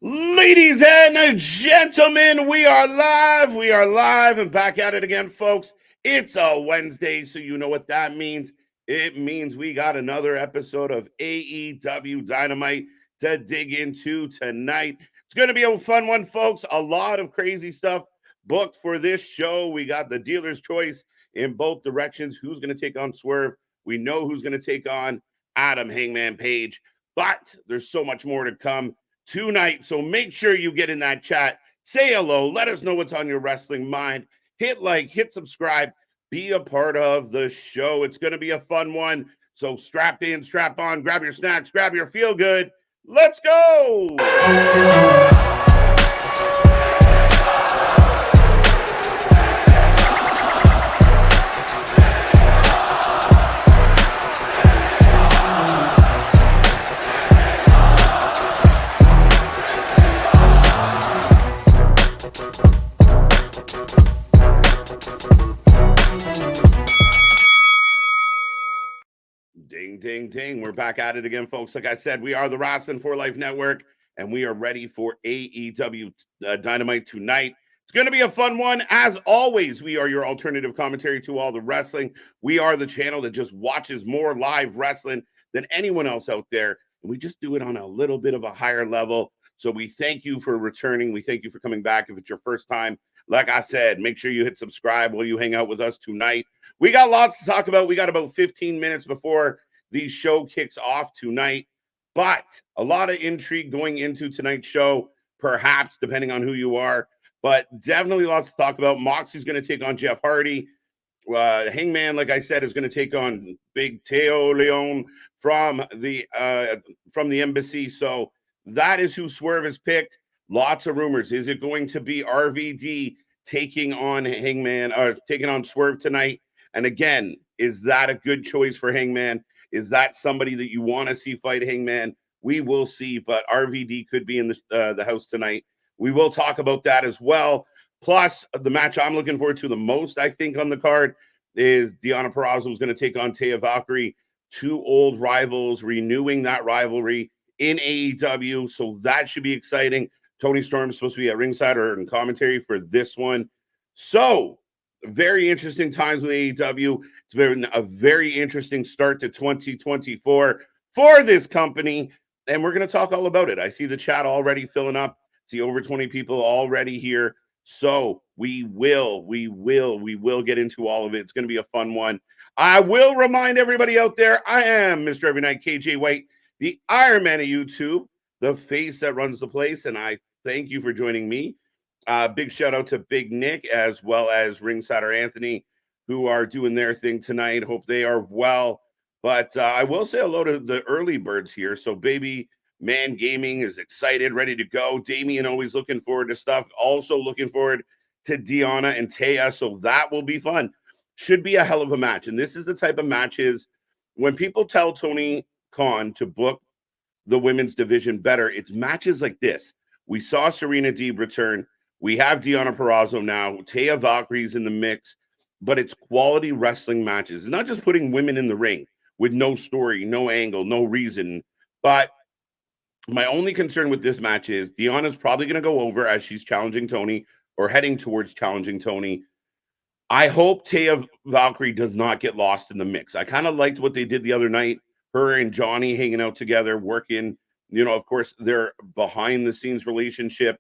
Ladies and gentlemen, we are live. We are live and back at it again, folks. It's a Wednesday, so you know what that means. It means we got another episode of AEW Dynamite to dig into tonight. It's going to be a fun one, folks. A lot of crazy stuff booked for this show. We got the dealer's choice in both directions. Who's going to take on Swerve? We know who's going to take on Adam Hangman Page, but there's so much more to come tonight. So make sure you get in that chat, say hello, let us know what's on your wrestling mind. Hit like, hit subscribe, be a part of the show. It's going to be a fun one. So strap in, strap on, grab your snacks, grab your feel good. Let's go. Ding, ding, ding. We're back at it again, folks. Like I said, we are the Wrestling for Life Network, and we are ready for AEW Dynamite tonight. It's going to be a fun one. As always, we are your alternative commentary to all the wrestling. We are the channel that just watches more live wrestling than anyone else out there, and we just do it on a little bit of a higher level. So we thank you for returning. We thank you for coming back. If it's your first time, like I said, make sure you hit subscribe while you hang out with us tonight. We got lots to talk about. We got about 15 minutes before the show kicks off tonight, but a lot of intrigue going into tonight's show, perhaps, depending on who you are, but definitely lots to talk about. Moxie's going to take on Jeff Hardy. Hangman, like I said, is going to take on Big Teo Leon from the embassy. So that is who Swerve has picked. Lots of rumors. Is it going to be RVD taking on Hangman, or taking on Swerve tonight? And again, is that a good choice for Hangman? Is that somebody that you want to see fight Hangman? We will see, but RVD could be in the house tonight. We will talk about that as well. Plus, the match I'm looking forward to the most, I think, on the card is Deonna Purrazzo is going to take on Taya Valkyrie, two old rivals, renewing that rivalry in AEW. So that should be exciting. Tony Storm is supposed to be at ringside or in commentary for this one. So very interesting times with AEW. It's been a very interesting start to 2024 for this company, and we're going to talk all about it. I see the chat already filling up. See over 20 people already here. So we will get into all of it. It's going to be a fun one. I will remind everybody out there, I am Mr. Every Night, KJ White, the Iron Man of YouTube, the face that runs the place, and I thank you for joining me. Big shout out to Big Nick as well as Ringsider Anthony, who are doing their thing tonight. Hope they are well. But I will say hello to the early birds here. So Baby Man Gaming is excited, ready to go. Damien always looking forward to stuff. Also looking forward to Deonna and Taya. So that will be fun. Should be a hell of a match. And this is the type of matches when people tell Tony Khan to book the women's division better, it's matches like this. We saw Serena Deeb return. We have Deonna Purrazzo now. Taya Valkyrie's in the mix, but it's quality wrestling matches. It's not just putting women in the ring with no story, no angle, no reason. But my only concern with this match is Deonna's probably going to go over as she's challenging Tony or heading towards challenging Tony. I hope Taya Valkyrie does not get lost in the mix. I kind of liked what they did the other night. Her and Johnny hanging out together, working. Of course, their behind-the-scenes relationship.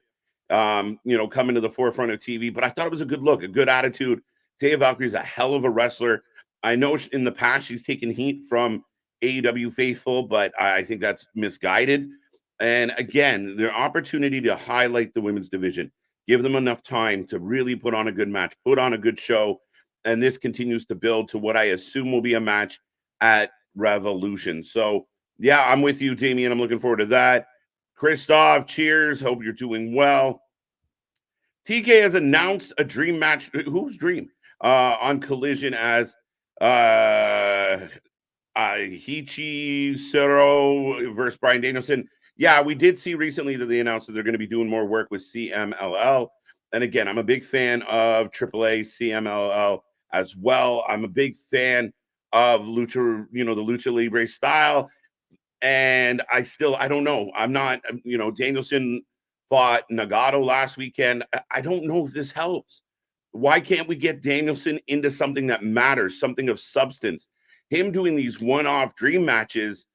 Coming to the forefront of TV. But I thought it was a good look, a good attitude. Taya Valkyrie is a hell of a wrestler. I know in the past she's taken heat from AEW faithful, but I think that's misguided. And again, their opportunity to highlight the women's division, give them enough time to really put on a good match, put on a good show. And this continues to build to what I assume will be a match at Revolution. So, yeah, I'm with you, Damien. I'm looking forward to that. Christoph, cheers. Hope you're doing well. TK has announced a dream match. Whose dream? On Collision as Hichi Sero versus Bryan Danielson. Yeah, we did see recently that they announced that they're going to be doing more work with CMLL. And again, I'm a big fan of AAA CMLL as well. I'm a big fan of Lucha, the Lucha Libre style. And I don't know. I'm not, Danielson fought Nagato last weekend. I don't know if this helps. Why can't we get Danielson into something that matters, something of substance? Him doing these one-off dream matches,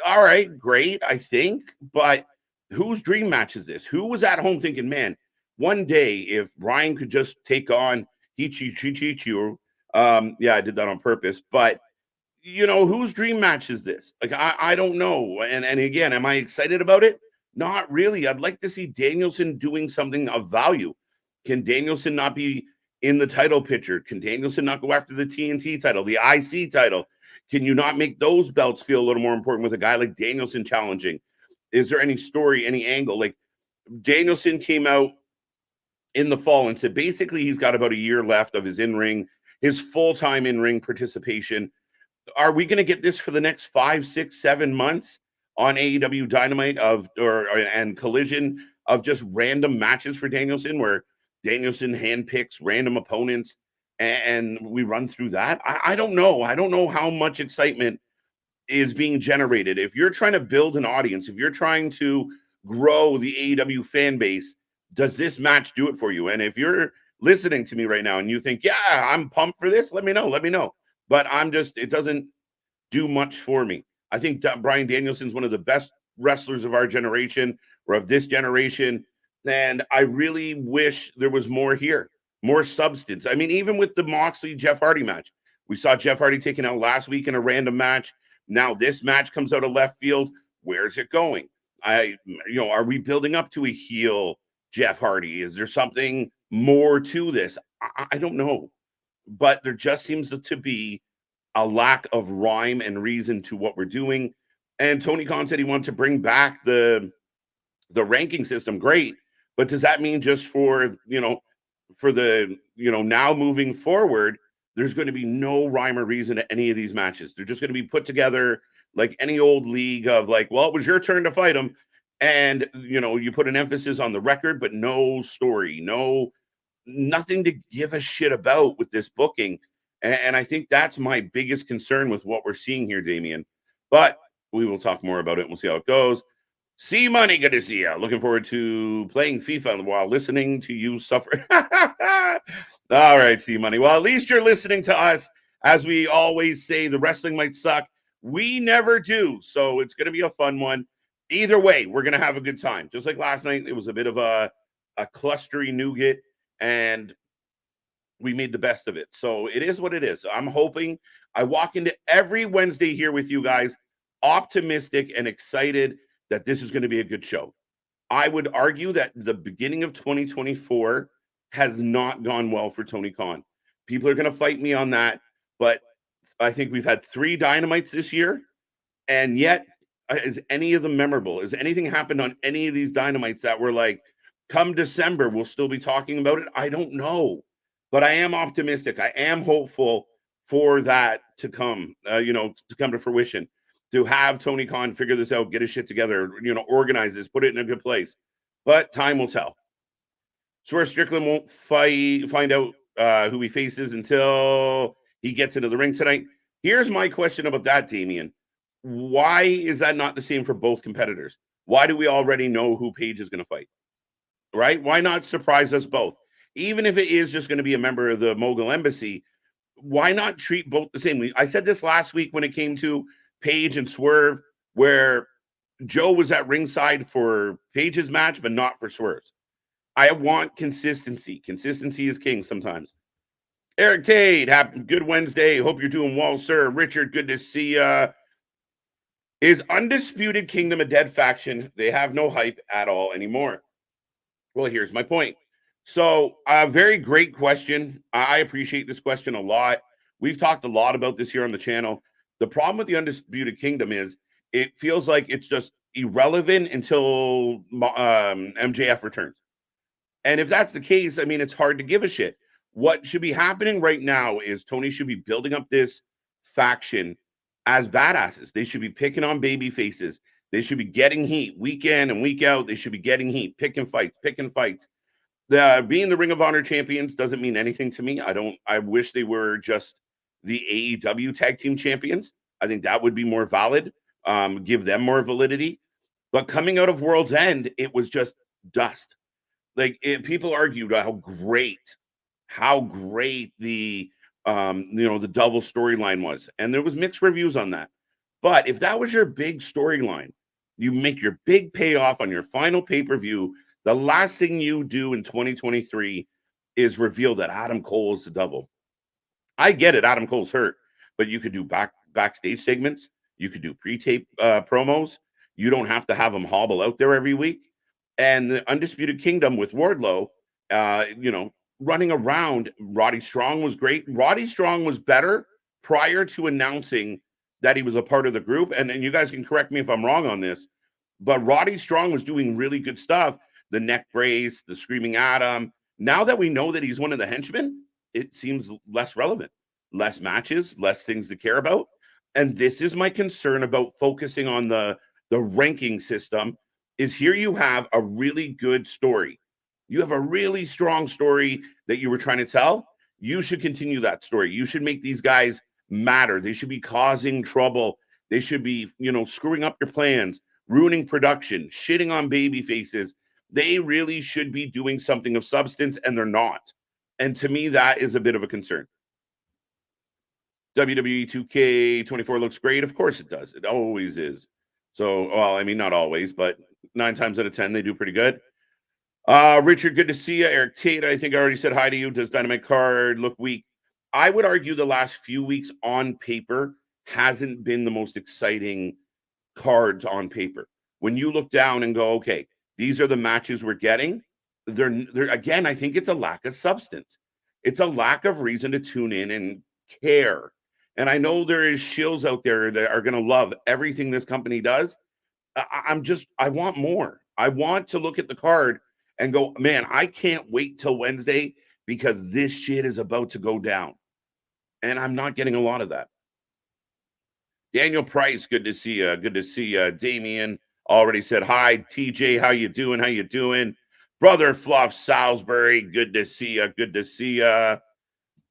all right, great, I think, but whose dream match is this? Who was at home thinking, man, one day if Ryan could just take on Chichichichu, yeah, I did that on purpose, but whose dream match is this? Like, I don't know. And again, am I excited about it? Not really. I'd like to see Danielson doing something of value. Can Danielson not be in the title picture? Can Danielson not go after the TNT title, the IC title? Can you not make those belts feel a little more important with a guy like Danielson challenging? Is there any story, any angle? Like, Danielson came out in the fall and said basically he's got about a year left of his in-ring, his full-time in-ring participation. Are we going to get this for the next 5, 6, 7 months on AEW Dynamite and Collision of just random matches for Danielson where Danielson handpicks random opponents and we run through that? I don't know. I don't know how much excitement is being generated. If you're trying to build an audience, if you're trying to grow the AEW fan base, does this match do it for you? And if you're listening to me right now and you think, yeah, I'm pumped for this, let me know. But it doesn't do much for me. I think Bryan Danielson's one of the best wrestlers of our generation or of this generation. And I really wish there was more here, more substance. I mean, even with the Moxley-Jeff Hardy match, we saw Jeff Hardy taken out last week in a random match. Now this match comes out of left field. Where's it going? Are we building up to a heel Jeff Hardy? Is there something more to this? I don't know. But there just seems to be a lack of rhyme and reason to what we're doing. And Tony Khan said he wants to bring back the ranking system. Great. But does that mean just for the now moving forward, there's going to be no rhyme or reason to any of these matches? They're just going to be put together like any old league of like, well, it was your turn to fight them. And, you put an emphasis on the record, but no story, nothing to give a shit about with this booking. And I think that's my biggest concern with what we're seeing here, Damian. But we will talk more about it and we'll see how it goes. See Money, good to see you. Looking forward to playing FIFA while listening to you suffer. All right, See Money. Well, at least you're listening to us. As we always say, the wrestling might suck. We never do. So it's going to be a fun one. Either way, we're going to have a good time. Just like last night, it was a bit of a clustery nougat, and we made the best of it. So it is what it is. I'm hoping I walk into every Wednesday here with you guys optimistic and excited that this is going to be a good show. I would argue that the beginning of 2024 has not gone well for Tony Khan. People are going to fight me on that, but I think we've had 3 Dynamites this year, and yet is any of them memorable? Has anything happened on any of these Dynamites that were like, come December, we'll still be talking about it? I don't know. But I am optimistic. I am hopeful for that to come, to come to fruition, to have Tony Khan figure this out, get his shit together, organize this, put it in a good place. But time will tell. Swerve Strickland won't find out who he faces until he gets into the ring tonight. Here's my question about that, Damian. Why is that not the same for both competitors? Why do we already know who Page is going to fight? Right? Why not surprise us both? Even if it is just going to be a member of the Mogul Embassy, why not treat both the same? I said this last week when it came to Page and Swerve, where Joe was at ringside for Page's match, but not for Swerve's. I want consistency. Consistency is king sometimes. Eric Tate, good Wednesday. Hope you're doing well, sir. Richard, good to see you. Is Undisputed Kingdom a dead faction? They have no hype at all anymore. Well, here's my point. So a very great question. I appreciate this question a lot. We've talked a lot about this here on the channel. The problem with the Undisputed Kingdom is it feels like it's just irrelevant until MJF returns. And if that's the case, I mean, it's hard to give a shit. What should be happening right now is Tony should be building up this faction as badasses. They should be picking on baby faces. They should be getting heat week in and week out. They should be getting heat, picking fights. Being the Ring of Honor champions doesn't mean anything to me. I wish they were just the AEW tag team champions. I think that would be more valid, give them more validity. But coming out of World's End, it was just dust. Like people argued how great the the double storyline was, and there was mixed reviews on that. But if that was your big storyline, you make your big payoff on your final pay-per-view, the last thing you do in 2023 is reveal that Adam Cole is the devil. I get it, Adam Cole's hurt, but you could do backstage segments, you could do pre-tape promos. You don't have to have him hobble out there every week. And the Undisputed Kingdom with Wardlow, running around. Roddy Strong was great. Roddy Strong was better prior to announcing that he was a part of the group. And you guys can correct me if I'm wrong on this, but Roddy Strong was doing really good stuff. The neck brace, the screaming Adam. Now that we know that he's one of the henchmen, it seems less relevant, less matches, less things to care about. And this is my concern about focusing on the ranking system. Is here you have a really good story. You have a really strong story that you were trying to tell. You should continue that story. You should make these guys matter. They should be causing trouble. They should be, screwing up your plans, ruining production, shitting on baby faces. They really should be doing something of substance, and they're not. And to me, that is a bit of a concern. WWE 2K24 looks great. Of course it does. It always is. So, well, I mean, not always, but 9 times out of 10, they do pretty good. Richard, good to see you. Eric Tate, I think I already said hi to you. Does Dynamite card look weak? I would argue the last few weeks on paper hasn't been the most exciting cards on paper. When you look down and go, okay, these are the matches we're getting, they're again, I think it's a lack of substance. It's a lack of reason to tune in and care. And I know there is shills out there that are going to love everything this company does. I want more. I want to look at the card and go, man, I can't wait till Wednesday because this shit is about to go down. And I'm not getting a lot of that. Daniel Price, good to see you. Good to see you. Damien already said hi. TJ, how you doing? How you doing? Brother Fluff Salisbury, good to see you. Good to see you.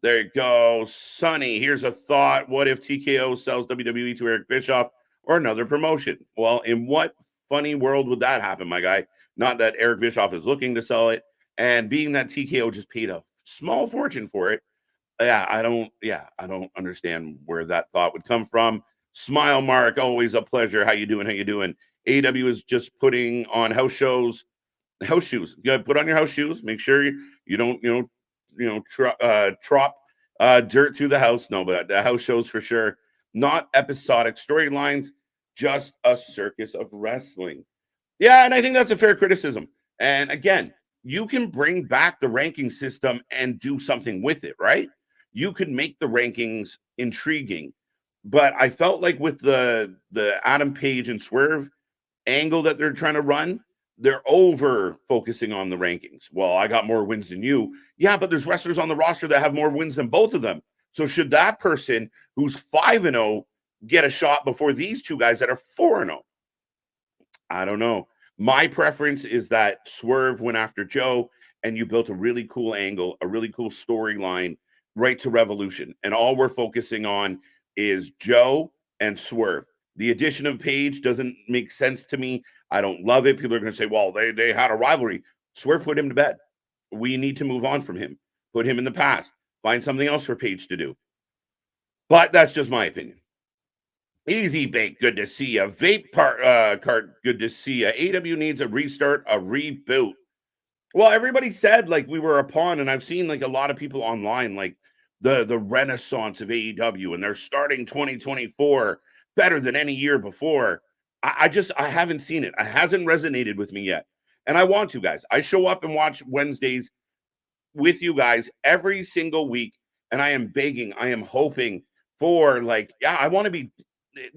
There you go. Sonny, here's a thought. What if TKO sells WWE to Eric Bischoff or another promotion? Well, in what funny world would that happen, my guy? Not that Eric Bischoff is looking to sell it. And being that TKO just paid a small fortune for it, I don't understand where that thought would come from. Smile Mark, always a pleasure. How you doing? How you doing? AEW is just putting on house shoes. You gotta put on your house shoes. Make sure you don't trop dirt through the house. No, but the house shows for sure. Not episodic storylines, just a circus of wrestling. Yeah, and I think that's a fair criticism. And again, you can bring back the ranking system and do something with it, right? You could make the rankings intriguing. But I felt like with the Adam Page and Swerve angle that they're trying to run, they're over focusing on the rankings. Well, I got more wins than you. Yeah, but there's wrestlers on the roster that have more wins than both of them. So should that person who's 5-0 get a shot before these two guys that are 4-0? I don't know. My preference is that Swerve went after Joe and you built a really cool angle, a really cool storyline right to Revolution. And all we're focusing on is Joe and Swerve. The addition of Page doesn't make sense to me. I don't love it. People are going to say, well, they had a rivalry. Swerve put him to bed. We need to move on from him. Put him in the past. Find something else for Page to do. But that's just my opinion. Easy Bake, good to see you. Vape cart, good to see you. AEW needs a restart, a reboot. Well, everybody said like we were a pawn, and I've seen like a lot of people online like the renaissance of AEW, and they're starting 2024 better than any year before. I haven't seen it. It hasn't resonated with me yet. And I want to, guys. I show up and watch Wednesdays with you guys every single week. And I am begging, I am hoping for I want to be,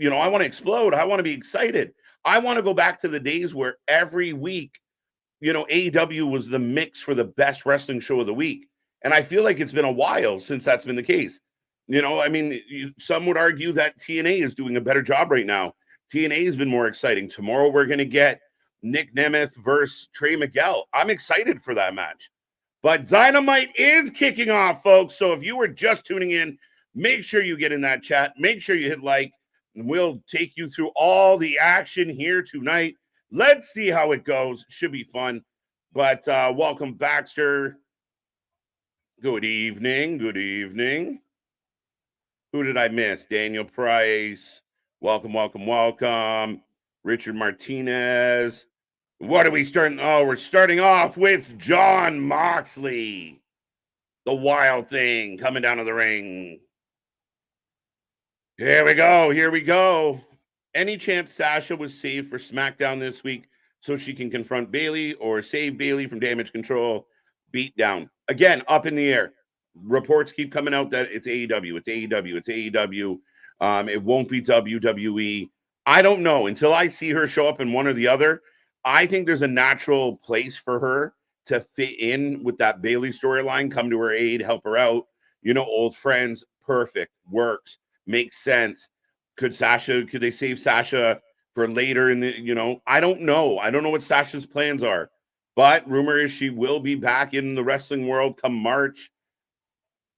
I want to explode. I want to be excited. I want to go back to the days where every week, AEW was the mix for the best wrestling show of the week. And I feel like it's been a while since that's been the case. Some would argue that TNA is doing a better job right now. TNA has been more exciting. Tomorrow we're going to get Nick Nemeth versus Trey Miguel. I'm excited for that match. But Dynamite is kicking off, folks. So if you were just tuning in, make sure you get in that chat. Make sure you hit like, and we'll take you through all the action here tonight. Let's see how it goes. Should be fun. But welcome, Baxter. Good evening. Good evening. Who did I miss? Daniel Price. Welcome, welcome, welcome. Richard Martinez. What are we starting? Oh, we're starting off with Jon Moxley. The Wild Thing coming down to the ring. Here we go. Here we go. Any chance Sasha was saved for SmackDown this week so she can confront Bayley or save Bayley from damage control? Beat down. Again, up in the air. Reports keep coming out that it's AEW, it's AEW, it's AEW. It won't be WWE. I don't know. Until I see her show up in one or the other, I think there's a natural place for her to fit in with that Bayley storyline, come to her aid, help her out. You know, old friends, perfect, works, makes sense. Could they save Sasha for later in the, I don't know. I don't know what Sasha's plans are. But rumor is she will be back in the wrestling world come March.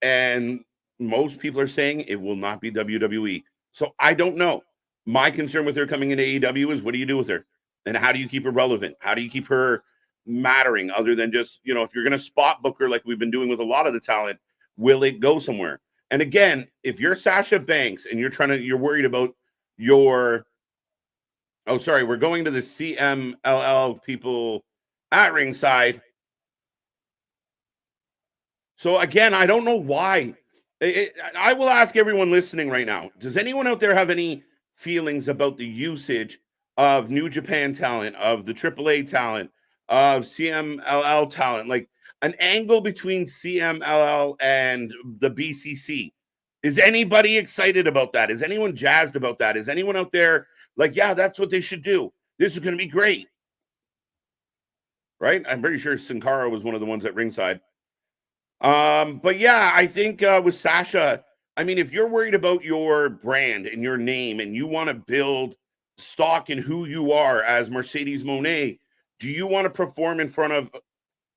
And most people are saying it will not be WWE. So I don't know. My concern with her coming into AEW is what do you do with her? And how do you keep her relevant? How do you keep her mattering other than just, if you're going to spot book her like we've been doing with a lot of the talent, will it go somewhere? And again, if you're Sasha Banks and you're worried about your, we're going to the CMLL people at ringside. So again, I don't know why. I will ask everyone listening right now, does anyone out there have any feelings about the usage of New Japan talent, of the AAA talent, of CMLL talent, like an angle between CMLL and the BCC? Is anybody excited about that? Is anyone jazzed about that? Is anyone out there like, yeah, that's what they should do? This is going to be great. Right? I'm pretty sure Sin Cara was one of the ones at ringside. But yeah, I think with Sasha, I mean, if you're worried about your brand and your name and you want to build stock in who you are as Mercedes Moné, do you want to perform in front of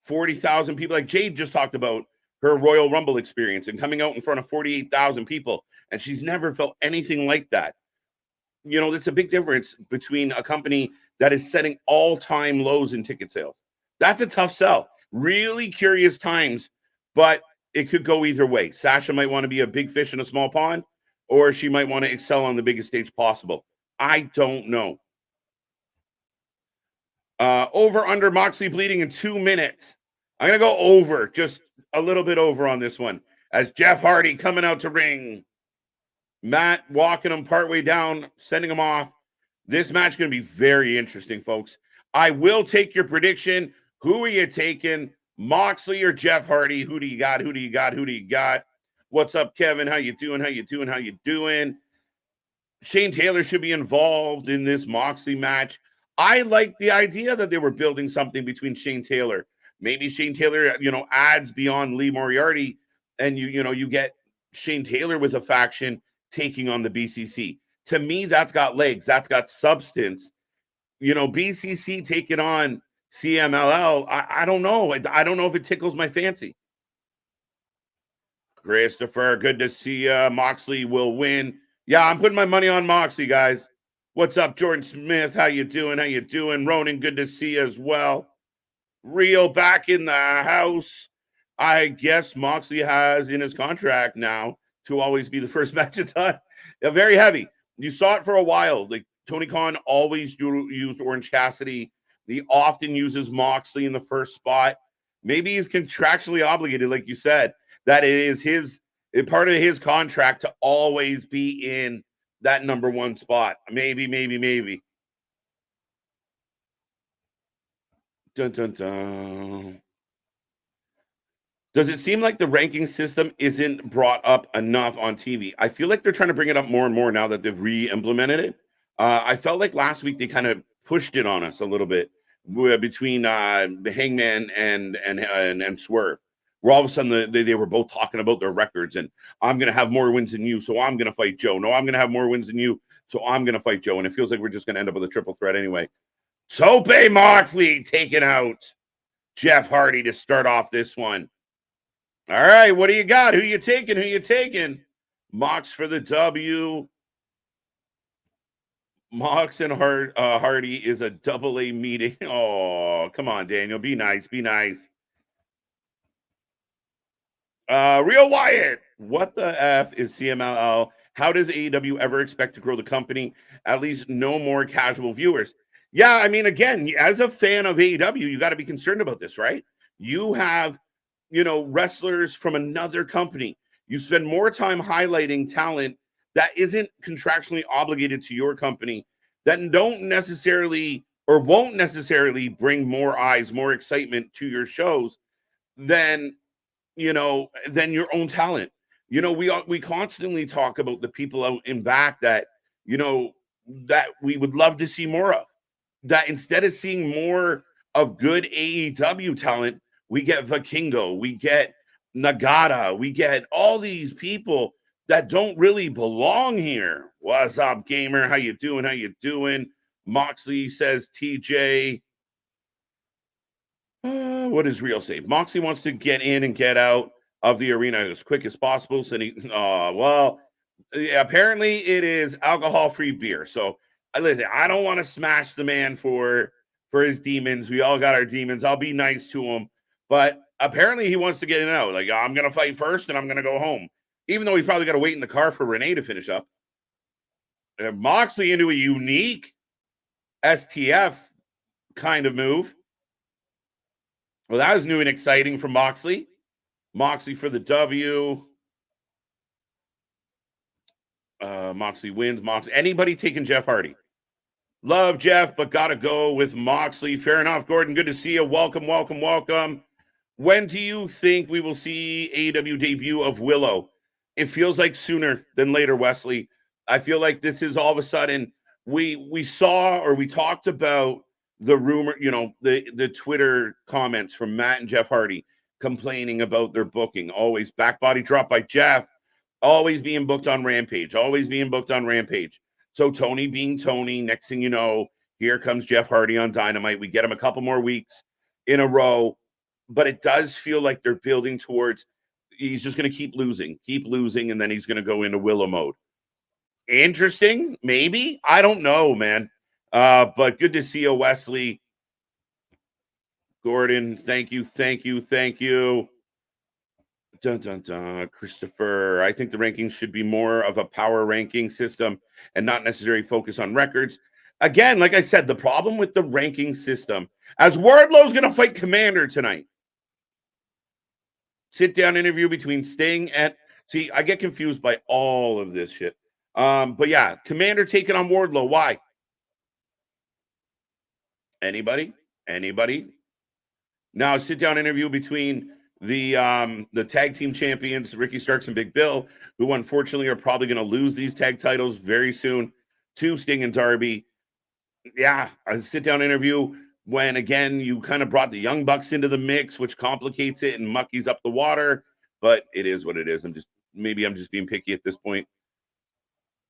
40,000 people? Like Jade just talked about her Royal Rumble experience and coming out in front of 48,000 people, and she's never felt anything like that. That's a big difference between a company that is setting all-time lows in ticket sales. That's a tough sell. Really curious times, but it could go either way. Sasha might want to be a big fish in a small pond, or she might want to excel on the biggest stage possible. I don't know. Over under Moxley bleeding in 2 minutes. I'm going to go over, just a little bit over on this one. As Jeff Hardy coming out to ring. Matt walking him partway down, sending him off. This match is going to be very interesting, folks. I will take your prediction. Who are you taking? Moxley or Jeff Hardy? Who do you got? Who do you got? Who do you got? What's up, Kevin? How you doing? How you doing? How you doing? Shane Taylor should be involved in this Moxley match. I like the idea that they were building something between Shane Taylor. Maybe Shane Taylor, adds beyond Lee Moriarty, and you get Shane Taylor with a faction taking on the BCC. To me, that's got legs. That's got substance. BCC taking on CMLL. I don't know. I don't know if it tickles my fancy. Christopher, good to see you. Moxley will win. Yeah, I'm putting my money on Moxley, guys. What's up, Jordan Smith? How you doing? How you doing? Ronan, good to see you as well. Rio back in the house. I guess Moxley has in his contract now to always be the first match of time. Yeah, very heavy. You saw it for a while. Like Tony Khan always used Orange Cassidy. He often uses Moxley in the first spot. Maybe he's contractually obligated, like you said, that it is part of his contract to always be in that number one spot. Maybe. Dun, dun, dun. Does it seem like the ranking system isn't brought up enough on TV? I feel like they're trying to bring it up more and more now that they've re-implemented it. I felt like last week they kind of pushed it on us a little bit between the Hangman and Swerve. Where all of a sudden they were both talking about their records and I'm going to have more wins than you, so I'm going to fight Joe. No, I'm going to have more wins than you, so I'm going to fight Joe. And it feels like we're just going to end up with a triple threat anyway. Tope Moxley taking out Jeff Hardy to start off this one. All right, what do you got? Who you taking? Mox for the W. Mox and Hardy is a double A meeting. Oh, come on, Daniel. Be nice. Be nice. Real Wyatt. What the F is CMLL? How does AEW ever expect to grow the company? At least no more casual viewers. Yeah, I mean, again, as a fan of AEW, you got to be concerned about this, right? You have, wrestlers from another company. You spend more time highlighting talent that isn't contractually obligated to your company, that don't necessarily or won't necessarily bring more eyes, more excitement to your shows than than your own talent. We constantly talk about the people out in back that that we would love to see more of. That instead of seeing more of good AEW talent, we get Vikingo, we get Nagata, we get all these people that don't really belong here. What's up, gamer? How you doing? How you doing? Moxley says TJ. What does Real say? Moxley wants to get in and get out of the arena as quick as possible. So apparently it is alcohol-free beer. So listen, I don't want to smash the man for his demons. We all got our demons. I'll be nice to him, but apparently he wants to get in and out. Like, I'm gonna fight first, and I'm gonna go home, even though he's probably got to wait in the car for Renee to finish up. Moxley into a unique STF kind of move. Well, that was new and exciting from Moxley. Moxley for the W. Moxley wins. Anybody taking Jeff Hardy? Love Jeff, but gotta go with Moxley. Fair enough, Gordon. Good to see you. Welcome, welcome, welcome. When do you think we will see AEW debut of Willow? It feels like sooner than later, Wesley. I feel like this is all of a sudden we saw or we talked about the rumor, the Twitter comments from Matt and Jeff Hardy complaining about their booking. Always back body drop by Jeff, always being booked on Rampage, always being booked on Rampage. So Tony being Tony, next thing you know, here comes Jeff Hardy on Dynamite. We get him a couple more weeks in a row, but it does feel like they're building towards he's just going to keep losing, and then he's going to go into Willow mode. Interesting, maybe. I don't know, man. But good to see you, Wesley. Gordon, thank you. Dun, dun, dun. Christopher, I think the rankings should be more of a power ranking system and not necessarily focus on records. Again, like I said, the problem with the ranking system, as Wardlow's going to fight Commander tonight. Sit-down interview between Sting and... See, I get confused by all of this shit. But yeah, Commander taking on Wardlow. Why? Anybody? Now, sit-down interview between the tag team champions, Ricky Starks and Big Bill, who unfortunately are probably going to lose these tag titles very soon to Sting and Darby. Yeah, a sit-down interview when, again, you kind of brought the Young Bucks into the mix, which complicates it and muckies up the water. But it is what it is. I'm just being picky at this point.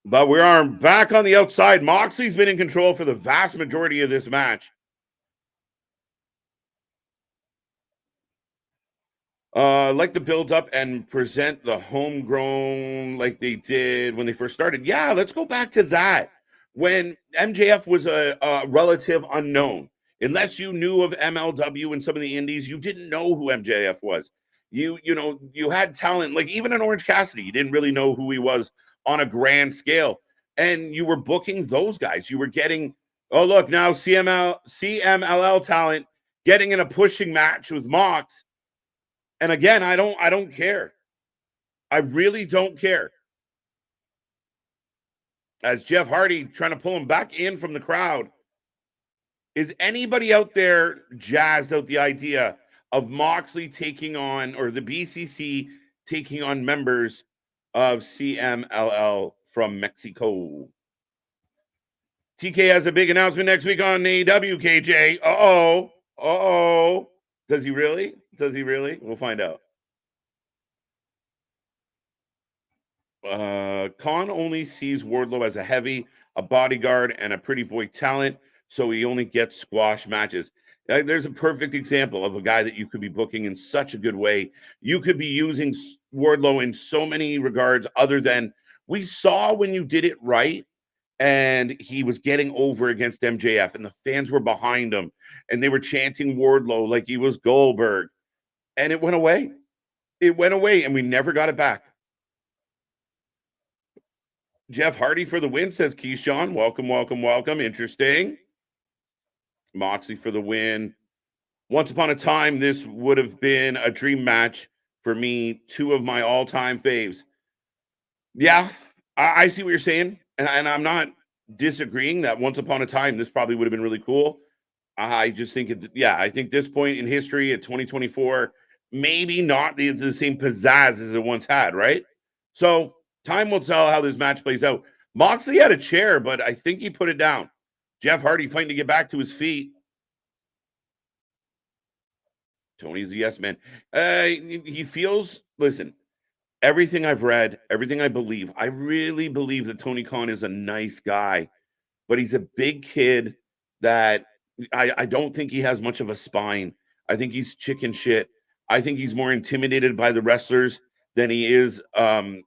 But we are back on the outside. Moxley's been in control for the vast majority of this match. Like to build up and present the homegrown like they did when they first started. Yeah, let's go back to that. When MJF was a relative unknown, unless you knew of MLW and some of the indies, you didn't know who MJF was. You had talent, like even in Orange Cassidy, you didn't really know who he was on a grand scale. And you were booking those guys. You were getting, oh, look, now CMLL talent getting in a pushing match with Mox. And again, I don't care. I really don't care. As Jeff Hardy trying to pull him back in from the crowd. Is anybody out there jazzed out the idea of Moxley taking on, or the BCC taking on members of CMLL from Mexico? TK has a big announcement next week on AEW, KJ. Uh-oh. Does he really? We'll find out. Khan only sees Wardlow as a heavy, a bodyguard, and a pretty boy talent, so he only gets squash matches. There's a perfect example of a guy that you could be booking in such a good way. You could be using Wardlow in so many regards other than we saw when you did it right and he was getting over against MJF, and the fans were behind him, and they were chanting Wardlow like he was Goldberg, and it went away. It went away, and we never got it back. Jeff Hardy for the win, says Keyshawn. Welcome, welcome, welcome. Interesting. Moxley for the win. Once upon a time, this would have been a dream match for me. Two of my all-time faves. Yeah, I see what you're saying, and I'm not disagreeing that once upon a time, this probably would have been really cool. I just think, I think this point in history at 2024, maybe not the same pizzazz as it once had, right? So time will tell how this match plays out. Moxley had a chair, but I think he put it down. Jeff Hardy fighting to get back to his feet. Tony's a yes man. He feels, listen, everything I've read, everything I believe, I really believe that Tony Khan is a nice guy, but he's a big kid that I don't think he has much of a spine. I think he's chicken shit. I think he's more intimidated by the wrestlers than he is, than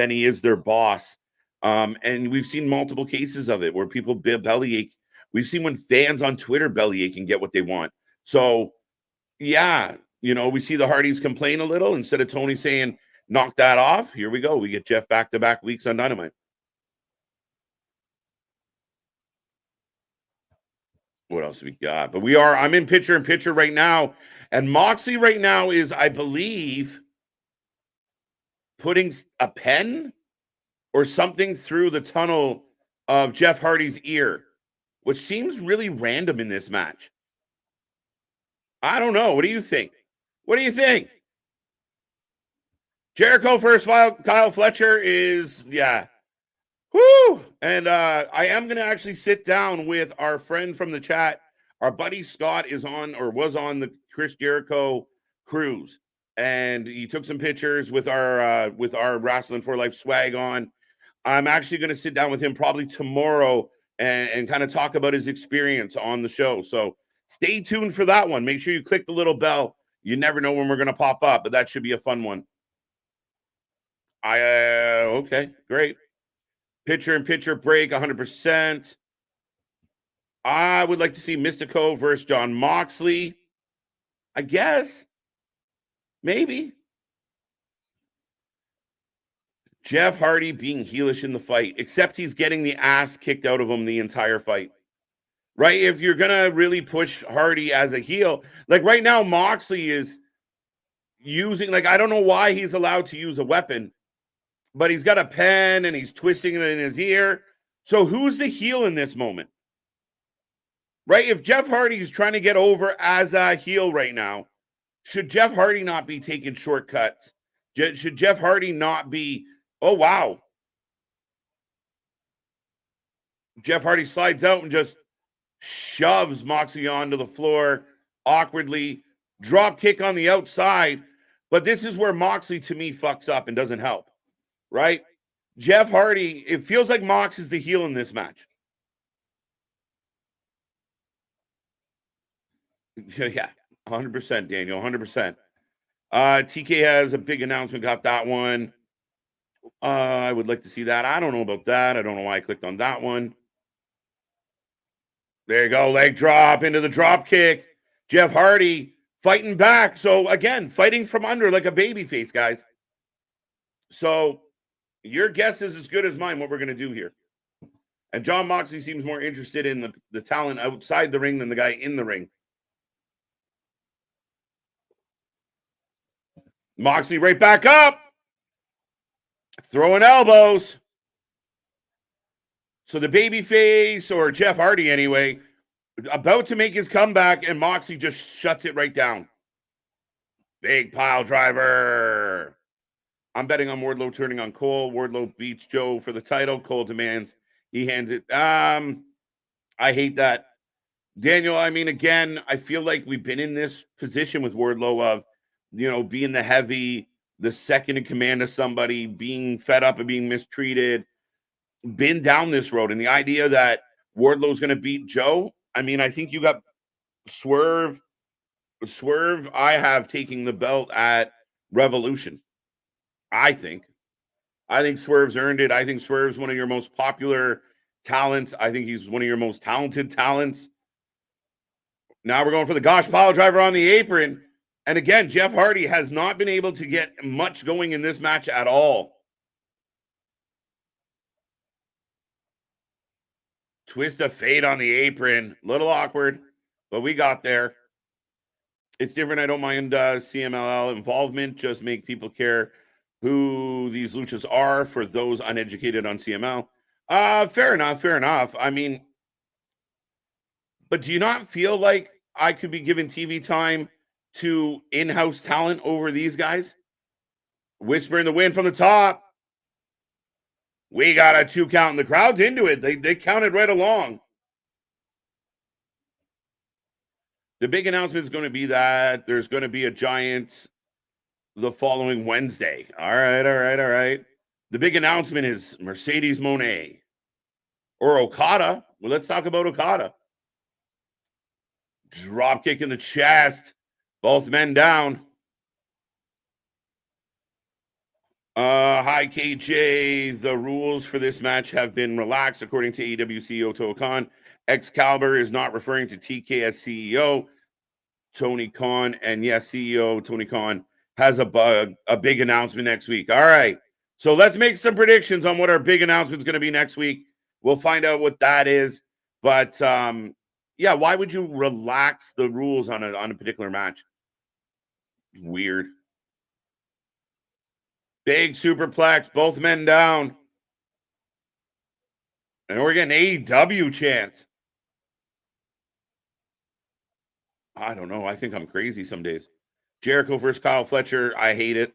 he is their boss. And we've seen multiple cases of it where people bellyache. We've seen when fans on Twitter bellyache and get what they want. So, yeah, we see the Hardys complain a little instead of Tony saying, knock that off. Here we go. We get Jeff back-to-back weeks on Dynamite. What else we got? But I'm in picture-in-picture right now. And Moxley right now is, I believe, putting a pen or something through the tunnel of Jeff Hardy's ear, which seems really random in this match. I don't know. What do you think? What do you think? Jericho first file, Kyle Fletcher is, yeah. Woo! And I am going to actually sit down with our friend from the chat. Our buddy Scott was on the Chris Jericho cruise. And he took some pictures with our Wrestling for Life swag on. I'm actually going to sit down with him probably tomorrow and kind of talk about his experience on the show. So stay tuned for that one. Make sure you click the little bell. You never know when we're going to pop up, but that should be a fun one. Okay, great. Picture-in-picture break, 100%. I would like to see Mystico versus John Moxley. I guess. Maybe. Jeff Hardy being heelish in the fight, except he's getting the ass kicked out of him the entire fight. Right? If you're going to really push Hardy as a heel, like right now, Moxley is using, I don't know why he's allowed to use a weapon, but he's got a pen and he's twisting it in his ear. So who's the heel in this moment? Right? If Jeff Hardy is trying to get over as a heel right now, should Jeff Hardy not be taking shortcuts? Should Jeff Hardy not be, oh, wow. Jeff Hardy slides out and just shoves Moxley onto the floor awkwardly, drop kick on the outside. But this is where Moxley, to me, fucks up and doesn't help, right? Jeff Hardy, it feels like Mox is the heel in this match. Yeah, 100%, Daniel, 100%. TK has a big announcement, got that one. I would like to see that. I don't know about that. I don't know why I clicked on that one. There you go, leg drop into the drop kick. Jeff Hardy fighting back. So, again, fighting from under like a baby face, guys. So, your guess is as good as mine what we're going to do here. And John Moxley seems more interested in the talent outside the ring than the guy in the ring. Moxley right back up. Throwing elbows. So the babyface, or Jeff Hardy anyway, about to make his comeback, and Moxley just shuts it right down. Big pile driver. I'm betting on Wardlow turning on Cole. Wardlow beats Joe for the title. Cole demands he hands it. I hate that. Daniel, I mean, again, I feel like we've been in this position with Wardlow of, being the heavy, the second in command of somebody, being fed up and being mistreated, been down this road. And the idea that Wardlow's going to beat Joe, I mean, I think you got Swerve, I have taking the belt at Revolution, I think. I think Swerve's earned it. I think Swerve's one of your most popular talents. I think he's one of your most talented talents. Now we're going for the gosh pile driver on the apron. And again, Jeff Hardy has not been able to get much going in this match at all. Twist of fate on the apron. Little awkward, but we got there. It's different. I don't mind CMLL involvement. Just make people care who these luchas are for those uneducated on CML. Fair enough. Fair enough. I mean, but do you not feel like I could be giving TV time to in-house talent over these guys? Whisper in the wind from the top. We got a 2 count, and the crowd's into it. They counted right along. The big announcement is going to be that there's going to be a Giant the following Wednesday. All right. The big announcement is Mercedes Moné or Okada. Well, let's talk about Okada. Drop kick in the chest. Both men down. Hi, KJ. The rules for this match have been relaxed, according to AEW CEO Tony Khan. Excalibur is not referring to TK as CEO Tony Khan. And yes, CEO Tony Khan has a big announcement next week. All right. So let's make some predictions on what our big announcement is going to be next week. We'll find out what that is. But yeah, why would you relax the rules on a particular match? Weird. Big superplex, both men down. And we're getting AEW chants. I don't know. I think I'm crazy some days. Jericho versus Kyle Fletcher. I hate it.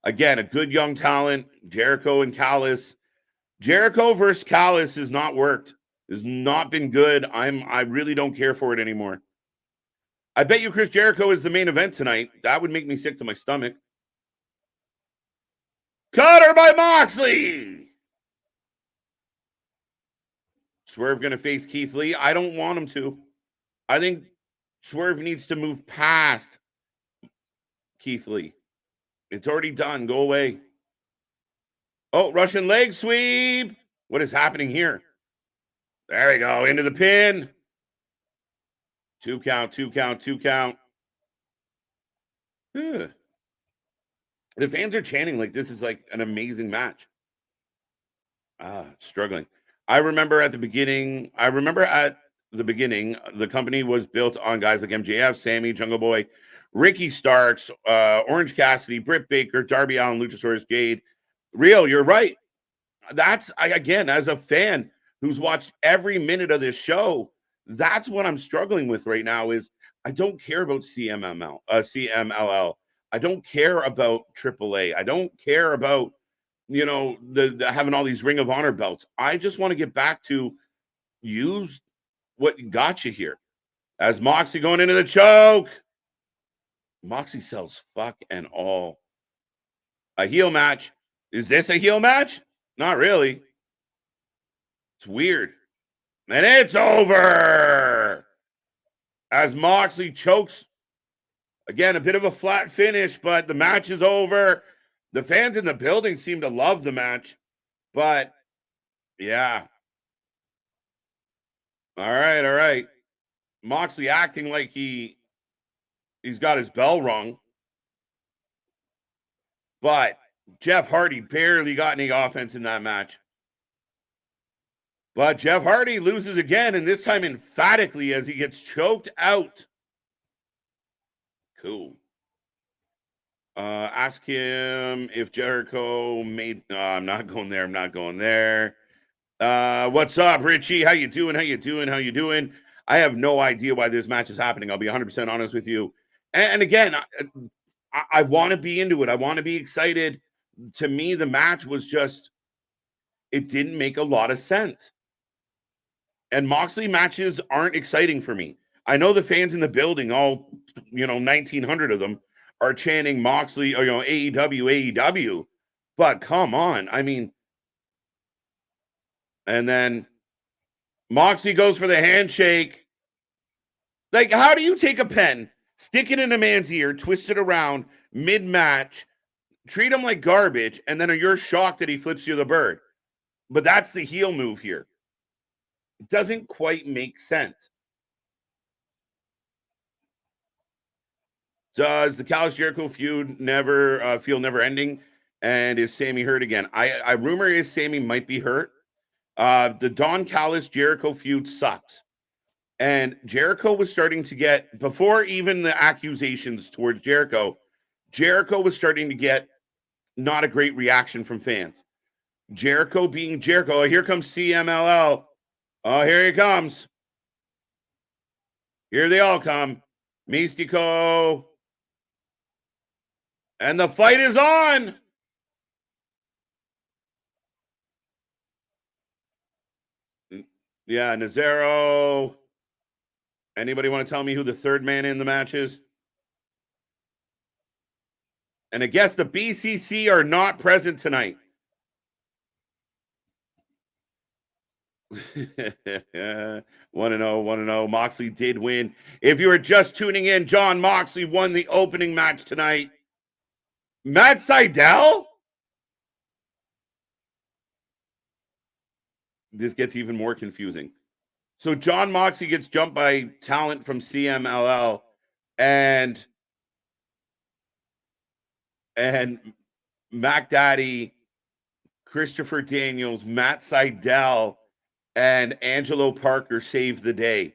Again, a good young talent. Jericho and Callis. Jericho versus Callis has not worked. Has not been good. I really don't care for it anymore. I bet you Chris Jericho is the main event tonight. That would make me sick to my stomach. Cutter by Moxley. Swerve going to face Keith Lee. I don't want him to. I think Swerve needs to move past Keith Lee. It's already done. Go away. Oh, Russian leg sweep. What is happening here? There we go. Into the pin. 2 count, 2 count, 2 count. Ugh. The fans are chanting like this is like an amazing match. Struggling. I remember at the beginning, the company was built on guys like MJF, Sammy, Jungle Boy, Ricky Starks, Orange Cassidy, Britt Baker, Darby Allin, Luchasaurus, Jade. Real, you're right. That's, again, as a fan who's watched every minute of this show, that's what I'm struggling with right now is I don't care about CMLL. I don't care about AAA. I don't care about, the having all these Ring of Honor belts. I just want to get back to use what got you here. As Moxley going into the choke. Moxley sells fuck and all. A heel match. Is this a heel match? Not really. It's weird. And it's over. As Moxley chokes. Again, a bit of a flat finish, but the match is over. The fans in the building seem to love the match. But, yeah. All right. Moxley acting like he's got his bell rung. But Jeff Hardy barely got any offense in that match. But Jeff Hardy loses again, and this time emphatically as he gets choked out. Cool. Ask him if Jericho made... I'm not going there. What's up, Richie? How you doing? I have no idea why this match is happening. I'll be 100% honest with you. And again, I want to be into it. I want to be excited. To me, the match was just... It didn't make a lot of sense. And Moxley matches aren't exciting for me. I know the fans in the building, all 1,900 of them, are chanting Moxley, or AEW. But come on, I mean, and then Moxley goes for the handshake. Like, how do you take a pen, stick it in a man's ear, twist it around mid-match, treat him like garbage, and then you're shocked that he flips you the bird. But that's the heel move here. It doesn't quite make sense. Does the Callis Jericho feud never feel never ending? And is Sammy hurt again? I rumor is Sammy might be hurt. The Don Callis Jericho feud sucks. And Jericho was starting to get, before even the accusations towards Jericho, Jericho was starting to get not a great reaction from fans. Jericho being Jericho. Here comes CMLL. Oh, here he comes. Here they all come. Mystico. And the fight is on. Yeah, Nazaro. Anybody want to tell me who the third man in the match is? And I guess the BCC are not present tonight. 1-0, 1-0. Moxley did win. If you were just tuning in, John Moxley won the opening match tonight. Matt Sydal? This gets even more confusing. So John Moxley gets jumped by talent from CMLL, and Mac Daddy, Christopher Daniels, Matt Sydal, and Angelo Parker saved the day.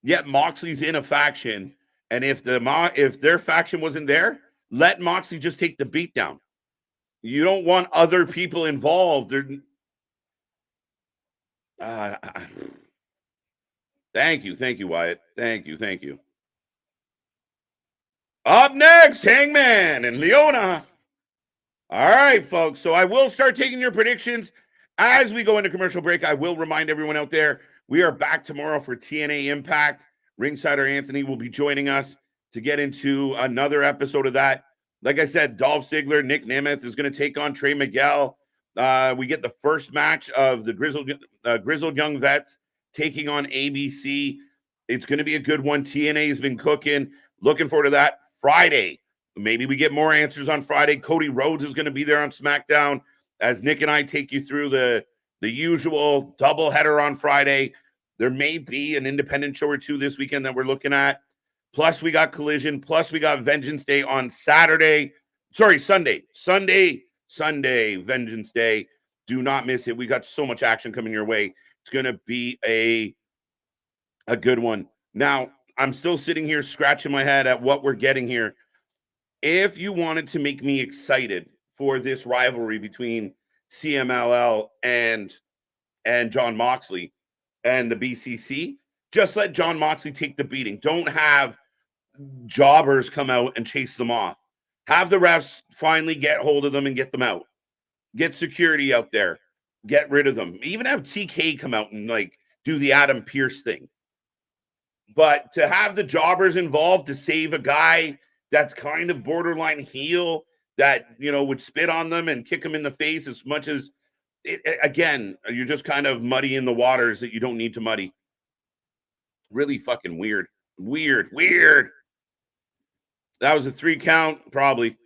Yet Moxley's in a faction, and if their faction wasn't there, let Moxley just take the beat down. You don't want other people involved. Thank you, Wyatt. Thank you. Up next, Hangman and Deonna. All right, folks. So I will start taking your predictions as we go into commercial break. I will remind everyone out there, we are back tomorrow for TNA Impact. Ringsider Anthony will be joining us to get into another episode of that. Like I said, Dolph Ziggler, Nick Nemeth is going to take on Trey Miguel. We get the first match of the Grizzled Young Vets taking on ABC. It's going to be a good one. TNA has been cooking. Looking forward to that. Friday, maybe we get more answers on Friday. Cody Rhodes is going to be there on SmackDown as Nick and I take you through the usual doubleheader on Friday. There may be an independent show or two this weekend that we're looking at. Plus, we got Collision. Plus, we got Vengeance Day on Saturday. Sorry, Sunday. Sunday, Vengeance Day. Do not miss it. We got so much action coming your way. It's going to be a good one. Now, I'm still sitting here scratching my head at what we're getting here. If you wanted to make me excited for this rivalry between CMLL and John Moxley and the BCC, just let John Moxley take the beating. Don't have jobbers come out and chase them off. Have the refs finally get hold of them and get them out. Get security out there. Get rid of them. Even have TK come out and do the Adam Pearce thing. But to have the jobbers involved to save a guy that's kind of borderline heel that, would spit on them and kick them in the face as much as, again, you're just kind of muddying the waters that you don't need to muddy. Really fucking weird. Weird. That was a 3 count, probably.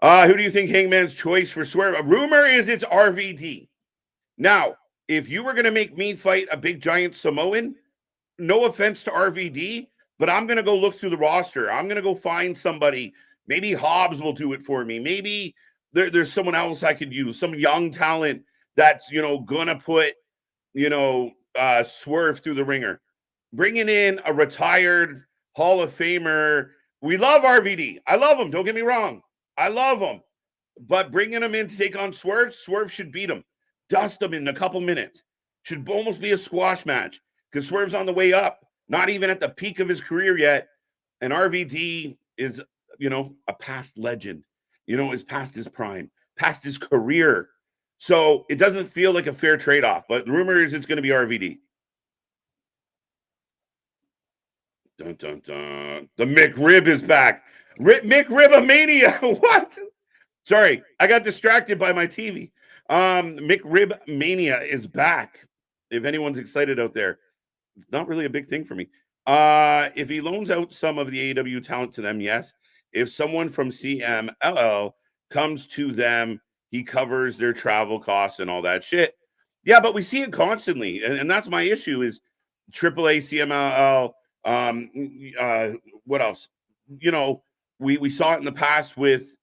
Who do you think Hangman's choice for Swerve? A rumor is it's RVD. Now, if you were going to make me fight a big giant Samoan, no offense to RVD, but I'm going to go look through the roster. I'm going to go find somebody. Maybe Hobbs will do it for me. Maybe there's someone else I could use, some young talent that's, going to put, Swerve through the ringer. Bringing in a retired Hall of Famer. We love RVD. I love him. Don't get me wrong. I love him. But bringing him in to take on Swerve should beat him. Dust him in a couple minutes. Should almost be a squash match. Because Swerve's on the way up, not even at the peak of his career yet. And RVD is, a past legend, is past his prime, past his career. So it doesn't feel like a fair trade-off. But the rumor is it's going to be RVD. Dun, dun, dun. The McRib is back. McRibomania. What? Sorry, I got distracted by my TV. McRibmania is back. If anyone's excited out there. It's not really a big thing for me. If he loans out some of the AEW talent to them, yes. If someone from CMLL comes to them. He covers their travel costs and all that shit. Yeah, but we see it constantly, and that's my issue is AAA, CMLL. What else? You know, we saw it in the past with.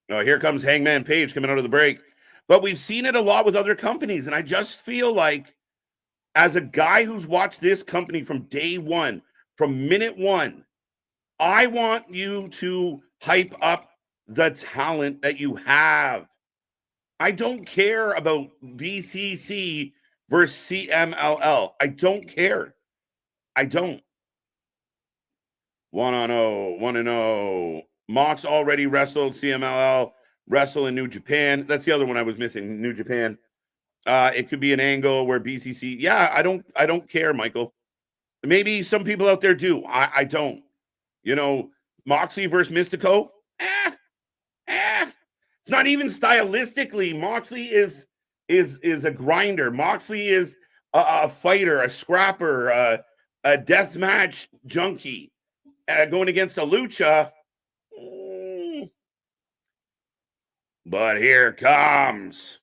Here comes Hangman Page coming out of the break, but we've seen it a lot with other companies, and I just feel like, as a guy who's watched this company from day one, from minute one, I want you to hype up the talent that you have. I don't care about BCC versus CMLL. I don't care. I don't. 1-0. Mox already wrestled CMLL, wrestle in New Japan. That's the other one I was missing, New Japan. It could be an angle where BCC. Yeah, I don't care, Michael. Maybe some people out there do. I don't. You know, Moxley versus Mystico. It's not even stylistically. Moxley is a grinder. Moxley is a fighter, a scrapper, a deathmatch junkie. Going against a lucha. But here comes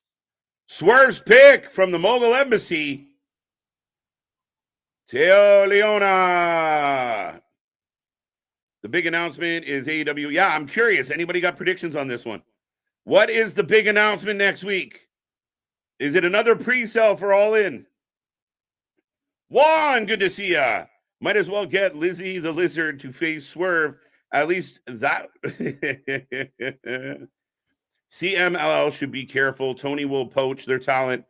Swerve's pick from the Mogul Embassy. Leona. The big announcement is AEW. Yeah, I'm curious. Anybody got predictions on this one? What is the big announcement next week? Is it another pre-sale for All In? Juan, good to see ya. Might as well get Lizzie the Lizard to face Swerve. At least that. CMLL should be careful. Tony will poach their talent.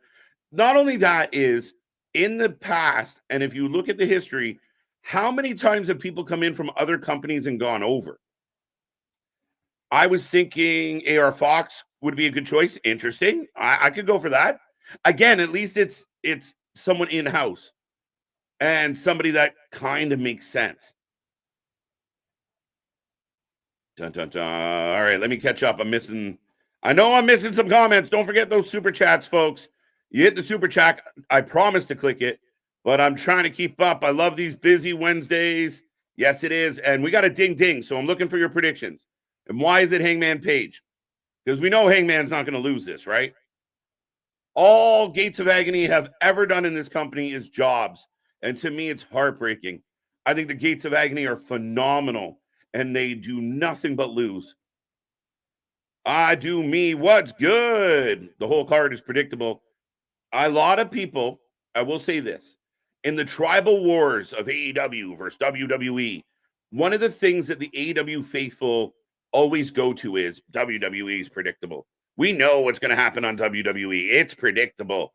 Not only that is, in the past, and if you look at the history, how many times have people come in from other companies and gone over? I was thinking AR Fox would be a good choice. Interesting. I could go for that. Again, at least it's someone in-house and somebody that kind of makes sense. Dun, dun, dun. All right, let me catch up. I know I'm missing some comments. Don't forget those super chats, folks. You hit the super chat. I promise to click it, but I'm trying to keep up. I love these busy Wednesdays. Yes, it is. And we got a ding-ding, so I'm looking for your predictions. And why is it Hangman Page? Because we know Hangman's not going to lose this, right? All Gates of Agony have ever done in this company is jobs. And to me, it's heartbreaking. I think the Gates of Agony are phenomenal, and they do nothing but lose. I do me what's good. The whole card is predictable. A lot of people, I will say this, in the tribal wars of AEW versus WWE, one of the things that the AEW faithful always go to is WWE is predictable. We know what's going to happen on WWE. It's predictable.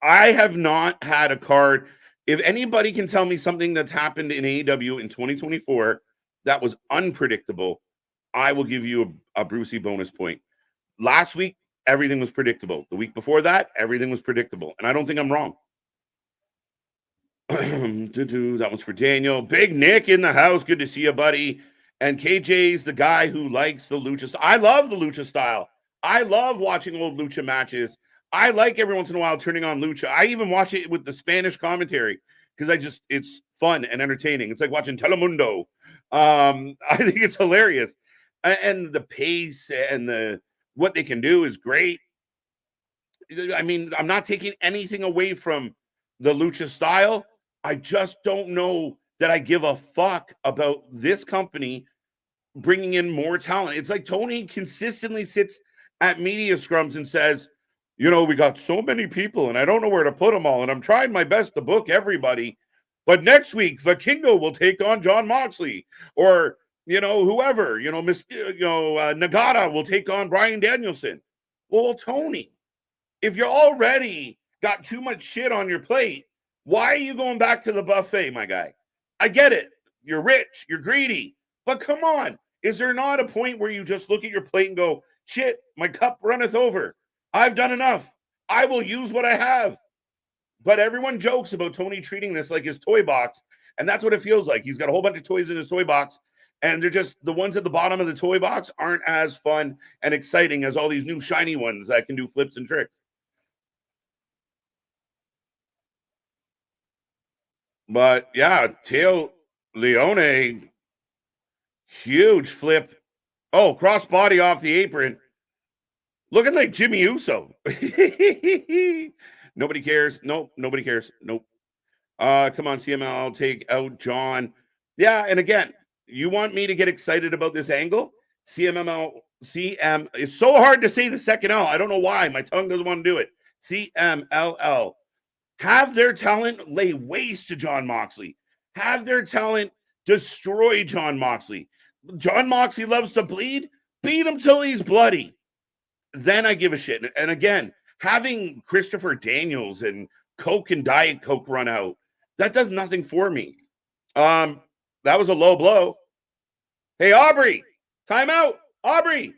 I have not had a card. If anybody can tell me something that's happened in AEW in 2024 that was unpredictable, I will give you a Brucey bonus point. Last week, everything was predictable. The week before that, everything was predictable. And I don't think I'm wrong. That one's for Daniel. Big Nick in the house. Good to see you, buddy. And KJ's the guy who likes the lucha style. I love the lucha style. I love watching old lucha matches. I like every once in a while turning on lucha. I even watch it with the Spanish commentary because it's fun and entertaining. It's like watching Telemundo. I think it's hilarious. And the pace and what they can do is great. I mean, I'm not taking anything away from the lucha style. I just don't know that I give a fuck about this company bringing in more talent. It's like Tony consistently sits at media scrums and says, you know, we got so many people and I don't know where to put them all. And I'm trying my best to book everybody. But next week, Vikingo will take on John Moxley or, you know, whoever, you know, Nagata will take on Bryan Danielson. Well, Tony, if you're already got too much shit on your plate, why are you going back to the buffet, my guy? I get it. You're rich. You're greedy. But come on. Is there not a point where you just look at your plate and go, shit, my cup runneth over. I've done enough. I will use what I have. But everyone jokes about Tony treating this like his toy box. And that's what it feels like. He's got a whole bunch of toys in his toy box. And they're just the ones at the bottom of the toy box aren't as fun and exciting as all these new shiny ones that can do flips and tricks. But yeah, Teo Leone, huge flip Oh, crossbody off the apron. Looking like Jimmy Uso. Nobody cares. Nope. Nobody cares. Nope. Come on, CML. I'll take out John. Yeah, and again, you want me to get excited about this angle? CM. It's so hard to say the second L. I don't know why. My tongue doesn't want to do it. CMLL. Have their talent lay waste to Jon Moxley. Have their talent destroy Jon Moxley. Jon Moxley loves to bleed. Beat him till he's bloody. Then I give a shit. And again, having Christopher Daniels and Coke and Diet Coke run out, that does nothing for me. That was a low blow. Hey, Aubrey, time out. Aubrey,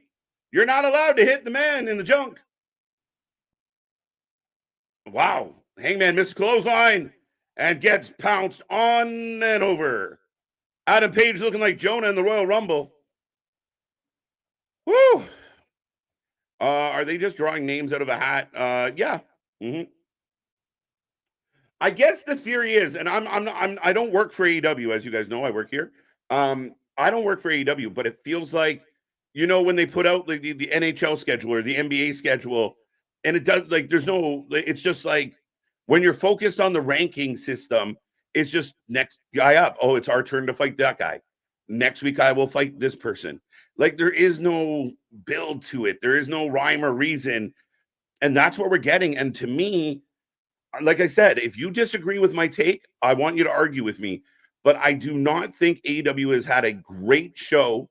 you're not allowed to hit the man in the junk. Wow. Hangman misses clothesline and gets pounced on and over. Adam Page looking like Jonah in the Royal Rumble. Woo! Are they just drawing names out of a hat? Yeah. Mm-hmm. I guess the theory is, and I don't work for AEW, as you guys know, I work here. I don't work for AEW, but it feels like, you know, when they put out the NHL schedule or the NBA schedule, and it does, like, there's no, it's just like when you're focused on the ranking system, it's just next guy up. Oh, it's our turn to fight that guy. Next week I will fight this person. Like, there is no build to it. There is no rhyme or reason. And that's what we're getting. And to me, like I said, if you disagree with my take, I want you to argue with me. But I do not think AEW has had a great show.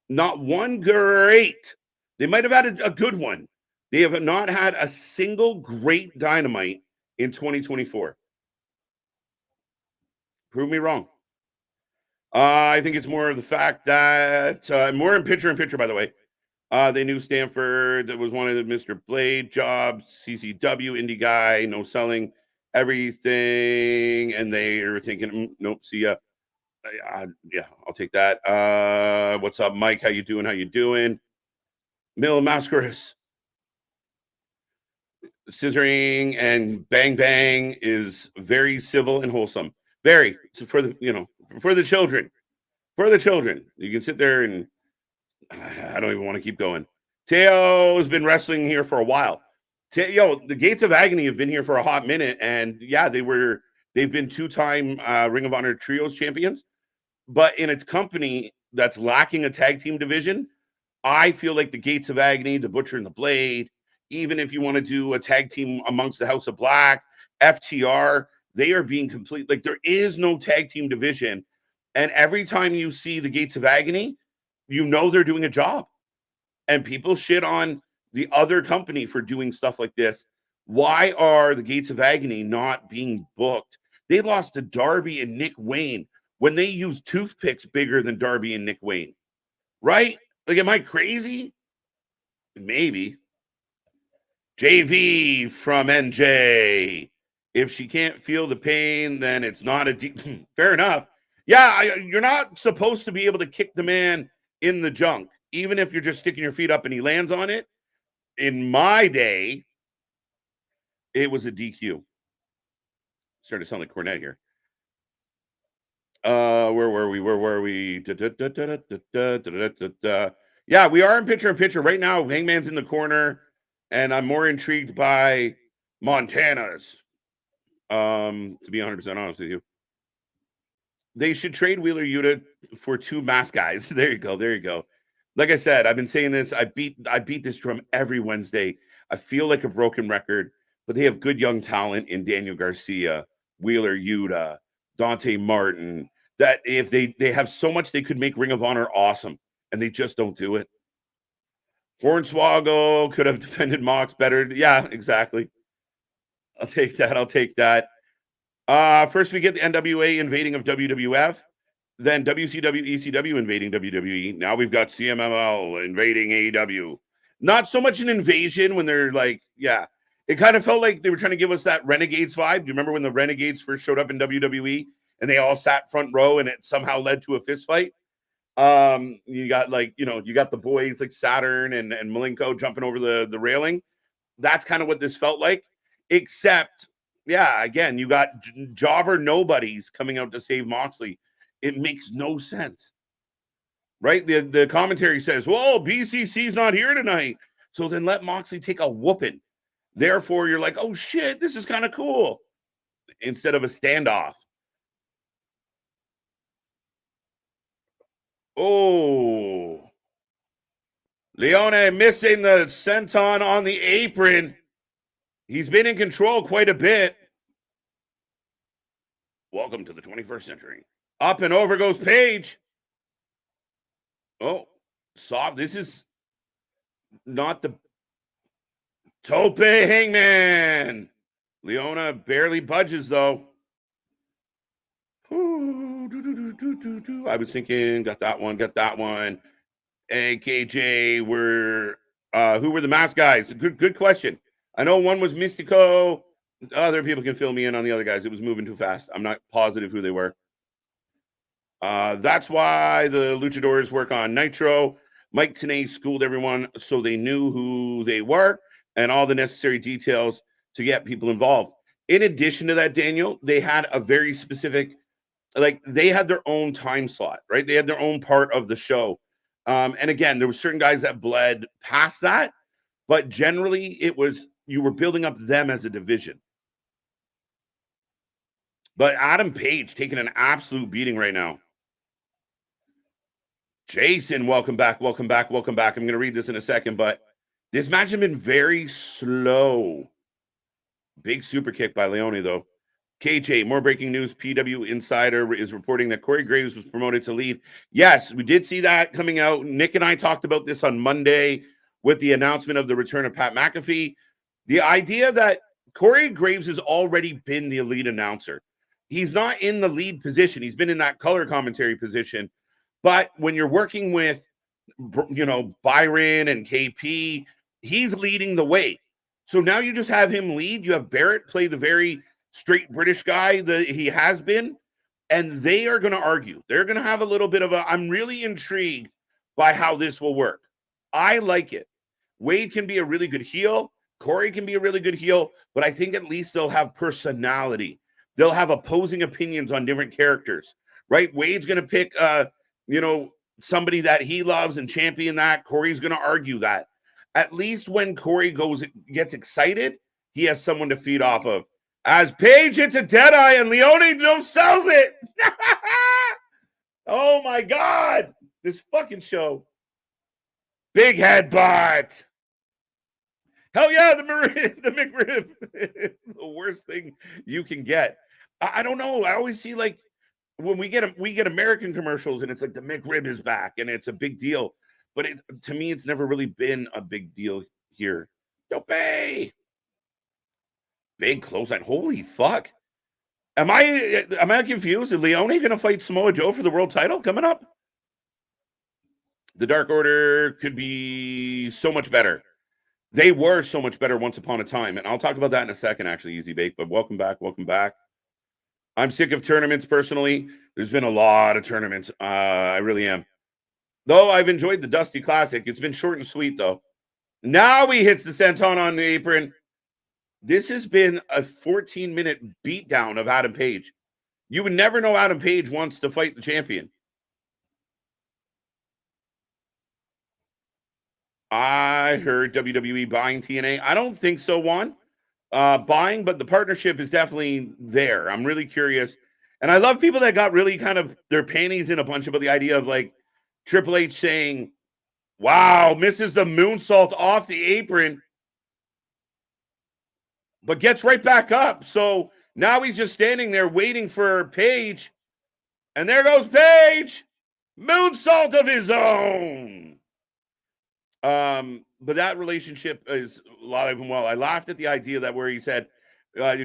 Not one great. They might have had a good one. They have not had a single great Dynamite in 2024. Prove me wrong. I think it's more of the fact that more in picture, by the way. They knew Stanford. That was one of the Mr. Blade jobs, CCW, indie guy, no selling everything. And they are thinking, nope, see ya. Yeah, I'll take that. What's up, Mike? How you doing? Mil Mascaris. Scissoring and bang bang is very civil and wholesome. Very, for the children. For the children. You can sit there and I don't even want to keep going. Teo has been wrestling here for a while. The Gates of Agony have been here for a hot minute, and yeah, they've been two-time Ring of Honor Trios champions. But in its company that's lacking a tag team division, I feel like the Gates of Agony, the Butcher and the Blade, even if you want to do a tag team amongst the House of Black, FTR, they are being complete. Like, there is no tag team division. And every time you see the Gates of Agony, you know they're doing a job. And people shit on the other company for doing stuff like this. Why are the Gates of Agony not being booked? They lost to Darby and Nick Wayne when they used toothpicks bigger than Darby and Nick Wayne. Right? Like, am I crazy? Maybe. JV from NJ. If she can't feel the pain, then it's not fair enough. Yeah, you're not supposed to be able to kick the man in the junk, even if you're just sticking your feet up and he lands on it. In my day, it was a DQ. Starting to sound like Cornette here. Where were we? Yeah, we are in picture right now. Hangman's in the corner, and I'm more intrigued by Montana's. To be 100% honest with you, they should trade Wheeler Yuta for two mask guys. There you go. Like I said, I've been saying this. I beat this drum every Wednesday. I feel like a broken record, but they have good young talent in Daniel Garcia, Wheeler Yuta, Dante Martin, that if they have so much, they could make Ring of Honor awesome, and they just don't do it. Hornswoggle could have defended Mox better. Yeah, exactly. I'll take that. First, we get the NWA invading of WWF, then WCW, ECW invading WWE. Now we've got CMLL invading AEW. Not so much an invasion when they're like, yeah, it kind of felt like they were trying to give us that Renegades vibe. Do you remember when the Renegades first showed up in WWE and they all sat front row and it somehow led to a fist fight? You got you got the boys like Saturn and Malenko jumping over the railing. That's kind of what this felt like, except, yeah, again, you got jobber nobodies coming out to save Moxley. It makes no sense. right? The commentary says, well, BCC's not here tonight. So then let Moxley take a whooping. Therefore, you're like, oh shit, this is kind of cool. Instead of a standoff. Oh. Leone missing the senton on the apron. He's been in control quite a bit. Welcome to the 21st century. Up and over goes Page. Oh, soft. This is not the Tope Hangman. Leona barely budges, though. I was thinking, got that one. Hey, KJ, who were the mask guys? Good question. I know one was Mystico. Other people can fill me in on the other guys. It was moving too fast. I'm not positive who they were. That's why the luchadors work on Nitro. Mike Tenay schooled everyone so they knew who they were and all the necessary details to get people involved. In addition to that, Daniel, they had a very specific, like they had their own time slot, right? They had their own part of the show. And again, there were certain guys that bled past that, but generally it was, you were building up them as a division. But Adam Page taking an absolute beating right now. Jason, welcome back. I'm going to read this in a second, but this match has been very slow. Big super kick by Leone, though. KJ, more breaking news. PW Insider is reporting that Corey Graves was promoted to lead. Yes, we did see that coming out. Nick and I talked about this on Monday with the announcement of the return of Pat McAfee. The idea that Corey Graves has already been the lead announcer. He's not in the lead position. He's been in that color commentary position. But when you're working with, Byron and KP, he's leading the way. So now you just have him lead. You have Barrett play the very straight British guy that he has been, and they are going to argue. They're going to have a little bit of I'm really intrigued by how this will work. I like it. Wade can be a really good heel. Corey can be a really good heel, but I think at least they'll have personality. They'll have opposing opinions on different characters, right? Wade's going to pick, somebody that he loves and champion that. Corey's going to argue that. At least when Corey gets excited, he has someone to feed off of. As Page hits a deadeye and Leone sells it. Oh my God. This fucking show. Big headbutt. Hell yeah, the McRib is the worst thing you can get. I don't know. I always see like when we get American commercials and it's like the McRib is back and it's a big deal. But to me, it's never really been a big deal here. Dope. Big clothesline. Holy fuck. Am I confused? Is Leone going to fight Samoa Joe for the world title coming up? The Dark Order could be so much better. They were so much better once upon a time. And I'll talk about that in a second, actually, Easy Bake. But welcome back. I'm sick of tournaments personally. There's been a lot of tournaments. I really am. Though I've enjoyed the Dusty Classic. It's been short and sweet, though. Now he hits the senton on the apron. This has been a 14-minute beatdown of Adam Page. You would never know Adam Page wants to fight the champion. I heard WWE buying TNA. I don't think so, Juan. Buying, but the partnership is definitely there. I'm really curious. And I love people that got really kind of their panties in a bunch about the idea of like Triple H saying, wow, misses the moonsault off the apron, but gets right back up. So now he's just standing there waiting for Page. And there goes Page. Moonsault of his own. But that relationship is alive and well. I laughed at the idea that where he said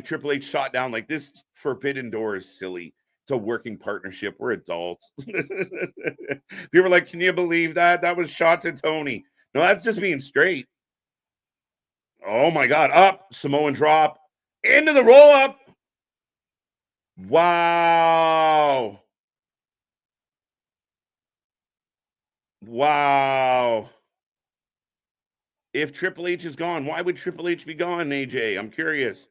Triple H shot down like this forbidden door is silly. It's a working partnership. We're adults. People are like, can you believe that? That was shot to Tony. No, that's just being straight. Oh my God. Up. Samoan drop. Into the roll up. Wow. Wow. If Triple H is gone, why would Triple H be gone, AJ? I'm curious.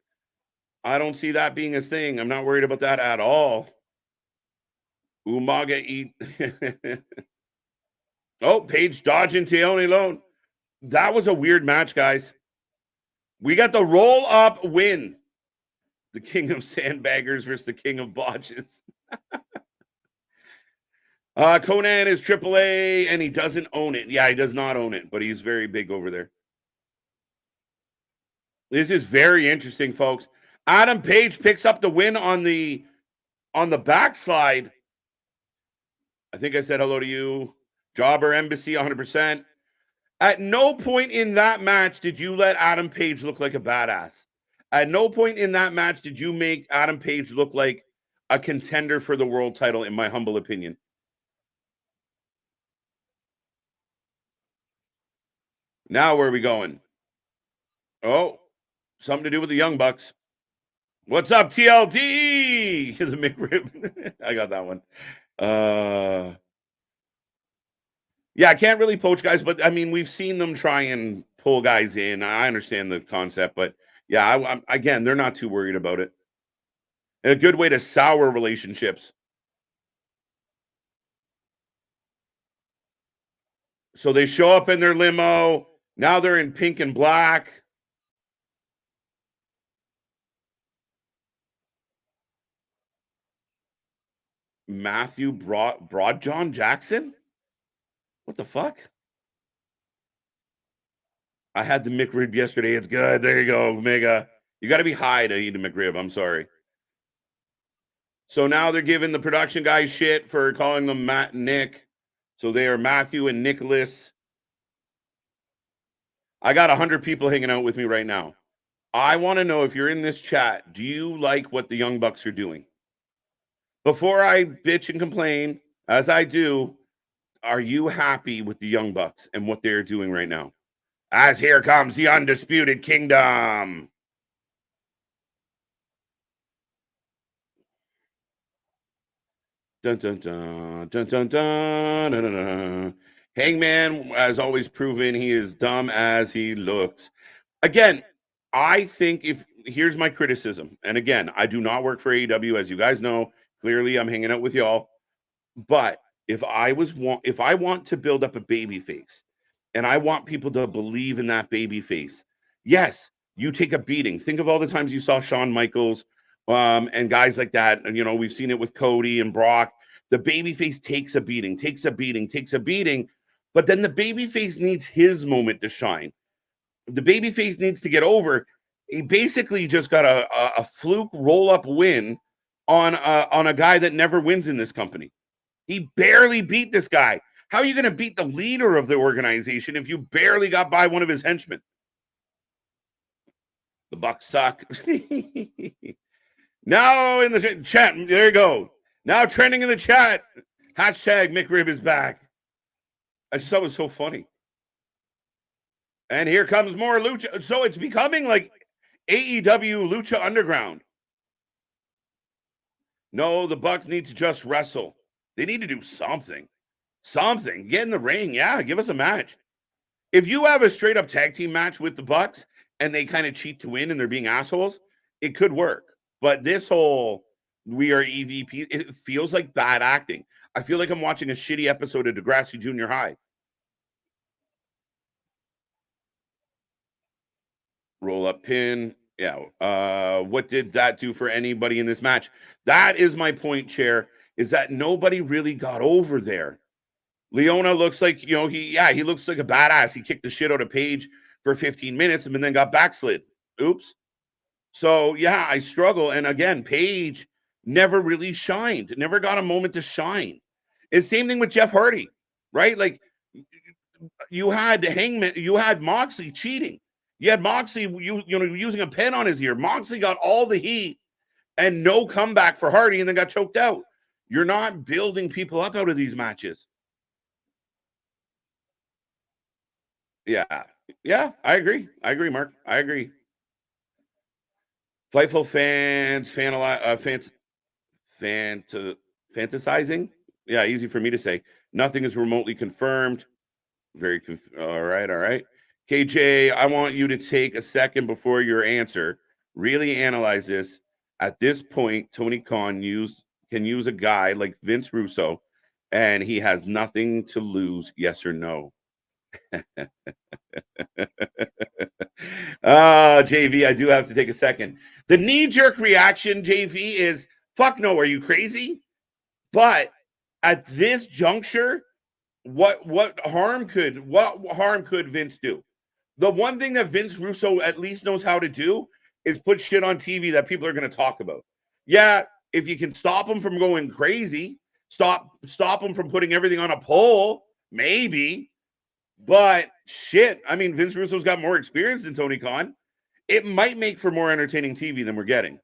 I don't see that being his thing. I'm not worried about that at all. Umaga eat. Oh, Page dodging Deonna alone. That was a weird match, guys. We got the roll-up win. The king of sandbaggers versus the king of botches. Conan is AAA, and he doesn't own it. Yeah, he does not own it, but he's very big over there. This is very interesting, folks. Adam Page picks up the win on the backslide. I think I said hello to you. Jobber Embassy, 100%. At no point in that match did you let Adam Page look like a badass. At no point in that match did you make Adam Page look like a contender for the world title, in my humble opinion. Now, where are we going? Oh, something to do with the Young Bucks. What's up, TLD? The McRib. I got that one. Yeah, I can't really poach guys, but I mean, we've seen them try and pull guys in. I understand the concept, but yeah, again, they're not too worried about it. And a good way to sour relationships. So they show up in their limo. Now they're in pink and black. Matthew Broad John Jackson? What the fuck? I had the McRib yesterday. It's good. There you go, Omega. You got to be high to eat a McRib. I'm sorry. So now they're giving the production guys shit for calling them Matt and Nick. So they are Matthew and Nicholas. I got 100 people hanging out with me right now. I want to know, if you're in this chat, do you like what the Young Bucks are doing? Before I bitch and complain, as I do, are you happy with the Young Bucks and what they're doing right now? As here comes the Undisputed Kingdom. Dun, dun, dun, dun, dun, dun, dun, dun, dun. Hangman has always proven he is dumb as he looks. Again, I think here's my criticism. And again, I do not work for AEW, as you guys know. Clearly, I'm hanging out with y'all. But if I want to build up a baby face, and I want people to believe in that baby face, yes, you take a beating. Think of all the times you saw Shawn Michaels and guys like that. And, we've seen it with Cody and Brock. The baby face takes a beating. But then the baby face needs his moment to shine. The baby face needs to get over. He basically just got a fluke roll-up win on a guy that never wins in this company. He barely beat this guy. How are you going to beat the leader of the organization if you barely got by one of his henchmen? The Bucks suck. Now in the chat, there you go. Now trending in the chat, hashtag McRib is back. I just thought it was so funny. And here comes more Lucha. So it's becoming like AEW Lucha Underground. No, the Bucks need to just wrestle. They need to do something. Get in the ring. Yeah, give us a match. If you have a straight up tag team match with the Bucks and they kind of cheat to win and they're being assholes, it could work. But this whole we are EVP, it feels like bad acting. I feel like I'm watching a shitty episode of Degrassi Junior High. Roll up pin. Yeah. What did that do for anybody in this match? That is my point, Chair, is that nobody really got over there. Leona looks like, he looks like a badass. He kicked the shit out of Page for 15 minutes and then got backslid. Oops. So, yeah, I struggle. And again, Page never really shined, never got a moment to shine. It's the same thing with Jeff Hardy, right? Like, you had Hangman, you had Moxley cheating. You had Moxley using a pen on his ear. Moxley got all the heat and no comeback for Hardy and then got choked out. You're not building people up out of these matches. Yeah, I agree, Mark. I agree. Fightful fans, fantasizing. Yeah, easy for me to say. Nothing is remotely confirmed. All right. KJ, I want you to take a second before your answer. Really analyze this. At this point, Tony Khan can use a guy like Vince Russo and he has nothing to lose. Yes or no? JV, I do have to take a second. The knee-jerk reaction, JV, is fuck no, are you crazy? But at this juncture, what harm could Vince do? The one thing that Vince Russo at least knows how to do is put shit on TV that people are going to talk about. Yeah, if you can stop him from going crazy, stop him from putting everything on a poll, maybe. But shit, I mean, Vince Russo's got more experience than Tony Khan. It might make for more entertaining TV than we're getting.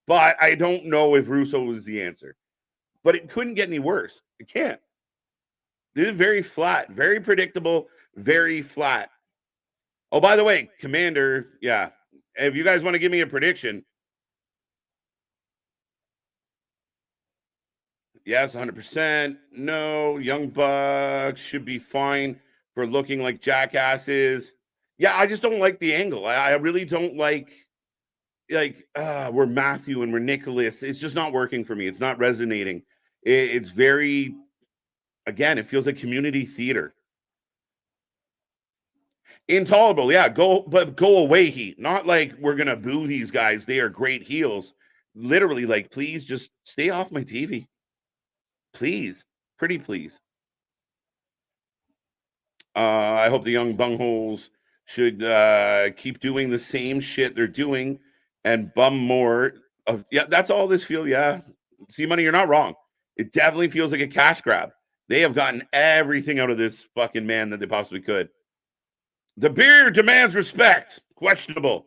But I don't know if Russo is the answer. But it couldn't get any worse. It can't. This is very flat, very predictable, very flat. Oh, by the way, Commander, yeah. If you guys want to give me a prediction. Yes, 100%. No, Young Bucks should be fine for looking like jackasses. Yeah, I just don't like the angle. I really don't like we're Matthew and we're Nicholas. It's just not working for me. It's not resonating. It's very, again, it feels like community theater. Intolerable, yeah. Go away, Heat. Not like we're gonna boo these guys. They are great heels. Literally, like, please just stay off my TV. Please, pretty please. I hope the young bungholes should keep doing the same shit they're doing and bum more of. Yeah, that's all this feels. Yeah, see, money, you're not wrong. It definitely feels like a cash grab. They have gotten everything out of this fucking man that they possibly could. The beard demands respect. Questionable.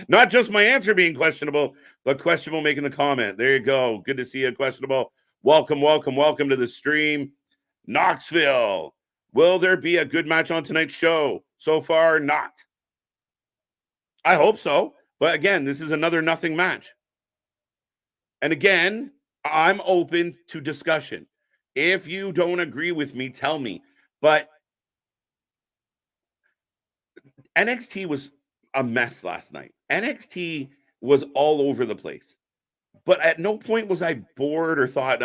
Not just my answer being questionable, but questionable making the comment. There you go. Good to see you, questionable. Welcome to the stream. Knoxville. Will there be a good match on tonight's show? So far, not. I hope so. But again, this is another nothing match. And again, I'm open to discussion. If you don't agree with me, tell me. But NXT was a mess last night. NXT was all over the place. But at no point was I bored or thought,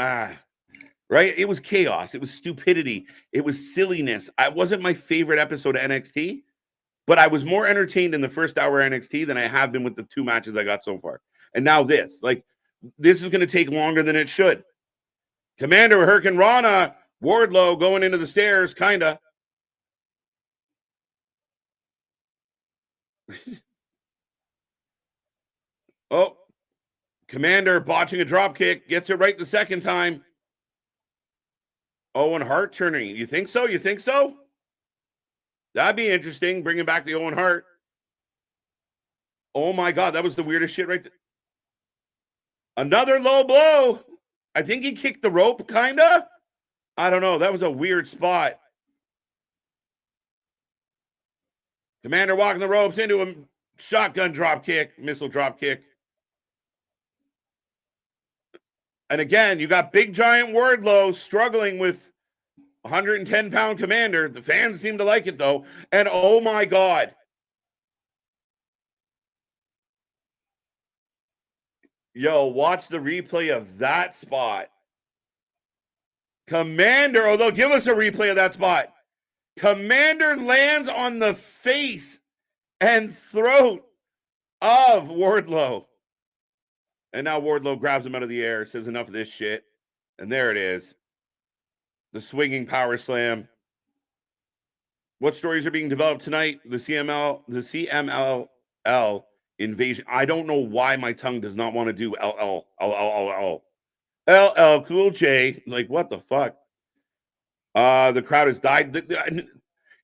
right? It was chaos. It was stupidity. It was silliness. I wasn't my favorite episode of NXT, but I was more entertained in the first hour of NXT than I have been with the two matches I got so far. And now this. Like, this is going to take longer than it should. Commander Hurricane Rana, Wardlow going into the stairs, kind of. Oh, Commander botching a drop kick, gets it right the second time. Owen Hart turning. You think so? You think so? That'd be interesting, bringing back the Owen Hart. Oh my God, that was the weirdest shit right there. Another low blow. I think he kicked the rope, kind of. I don't know. That was a weird spot. Commander walking the ropes into him. Shotgun drop kick, missile drop kick. And again, you got big giant Wardlow struggling with 110-pound Commander. The fans seem to like it, though. And oh my God. Yo, watch the replay of that spot. Commander, they'll give us a replay of that spot. Commander lands on the face and throat of Wardlow. And now Wardlow grabs him out of the air, says enough of this shit. And there it is. The swinging power slam. What stories are being developed tonight? The CMLL invasion. I don't know why my tongue does not want to do LL Cool J. Like, what the fuck? The crowd has died.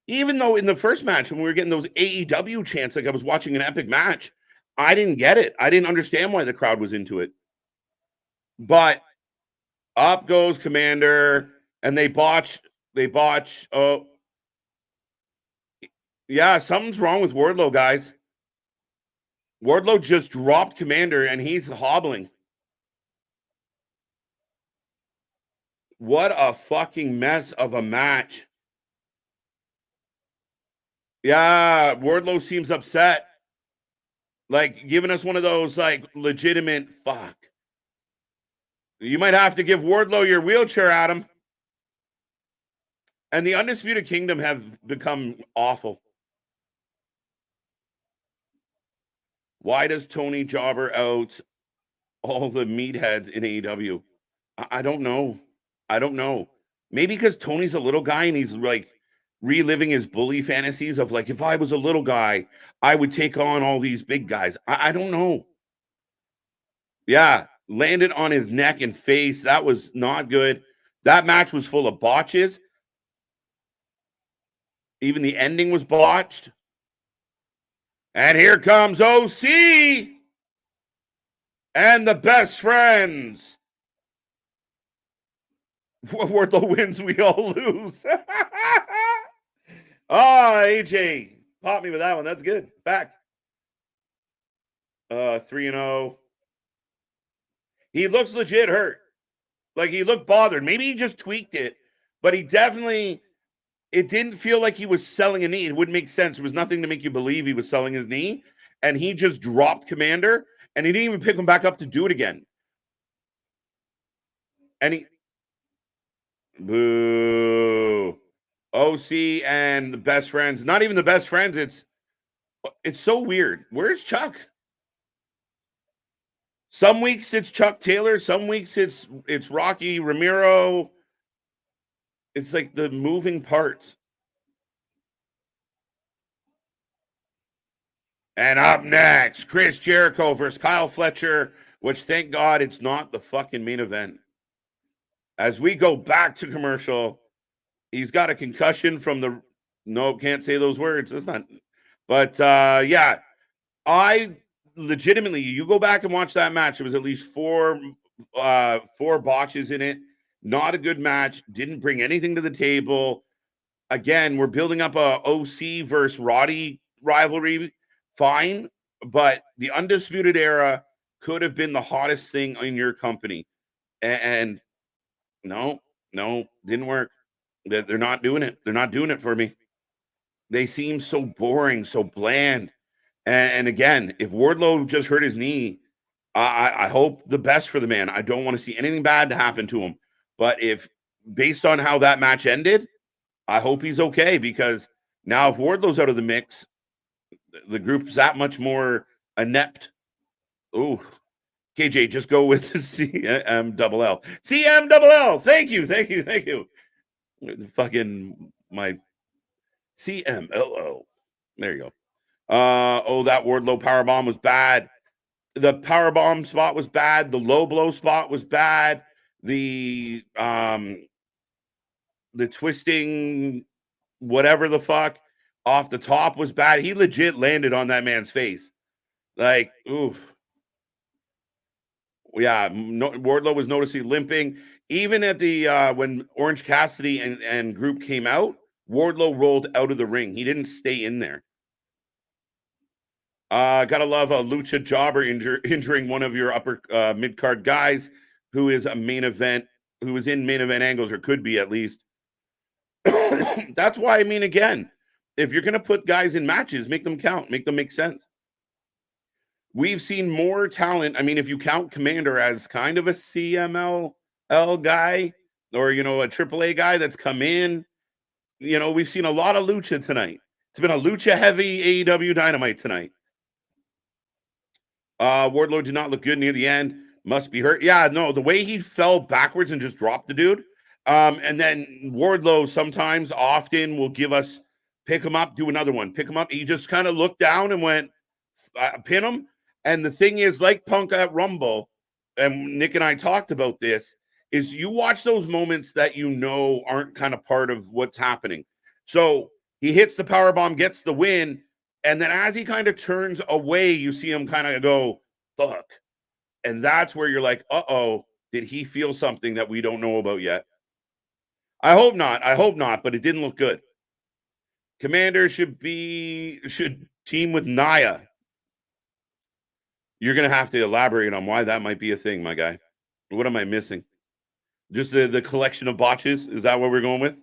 Even though in the first match, when we were getting those AEW chants, like I was watching an epic match, I didn't get it. I didn't understand why the crowd was into it. But up goes Commander, and they botch. Oh, yeah, something's wrong with Wardlow, guys. Wardlow just dropped Commander, and he's hobbling. What a fucking mess of a match. Yeah, Wardlow seems upset. Like, giving us one of those, like, legitimate fuck. You might have to give Wardlow your wheelchair, Adam. And the Undisputed Kingdom have become awful. Why does Tony jobber out all the meatheads in AEW? I don't know. I don't know. Maybe because Tony's a little guy and he's like reliving his bully fantasies of like, if I was a little guy, I would take on all these big guys. I don't know. Yeah, landed on his neck and face. That was not good. That match was full of botches. Even the ending was botched. And here comes OC and the best friends. Wardlow wins, we all lose. AJ, pop me with that one. That's good. Facts. 3-0. He looks legit hurt. Like he looked bothered. Maybe he just tweaked it, but he definitely, it didn't feel like he was selling a knee. It wouldn't make sense. There was nothing to make you believe he was selling his knee. And he just dropped Commander and he didn't even pick him back up to do it again. And he, boo. OC and the best friends. Not even the best friends. It's so weird. Where's Chuck? Some weeks it's Chuck Taylor. Some weeks it's Rocky Ramiro. It's like the moving parts. And up next, Chris Jericho versus Kyle Fletcher, which thank God it's not the fucking main event. As we go back to commercial, he's got a concussion from the, no, can't say those words. That's not, but yeah, I legitimately, you go back and watch that match. It was at least four botches in it. Not a good match. Didn't bring anything to the table. Again, we're building up a OC versus Roddy rivalry. Fine, but the Undisputed Era could have been the hottest thing in your company. And no, didn't work. They're not doing it. They're not doing it for me. They seem so boring, so bland. And again, if Wardlow just hurt his knee, I hope the best for the man. I don't want to see anything bad to happen to him. But if, based on how that match ended, I hope he's okay, because now if Wardlow's out of the mix, the group's that much more inept. Ooh, KJ, just go with the CMLL. CMLL. Thank you. Fucking my CMLL. There you go. That Wardlow powerbomb was bad. The powerbomb spot was bad. The low blow spot was bad. The twisting, whatever the fuck, off the top was bad. He legit landed on that man's face. Like, oof. Yeah, Wardlow was noticeably limping. Even at the when Orange Cassidy and group came out, Wardlow rolled out of the ring. He didn't stay in there. Gotta love a lucha jobber injuring one of your upper mid card guys who is a main event, who is in main event angles, or could be at least. That's why, I mean, again, if you're gonna put guys in matches, make them count, make them make sense. We've seen more talent. I mean, if you count Commander as kind of a CMLL guy, or a AAA guy that's come in, we've seen a lot of lucha tonight. It's been a lucha heavy AEW Dynamite tonight. Wardlow did not look good near the end. Must be hurt. Yeah, no, the way he fell backwards and just dropped the dude. And then Wardlow sometimes, often will give us, pick him up, do another one, pick him up. He just kind of looked down and went, pin him. And the thing is, like Punk at Rumble, and Nick and I talked about this, is you watch those moments that aren't kind of part of what's happening. So he hits the powerbomb, gets the win, and then as he kind of turns away, you see him kind of go, fuck. And that's where you're like, uh-oh, did he feel something that we don't know about yet? I hope not, but it didn't look good. Commander should team with Naya. You're going to have to elaborate on why that might be a thing, my guy. What am I missing? Just the collection of botches? Is that what we're going with?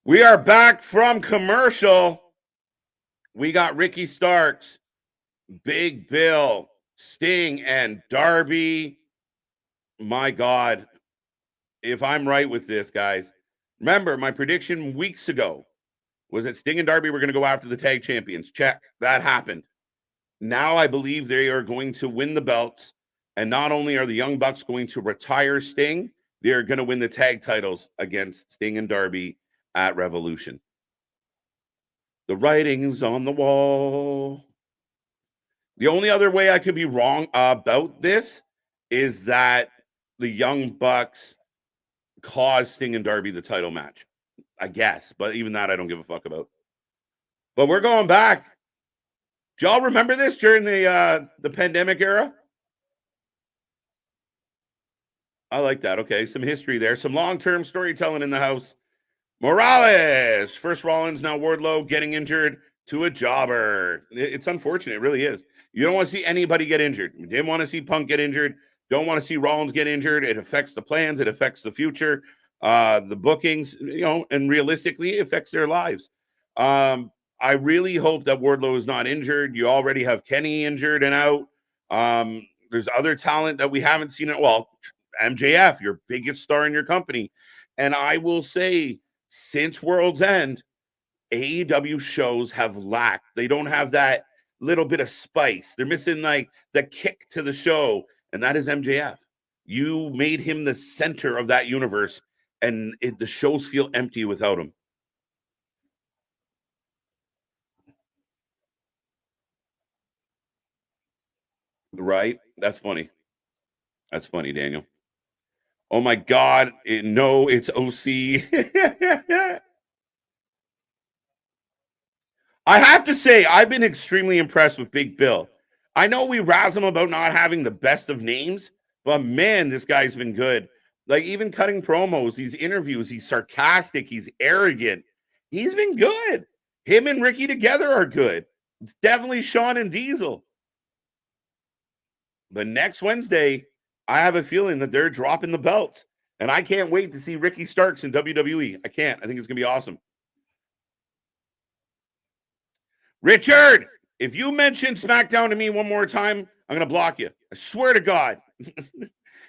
We are back from commercial. We got Ricky Starks, Big Bill, Sting, and Darby. My God. If I'm right with this, guys, Remember, my prediction weeks ago was that Sting and Darby were going to go after the tag champions. Check. That happened. Now I believe they are going to win the belts. And not only are the Young Bucks going to retire Sting, they are going to win the tag titles against Sting and Darby at Revolution. The writing's on the wall. The only other way I could be wrong about this is that the Young Bucks caused Sting and Darby the title match, I guess. But even that, I don't give a fuck about. But we're going back. Do y'all remember this during the pandemic era? I like that. Okay, some history there. Some long-term storytelling in the house. Morales. First Rollins, now Wardlow getting injured to a jobber. It's unfortunate. It really is. You don't want to see anybody get injured. You didn't want to see Punk get injured. Don't want to see Rollins get injured. It affects the plans. It affects the future, the bookings, and realistically, it affects their lives. I really hope that Wardlow is not injured. You already have Kenny injured and out. There's other talent that we haven't seen. Well, MJF, your biggest star in your company. And I will say, since World's End, AEW shows have lacked. They don't have that little bit of spice. They're missing like the kick to the show, and that is MJF. You made him the center of that universe, and the shows feel empty without him. Right? That's funny. That's funny, Daniel. Oh my God. No, it's OC. I have to say, I've been extremely impressed with Big Bill. I know we razz him about not having the best of names, but man, this guy's been good. Like, even cutting promos, these interviews, he's sarcastic, he's arrogant. He's been good. Him and Ricky together are good. It's definitely Sean and Diesel. But next Wednesday, I have a feeling that they're dropping the belts. And I can't wait to see Ricky Starks in WWE. I can't. I think it's going to be awesome. Richard, if you mention SmackDown to me one more time, I'm going to block you. I swear to God.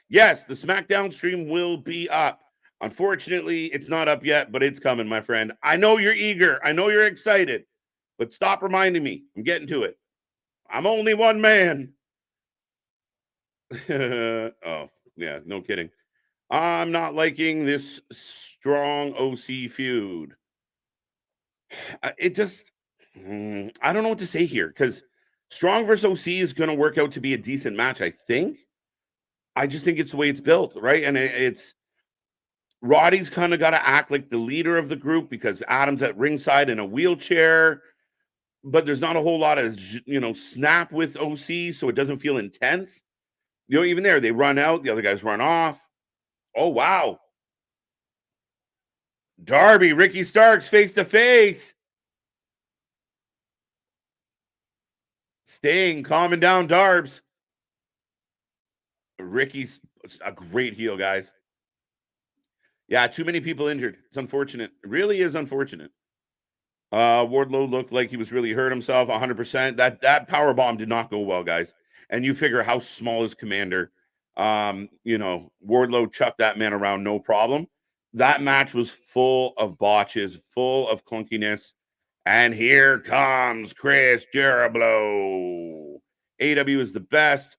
Yes, the SmackDown stream will be up. Unfortunately, it's not up yet, but it's coming, my friend. I know you're eager. I know you're excited, but stop reminding me. I'm getting to it. I'm only one man. Oh, yeah, no kidding. I'm not liking this strong OC feud. It just, I don't know what to say here because Strong versus OC is going to work out to be a decent match, I think. I just think it's the way it's built, right? And it's Roddy's kind of got to act like the leader of the group because Adam's at ringside in a wheelchair, but there's not a whole lot of, snap with OC, so it doesn't feel intense. Even there, they run out, the other guys run off. Oh, wow. Darby, Ricky Starks face to face. Sting calming down Darbs. Ricky's a great heel, guys. Yeah, too many people injured. It's unfortunate. It really is unfortunate. Wardlow looked like he was really hurt himself 100%. That power bomb did not go well, guys. And you figure how small is Commander. Wardlow chucked that man around no problem. That match was full of botches, full of clunkiness. And here comes Chris Jericho. AEW is the best.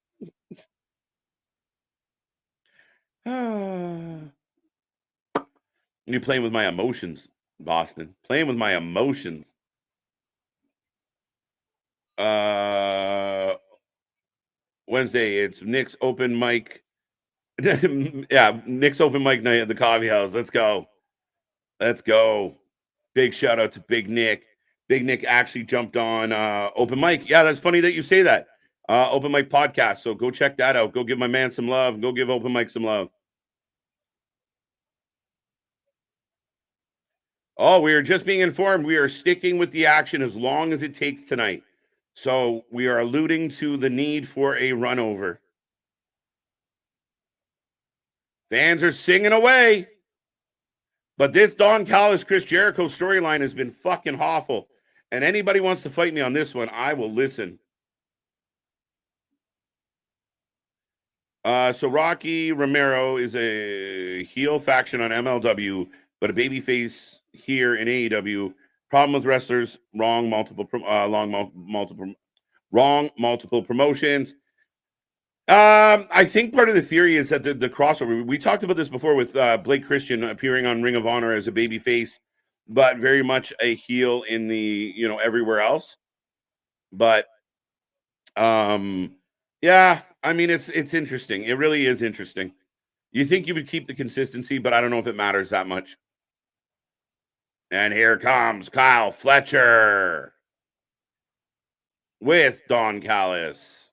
You playing with my emotions, Boston. Playing with my emotions. Wednesday, it's Nick's open mic. Yeah, Nick's open mic night at the coffee house. Let's go. Let's go. Big shout out to Big Nick. Big Nick actually jumped on open mic. Yeah, that's funny that you say that. Open mic podcast. So go check that out. Go give my man some love. Go give open mic some love. Oh, we are just being informed. We are sticking with the action as long as it takes tonight. So we are alluding to the need for a run over. Fans are singing away. But this Don Callis, Chris Jericho storyline has been fucking awful. And anybody wants to fight me on this one, I will listen. So Rocky Romero is a heel faction on MLW but a babyface here in AEW. Problem with wrestlers: wrong multiple promotions. I think part of the theory is that the crossover. We talked about this before with Blake Christian appearing on Ring of Honor as a babyface, but very much a heel in the everywhere else. But yeah, I mean it's interesting. It really is interesting. You think you would keep the consistency, but I don't know if it matters that much. And here comes Kyle Fletcher with Don Callis.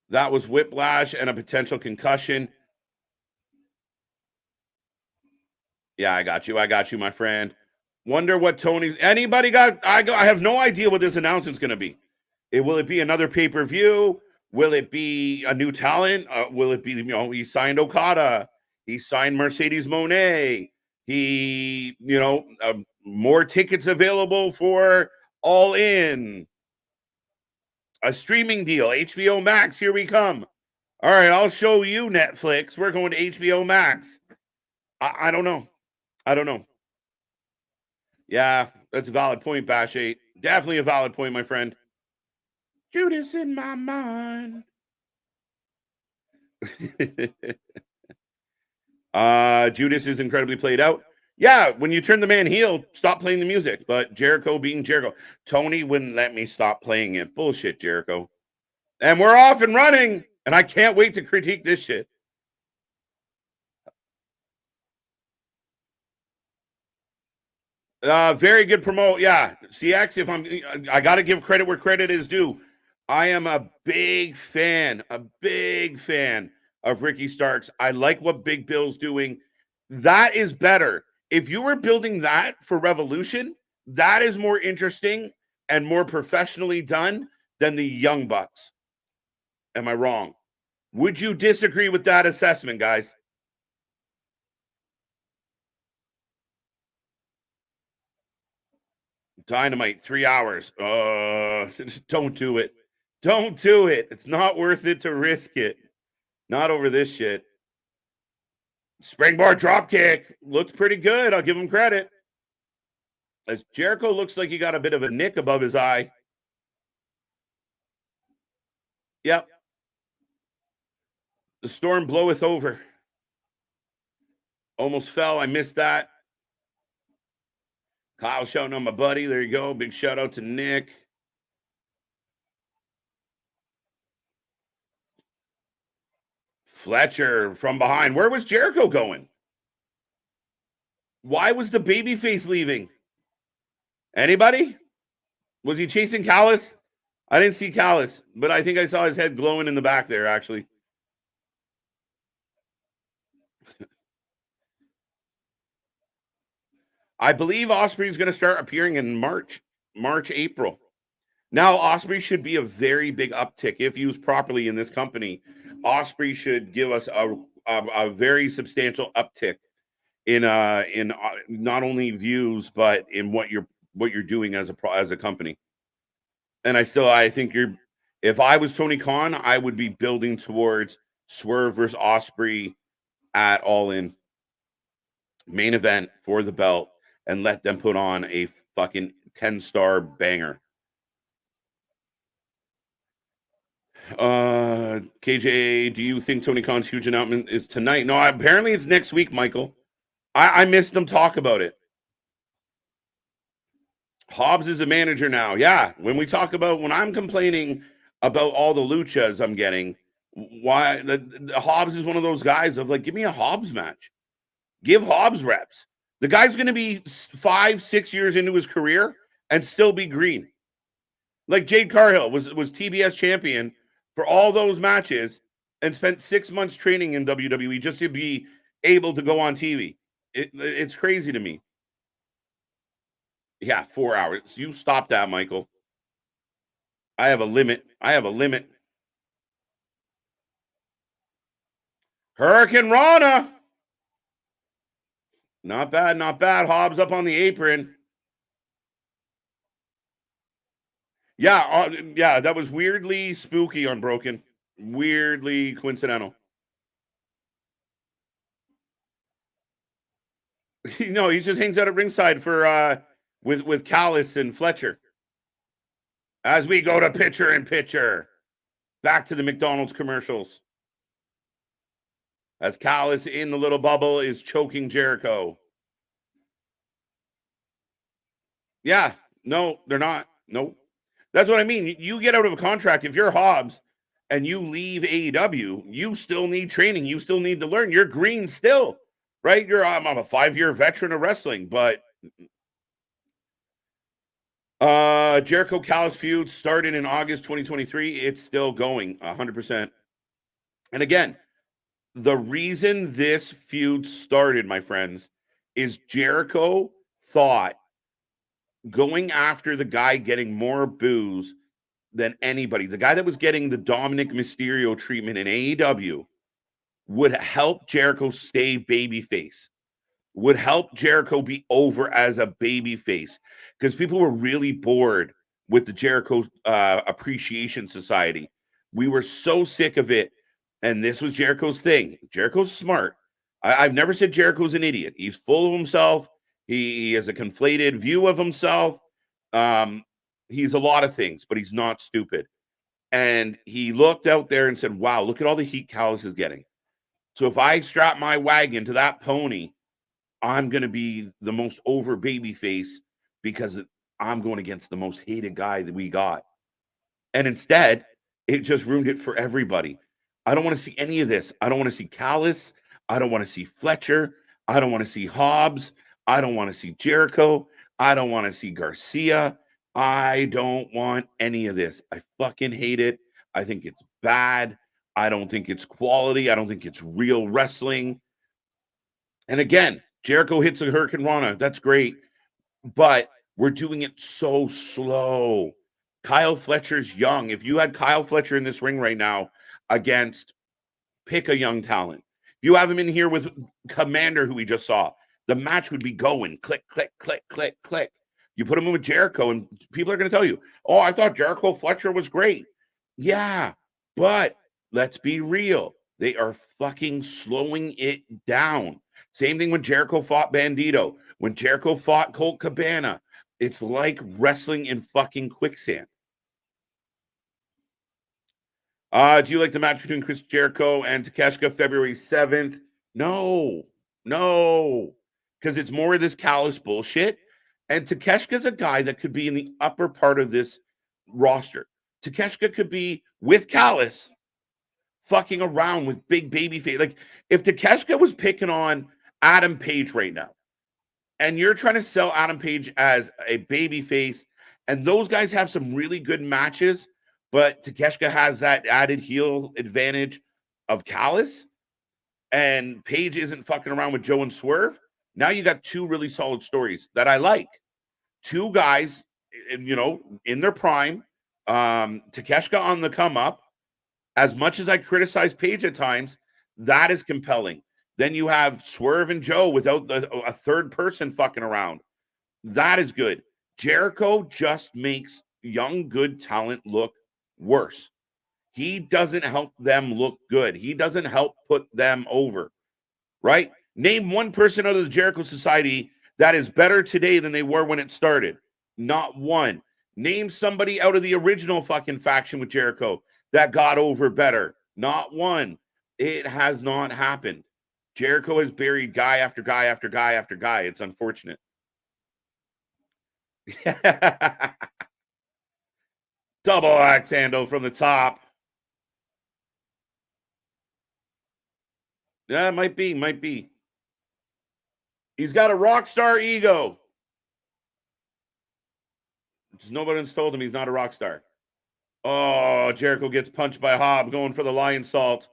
That was whiplash and a potential concussion. Yeah, I got you, my friend. Wonder what Tony. Anybody got? I have no idea what this announcement's going to be. Will it be another pay-per-view? Will it be a new talent? Will it be, he signed Okada. He signed Mercedes Moné. He, more tickets available for All In. A streaming deal, HBO Max, here we come. All right, I'll show you Netflix. We're going to HBO Max. I don't know. Yeah, that's a valid point, Bash 8. Definitely a valid point, my friend. Judas in my mind. Judas is incredibly played out. Yeah, when you turn the man heel, stop playing the music. But Jericho being Jericho, Tony wouldn't let me stop playing it. Bullshit, Jericho. And we're off and running. And I can't wait to critique this shit. Very good promote. Yeah, CX. I got to give credit where credit is due. I am a big fan of Ricky Starks. I like what Big Bill's doing. That is better. If you were building that for Revolution, that is more interesting and more professionally done than the Young Bucks. Am I wrong? Would you disagree with that assessment, guys? Dynamite, 3 hours. Don't do it. Don't do it. It's not worth it to risk it. Not over this shit. Springboard dropkick. Looked pretty good. I'll give him credit. As Jericho looks like he got a bit of a nick above his eye. Yep. The storm bloweth over. Almost fell. I missed that. Kyle shouting on my buddy. There you go. Big shout out to Nick. Fletcher from behind. Where was Jericho going? Why was the babyface leaving? Anybody? Was he chasing Callis? I didn't see Callis, but I think I saw his head glowing in the back there, actually. I believe Ospreay is going to start appearing in March, April. Now, Ospreay should be a very big uptick if used properly in this company. Ospreay should give us a very substantial uptick in not only views but in what you're doing as a company. And I think if I was Tony Khan, I would be building towards Swerve versus Ospreay at All In main event for the belt and let them put on a fucking 10-star banger. KJ, do you think Tony Khan's huge announcement is tonight? No, apparently it's next week, Michael. I missed them talk about it. Hobbs is a manager now. Yeah, when I'm complaining about all the luchas I'm getting, why the Hobbs is one of those guys of like, give me a Hobbs match. Give Hobbs reps. The guy's going to be 5-6 years into his career and still be green. Like Jade Cargill was TBS champion for all those matches and spent 6 months training in WWE just to be able to go on TV. It's crazy to me. Yeah, 4 hours. You stop that, Michael. I have a limit. Hurricane Rana. Not bad. Hobbs up on the apron. Yeah, that was weirdly spooky on Broken. Weirdly coincidental. No, he just hangs out at ringside for with Callis and Fletcher. As we go to pitcher and pitcher. Back to the McDonald's commercials. As Callis in the little bubble is choking Jericho. Yeah, no, they're not. Nope. That's what I mean. You get out of a contract. If you're Hobbs and you leave AEW, you still need training. You still need to learn. You're green still, right? I'm a 5-year veteran of wrestling, but Jericho Callis feud started in August 2023. It's still going 100%. And again, the reason this feud started, my friends, is Jericho thought going after the guy getting more boos than anybody, the guy that was getting the Dominic Mysterio treatment in AEW, would help Jericho stay babyface, would help Jericho be over as a babyface, because people were really bored with the Jericho Appreciation Society. We were so sick of it, and this was Jericho's thing. Jericho's smart. I've never said Jericho's an idiot. He's full of himself. He has a conflated view of himself. He's a lot of things, but he's not stupid. And he looked out there and said, wow, look at all the heat Callis is getting. So if I strap my wagon to that pony, I'm going to be the most over baby face because I'm going against the most hated guy that we got. And instead, it just ruined it for everybody. I don't want to see any of this. I don't want to see Callis. I don't want to see Fletcher. I don't want to see Hobbs. I don't want to see Jericho. I don't want to see Garcia. I don't want any of this. I fucking hate it. I think it's bad. I don't think it's quality. I don't think it's real wrestling. And again, Jericho hits a Hurricane Rana. That's great. But we're doing it so slow. Kyle Fletcher's young. If you had Kyle Fletcher in this ring right now against, pick a young talent. If you have him in here with Commander, who we just saw, the match would be going click, click, click, click, click. You put him in with Jericho, and people are going to tell you, oh, I thought Jericho Fletcher was great. Yeah, but let's be real. They are fucking slowing it down. Same thing when Jericho fought Bandito. When Jericho fought Colt Cabana. It's like wrestling in fucking quicksand. Do you like the match between Chris Jericho and Takeshita February 7th? No, because it's more of this Callis bullshit. And Takeshita's a guy that could be in the upper part of this roster. Takeshita could be with Callis fucking around with big baby face. Like if Takeshita was picking on Adam Page right now, and you're trying to sell Adam Page as a baby face, and those guys have some really good matches, but Takeshita has that added heel advantage of Callis, and Page isn't fucking around with Joe and Swerve. Now you got two really solid stories that I like. Two guys, in their prime. Takeshita on the come up. As much as I criticize Page at times, that is compelling. Then you have Swerve and Joe without a third person fucking around. That is good. Jericho just makes young, good talent look worse. He doesn't help them look good. He doesn't help put them over, right? Name one person out of the Jericho Society that is better today than they were when it started. Not one. Name somebody out of the original fucking faction with Jericho that got over better. Not one. It has not happened. Jericho has buried guy after guy after guy after guy. It's unfortunate. Double axe handle from the top. Yeah, might be. He's got a rock star ego. Just nobody's told him he's not a rock star. Oh, Jericho gets punched by Hobb going for the lion salt.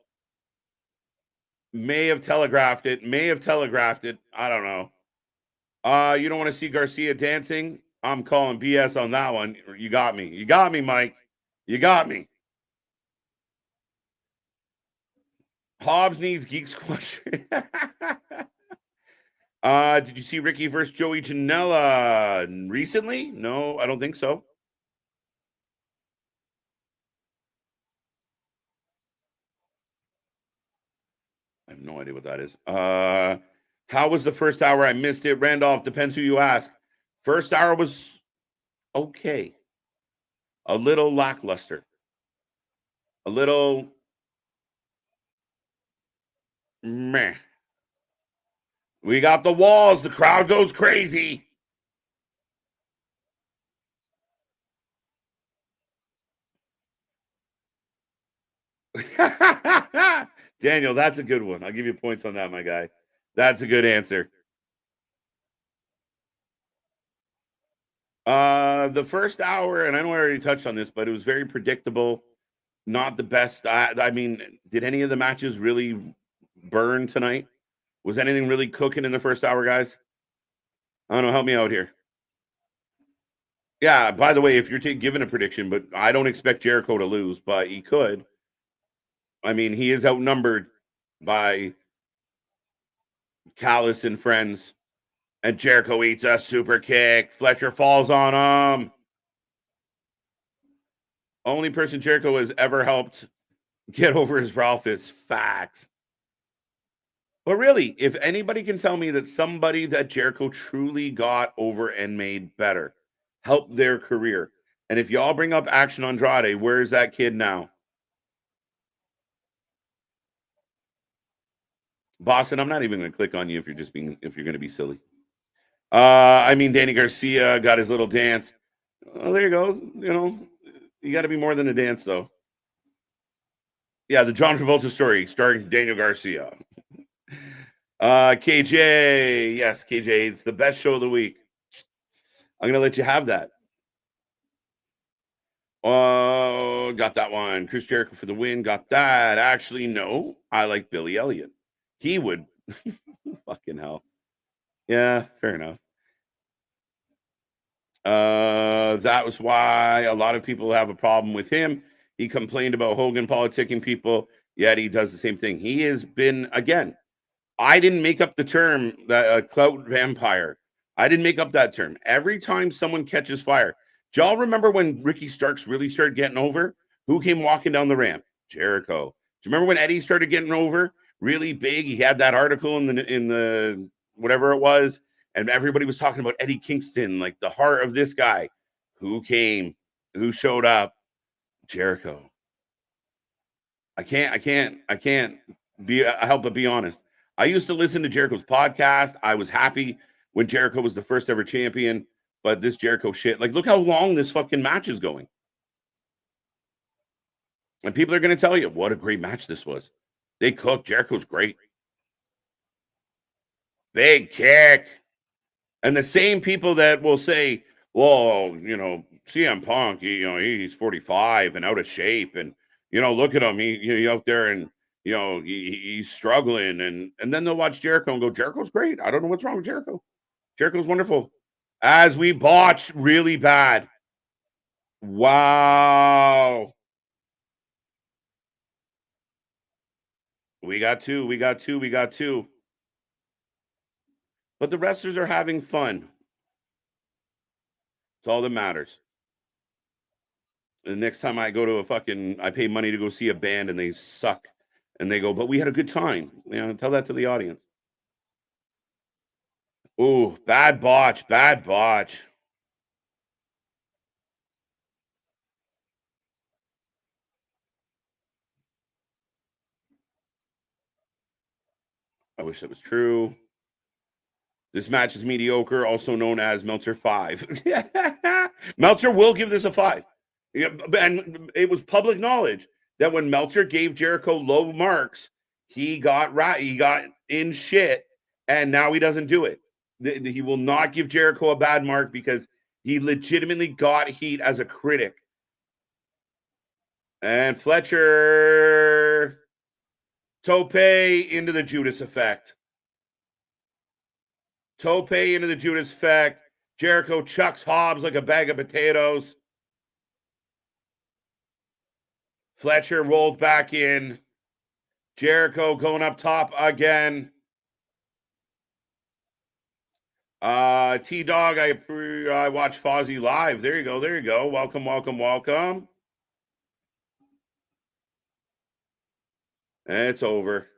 May have telegraphed it. I don't know. You don't want to see Garcia dancing? I'm calling BS on that one. You got me, Mike. You got me. Hobbs needs Geek Squash. Did you see Ricky versus Joey Janela recently? No, I don't think so. I have no idea what that is. How was the first hour? I missed it. Randolph, depends who you ask. First hour was okay. A little lackluster. A little meh. We got the walls. The crowd goes crazy. Daniel, that's a good one. I'll give you points on that, my guy. That's a good answer. The first hour, and I know I already touched on this, but it was very predictable. Not the best. I mean, did any of the matches really burn tonight? Was anything really cooking in the first hour, guys? I don't know. Help me out here. Yeah, by the way, if you're giving a prediction, but I don't expect Jericho to lose, but he could. I mean, he is outnumbered by Callis and friends. And Jericho eats a super kick. Fletcher falls on him. Only person Jericho has ever helped get over his Ralph is facts. But really, if anybody can tell me that somebody that Jericho truly got over and made better, helped their career, and if y'all bring up Action Andrade, where's that kid now? Boston, I'm not even going to click on you if you're going to be silly. I mean, Danny Garcia got his little dance. Oh, there you go. You know, you got to be more than a dance, though. Yeah, the John Travolta story starring Daniel Garcia. KJ, yes, KJ, it's the best show of the week. I'm going to let you have that. Oh, got that one. Chris Jericho for the win. Got that. Actually, no. I like Billy Elliott. He would. Fucking hell. Yeah, fair enough. That was why a lot of people have a problem with him. He complained about Hogan politicking people, yet he does the same thing. He has been, again, I didn't make up the term that clout vampire. I didn't make up that term. Every time someone catches fire, do y'all remember when Ricky Starks really started getting over? Who came walking down the ramp? Jericho. Do you remember when Eddie started getting over really big? He had that article in the whatever it was, and everybody was talking about Eddie Kingston, like the heart of this guy. Who came? Who showed up? Jericho. I can't be help but be honest. I used to listen to Jericho's podcast. I was happy when Jericho was the first ever champion, but this Jericho shit, like, look how long this fucking match is going. And people are going to tell you what a great match this was. They cooked. Jericho's great. Big kick. And the same people that will say, well, you know, CM Punk, he's 45 and out of shape. And, look at him. He out there and, he's struggling. And then they'll watch Jericho and go, Jericho's great. I don't know what's wrong with Jericho. Jericho's wonderful. As we botch really bad. Wow. We got two. But the wrestlers are having fun. It's all that matters. The next time I go to I pay money to go see a band and they suck. And they go, but we had a good time. Tell that to the audience. Oh, bad botch. I wish that was true. This match is mediocre, also known as Meltzer 5. Meltzer will give this a 5. Yeah, and it was public knowledge that when Meltzer gave Jericho low marks, he got in shit, and now he doesn't do it. He will not give Jericho a bad mark because he legitimately got heat as a critic. And Fletcher tope into the Judas effect. Tope into the Judas effect. Jericho chucks Hobbs like a bag of potatoes. Fletcher rolled back in. Jericho going up top again. T-Dog, I watched Fozzy live. There you go. Welcome. And it's over.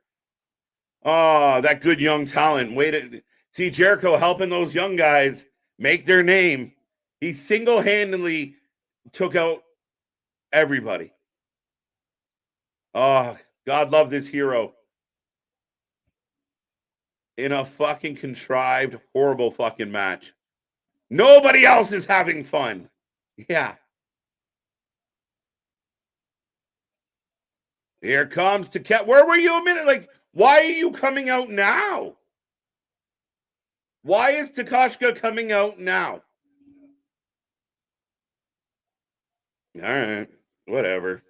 Oh, that good young talent. Wait to see Jericho helping those young guys make their name. He single-handedly took out everybody. Oh, God love this hero. In a fucking contrived, horrible fucking match. Nobody else is having fun. Yeah. Here comes Takeshita. Where were you a minute? Like, why are you coming out now? Why is Takeshita coming out now? All right. Whatever.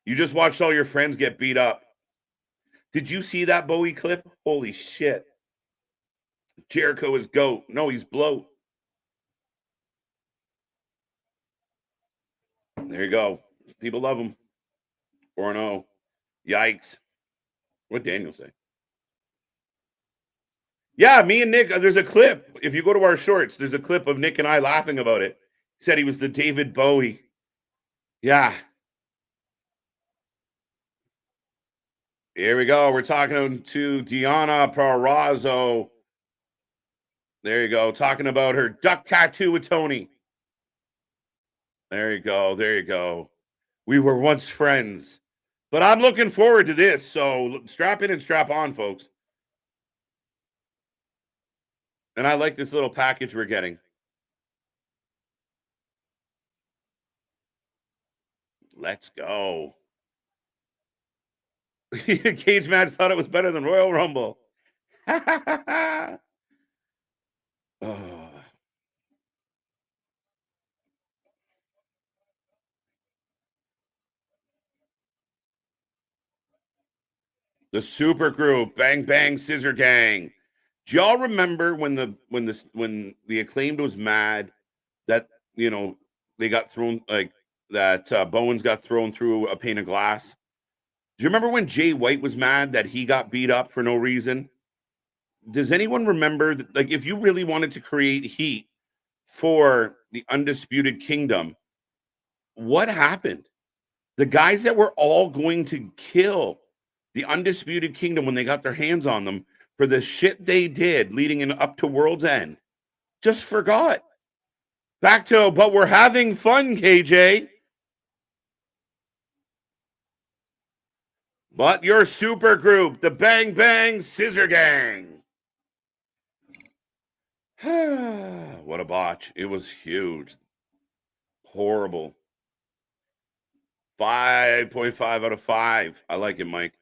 You just watched all your friends get beat up. Did you see that Bowie clip? Holy shit. Jericho is GOAT. No, he's bloat. There you go. People love him. 4-0. Yikes. What'd Daniel say? Yeah, me and Nick, there's a clip. If you go to our shorts, there's a clip of Nick and I laughing about it. He said he was the David Bowie. Yeah. Here we go. We're talking to Deonna Purrazzo. There you go. Talking about her duck tattoo with Tony. There you go. There you go. We were once friends. But I'm looking forward to this. So strap in and strap on, folks. And I like this little package we're getting. Let's go. Cage match thought it was better than Royal Rumble. Oh. The super group, Bang Bang Scissor Gang. Do y'all remember when the Acclaimed was mad that they got thrown like that? Bowens got thrown through a pane of glass. Do you remember when Jay White was mad that he got beat up for no reason? Does anyone remember that, like, if you really wanted to create heat for the Undisputed Kingdom, what happened? The guys that were all going to kill the Undisputed Kingdom when they got their hands on them for the shit they did leading up to World's End just forgot. Back to, but we're having fun, KJ. But your super group, the Bang Bang Scissor Gang. What a botch. It was huge. Horrible. 5.5 out of 5. I like it, Mike.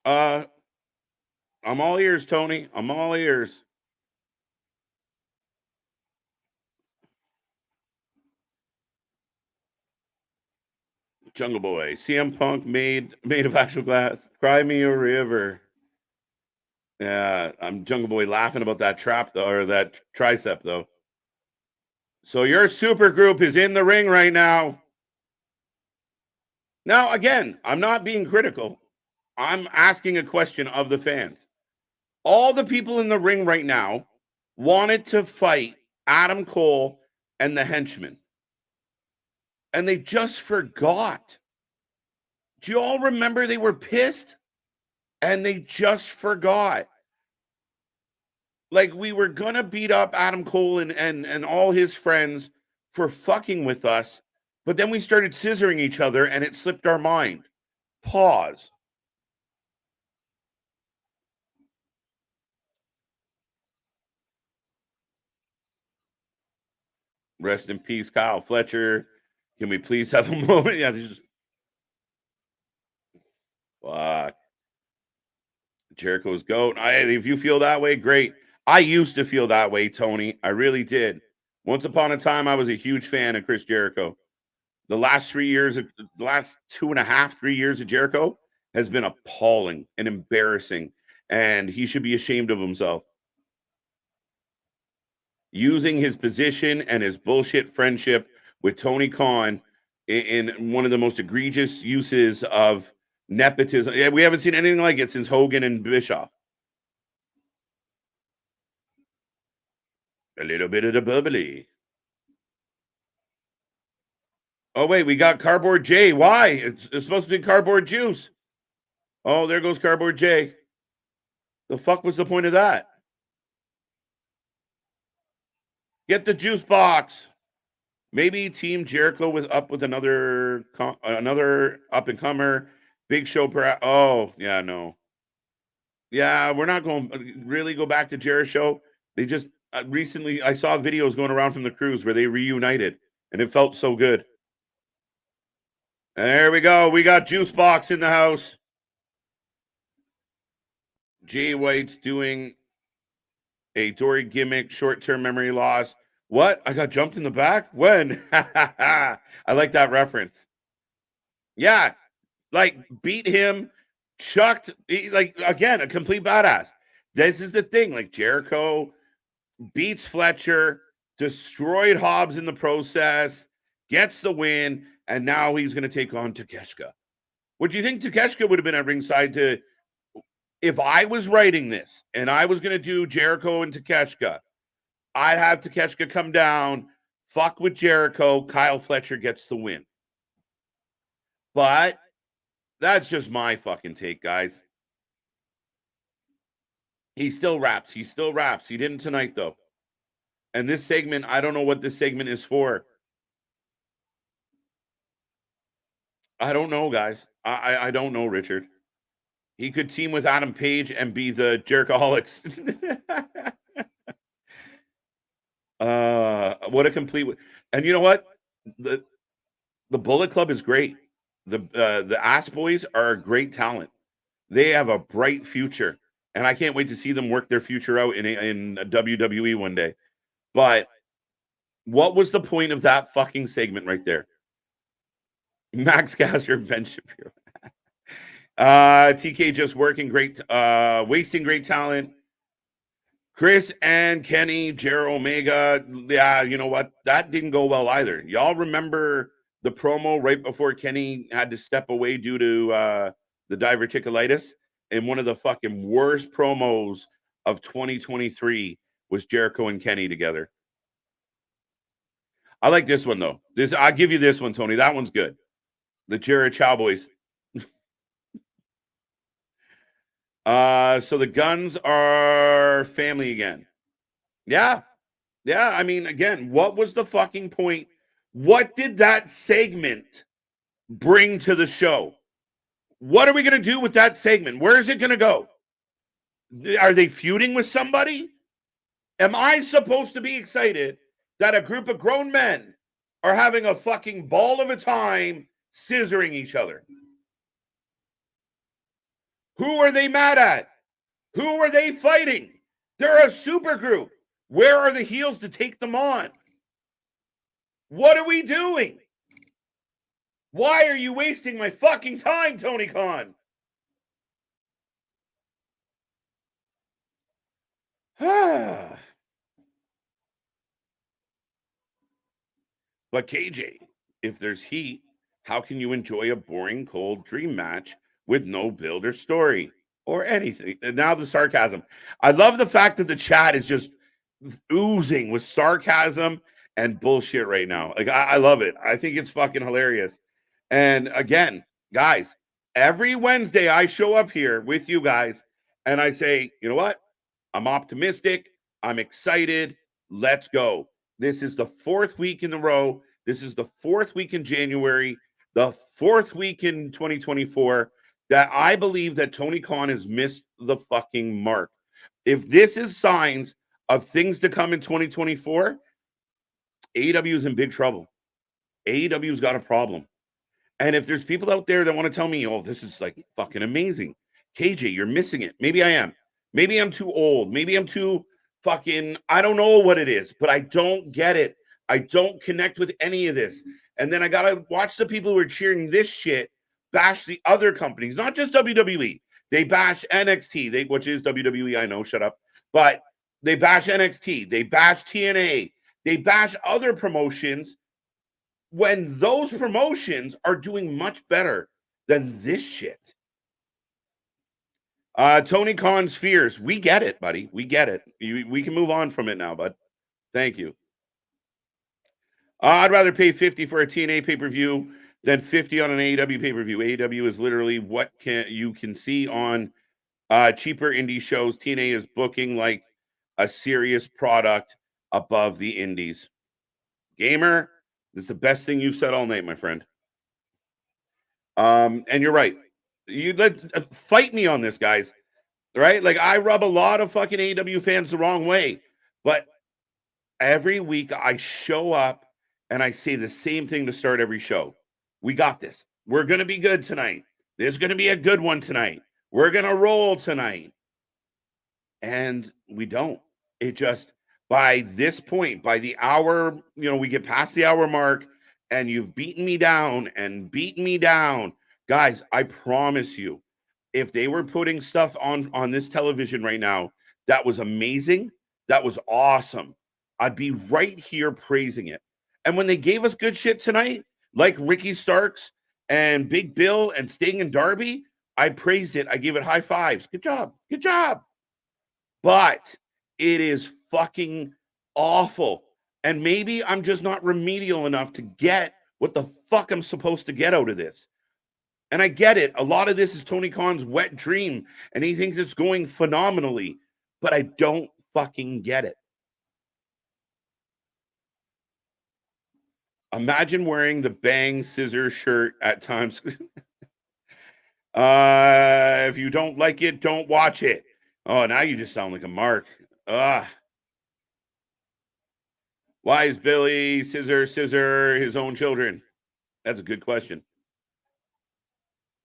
I'm all ears, Tony. I'm all ears. Jungle Boy. CM Punk made of actual glass. Cry me a river. Yeah, I'm Jungle Boy laughing about that trap though, or that tricep though. So your super group is in the ring right now. Now, again, I'm not being critical. I'm asking a question of the fans. All the people in the ring right now wanted to fight Adam Cole and the Henchmen. And they just forgot. Do you all remember they were pissed? And they just forgot. Like, we were gonna beat up Adam Cole and all his friends for fucking with us, but then we started scissoring each other and it slipped our mind. Pause. Rest in peace, Kyle Fletcher. Can we please have a moment? Yeah, this is fuck. Jericho's GOAT. If you feel that way, great. I used to feel that way, Tony. I really did. Once upon a time, I was a huge fan of Chris Jericho. The last 2.5, 3 years of Jericho has been appalling and embarrassing, and he should be ashamed of himself. Using his position and his bullshit friendship with Tony Khan in one of the most egregious uses of nepotism. Yeah, we haven't seen anything like it since Hogan and Bischoff. A little bit of the bubbly. Oh, wait, we got Cardboard J. Why? It's supposed to be Cardboard Juice. Oh, there goes Cardboard J. The fuck was the point of that? Get the juice box. Maybe Team Jericho with another up and comer. Big Show. Oh, yeah, no. Yeah, we're not going to really go back to Jericho. They just recently, I saw videos going around from the cruise where they reunited, and it felt so good. There we go. We got Juice Box in the house. Jay White's doing a Dory gimmick, short-term memory loss. What? I got jumped in the back? When? I like that reference. Yeah, like beat him, chucked, like, again, a complete badass. This is the thing. Like, Jericho beats Fletcher, destroyed Hobbs in the process, gets the win, and now he's going to take on Takeshita. Would you think Takeshita would have been at ringside to, if I was writing this and I was going to do Jericho and Takeshita, I'd have Takeshita come down, fuck with Jericho, Kyle Fletcher gets the win. But that's just my fucking take, guys. He still raps. He still raps. He didn't tonight, though. And this segment, I don't know what this segment is for. I don't know, guys. I don't know, Richard. He could team with Adam Page and be the Jerichoholics. What a complete. And you know what? The Bullet Club is great. The Ass Boys are a great talent. They have a bright future, and I can't wait to see them work their future out in WWE one day. But what was the point of that fucking segment right there? Max Caster, Ben Shapiro. TK just working great, wasting great talent. Chris and Kenny, Jer Omega. Yeah, you know what? That didn't go well either. Y'all remember the promo right before Kenny had to step away due to the diverticulitis? And one of the fucking worst promos of 2023 was Jericho and Kenny together. I like this one, though. I'll give you this one, Tony. That one's good. The Jared Cowboys. So the Guns are family again. Yeah. Yeah. I mean, again, what was the fucking point? What did that segment bring to the show? What are we going to do with that segment? Where is it going to go? Are they feuding with somebody? Am I supposed to be excited that a group of grown men are having a fucking ball of a time scissoring each other? Who are they mad at? Who are they fighting? They're a super group. Where are the heels to take them on? What are we doing? Why are you wasting my fucking time, Tony Khan? But KJ, if there's heat, how can you enjoy a boring, cold dream match with no build or story or anything? And now the sarcasm. I love the fact that the chat is just oozing with sarcasm and bullshit right now. Like, I love it. I think it's fucking hilarious. And again, guys, every Wednesday I show up here with you guys and I say, you know what? I'm optimistic. I'm excited. Let's go. This is the fourth week in a row. This is the fourth week in January, the fourth week in 2024 that I believe that Tony Khan has missed the fucking mark. If this is signs of things to come in 2024, AEW is in big trouble. AEW's got a problem. And if there's people out there that want to tell me, oh, this is like fucking amazing, KJ, you're missing it. Maybe I am. Maybe I'm too old. Maybe I'm too fucking, I don't know what it is, but I don't get it. I don't connect with any of this. And then I got to watch the people who are cheering this shit bash the other companies, not just WWE. They bash NXT, which is WWE, I know, shut up. But they bash NXT. They bash TNA. They bash other promotions when those promotions are doing much better than this shit. Tony Khan's fears. We get it, buddy. We get it. We can move on from it now, bud. Thank you. I'd rather pay 50 for a TNA pay-per-view than 50 on an AEW pay-per-view. AEW is literally what you can see on cheaper indie shows. TNA is booking like a serious product above the indies. Gamer, this is the best thing you've said all night, my friend. And you're right. You let fight me on this, guys. Right? Like I rub a lot of fucking AEW fans the wrong way, but every week I show up and I say the same thing to start every show. We got this. We're gonna be good tonight. There's gonna be a good one tonight. We're gonna roll tonight. And we don't. It just by this point, by the hour, we get past the hour mark and you've beaten me down and beaten me down. Guys, I promise you, if they were putting stuff on this television right now, that was amazing. That was awesome. I'd be right here praising it. And when they gave us good shit tonight, like Ricky Starks and Big Bill and Sting and Darby, I praised it. I gave it high fives. Good job. Good job. But it is fucking awful. And maybe I'm just not remedial enough to get what the fuck I'm supposed to get out of this. And I get it. A lot of this is Tony Khan's wet dream, and he thinks it's going phenomenally, but I don't fucking get it. Imagine wearing the Bang Scissor shirt at times. If you don't like it, don't watch it. Oh, now you just sound like a mark. Why is Billy Scissor his own children? That's a good question.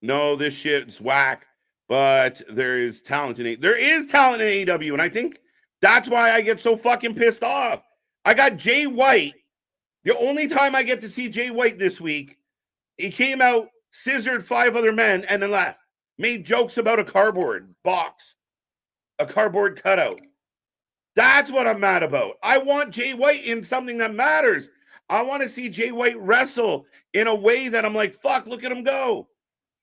No, this shit's whack, but there is talent in AEW, and I think that's why I get so fucking pissed off. I got Jay White. The only time I get to see Jay White this week, he came out, scissored 5 other men, and then left. Made jokes about a cardboard box, a cardboard cutout. That's what I'm mad about. I want Jay White in something that matters. I want to see Jay White wrestle in a way that I'm like, fuck, look at him go.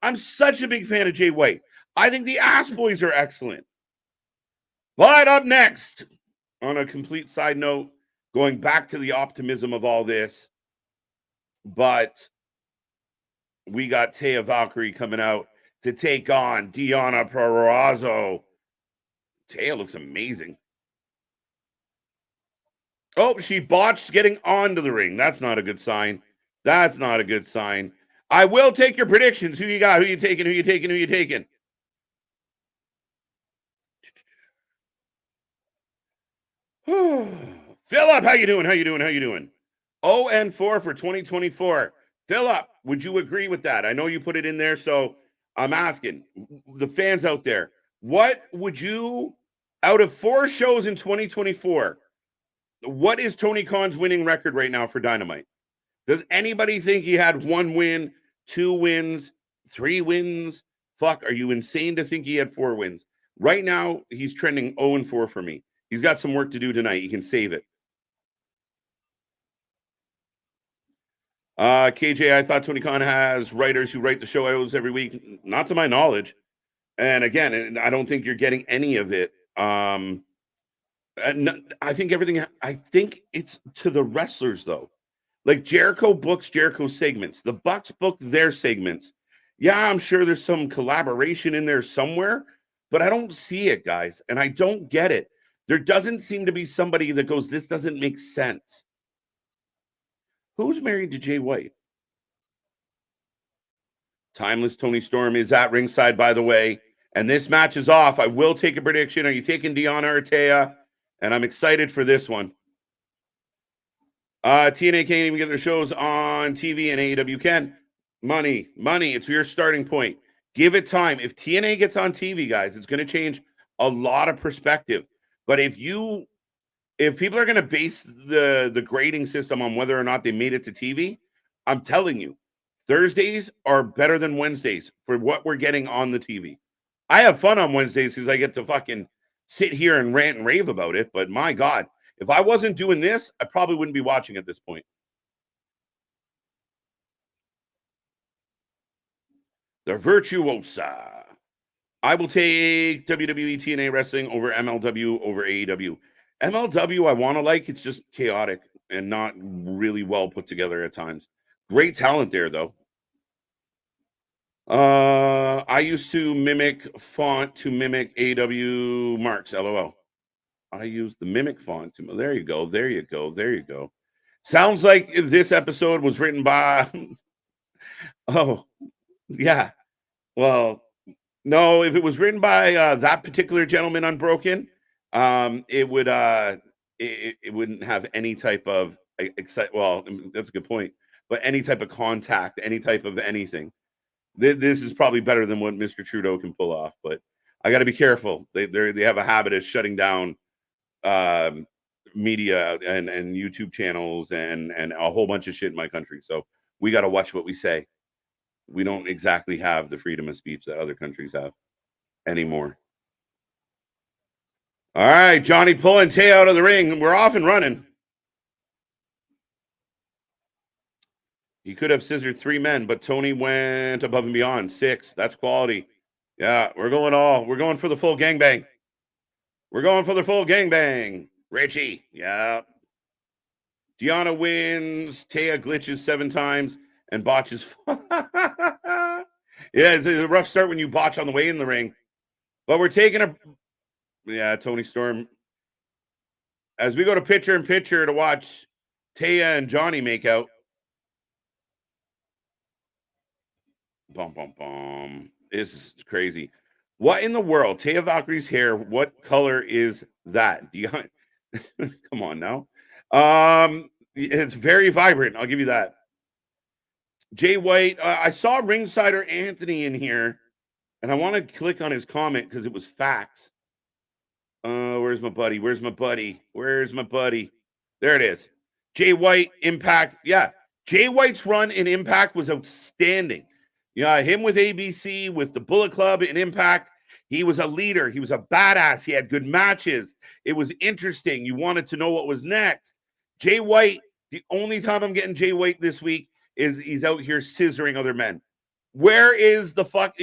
I'm such a big fan of Jay White. I think the Ass Boys are excellent. But up next, on a complete side note, going back to the optimism of all this, but we got Taya Valkyrie coming out to take on Deonna Purrazzo. Taya looks amazing. Oh, she botched getting onto the ring. That's not a good sign. That's not a good sign. I will take your predictions. Who you got? Who you taking? Who you taking? Who you taking? Philip, how you doing? How you doing? How you doing? 0-4 for 2024. Philip, would you agree with that? I know you put it in there, so I'm asking the fans out there, what would you, out of 4 shows in 2024, what is Tony Khan's winning record right now for Dynamite? Does anybody think he had 1 win, 2 wins, 3 wins? Fuck, are you insane to think he had 4 wins? Right now, he's trending 0-4 for me. He's got some work to do tonight. He can save it. KJ, I thought Tony Khan has writers who write the shows every week. Not to my knowledge. And again, I don't think you're getting any of it. I think it's to the wrestlers, though. Like Jericho books Jericho segments. The Bucks booked their segments. Yeah, I'm sure there's some collaboration in there somewhere, but I don't see it, guys. And I don't get it. There doesn't seem to be somebody that goes, this doesn't make sense. Who's married to Jay White? Timeless Tony Storm is at ringside, by the way. And this match is off. I will take a prediction. Are you taking Deonna or Taya? And I'm excited for this one. TNA can't even get their shows on TV, and AEW can. Money. It's your starting point. Give it time. If TNA gets on TV, guys, it's going to change a lot of perspective. But if people are going to base the grading system on whether or not they made it to TV, I'm telling you, Thursdays are better than Wednesdays for what we're getting on the TV. I have fun on Wednesdays because I get to fucking sit here and rant and rave about it. But my God, if I wasn't doing this, I probably wouldn't be watching at this point. The Virtuosa. I will take WWE TNA Wrestling over MLW over AEW. MLW, I want to like. It's just chaotic. and not really well put together at times. Great talent there, though. I used to mimic font to mimic AEW marks. LOL. I used the mimic font to. There you go. There you go. There you go. Sounds like this episode was written by. Oh, yeah. Well, no. If it was written by that particular gentleman, Unbroken, it would it wouldn't have any type of Well, that's a good point. But any type of contact, any type of anything. This is probably better than what Mr. Trudeau can pull off, but I got to be careful. They have a habit of shutting down media and YouTube channels and a whole bunch of shit in my country. So we got to watch what we say. We don't exactly have the freedom of speech that other countries have anymore. All right, Johnny pulling Taya out of the ring. We're off and running. He could have scissored 3 men, but Tony went above and beyond. 6. That's quality. Yeah, we're going for the full gangbang. We're going for the full gangbang. Richie. Yeah. Deonna wins. Taya glitches 7 times and botches. Yeah, it's a rough start when you botch on the way in the ring. But we're taking a... Yeah, Tony Storm. As we go to picture in picture to watch Taya and Johnny make out. Bum, bum, bum. This is crazy. What in the world? Taya Valkyrie's hair, what color is that? Do you... Come on now. It's very vibrant. I'll give you that. Jay White. I saw Ringsider Anthony in here, and I want to click on his comment because it was facts. Where's my buddy? Where's my buddy? Where's my buddy? There it is. Jay White, Impact. Yeah. Jay White's run in Impact was outstanding. Yeah, him with ABC, with the Bullet Club in Impact. He was a leader. He was a badass. He had good matches. It was interesting. You wanted to know what was next. Jay White, the only time I'm getting Jay White this week is he's out here scissoring other men. Where is the fuck?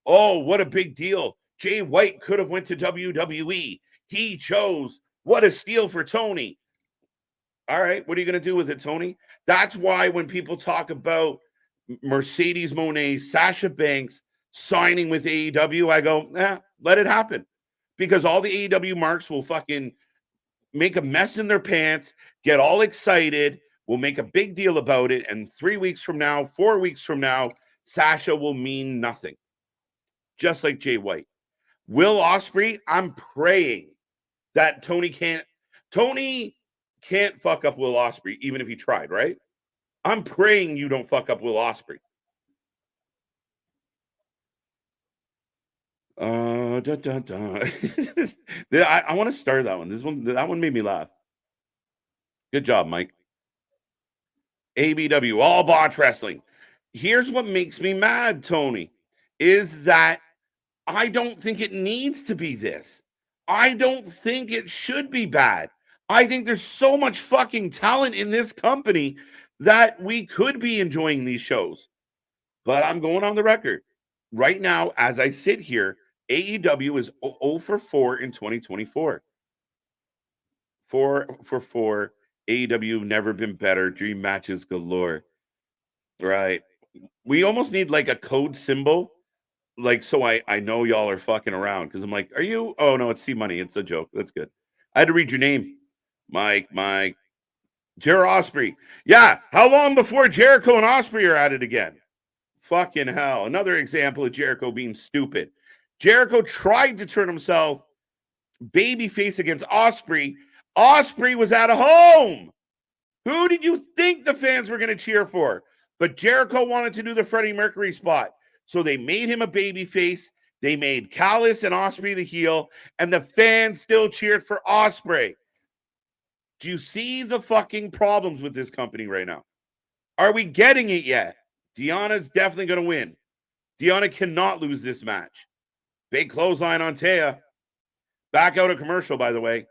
Oh, what a big deal. Jay White could have went to WWE. He chose. What a steal for Tony. All right, what are you going to do with it, Tony? That's why when people talk about Mercedes Moné, Sasha Banks signing with AEW, I go, let it happen. Because all the AEW marks will fucking make a mess in their pants, get all excited, will make a big deal about it, and 3 weeks from now, 4 weeks from now, Sasha will mean nothing. Just like Jay White. Will Ospreay, I'm praying that Tony can't fuck up Will Ospreay, even if he tried, right? I'm praying you don't fuck up Will Ospreay. I want to start that one. That one made me laugh. Good job, Mike. ABW, all botch wrestling. Here's what makes me mad, Tony, is that I don't think it needs to be this. I don't think it should be bad. I think there's so much fucking talent in this company that we could be enjoying these shows. But I'm going on the record. Right now, as I sit here, AEW is 0 for 4 in 2024. 4 for 4. AEW never been better. Dream matches galore. Right. We almost need like a code symbol. Like, so I know y'all are fucking around because I'm like, are you? Oh, no, it's C-Money. It's a joke. That's good. I had to read your name. Mike. Jericho Ospreay. Yeah. How long before Jericho and Ospreay are at it again? Fucking hell. Another example of Jericho being stupid. Jericho tried to turn himself babyface against Ospreay. Ospreay was at home. Who did you think the fans were going to cheer for? But Jericho wanted to do the Freddie Mercury spot. So they made him a babyface. They made Callis and Ospreay the heel. And the fans still cheered for Ospreay. Do you see the fucking problems with this company right now? Are we getting it yet? Deonna's definitely going to win. Deonna cannot lose this match. Big clothesline on Taya. Back out of commercial, by the way.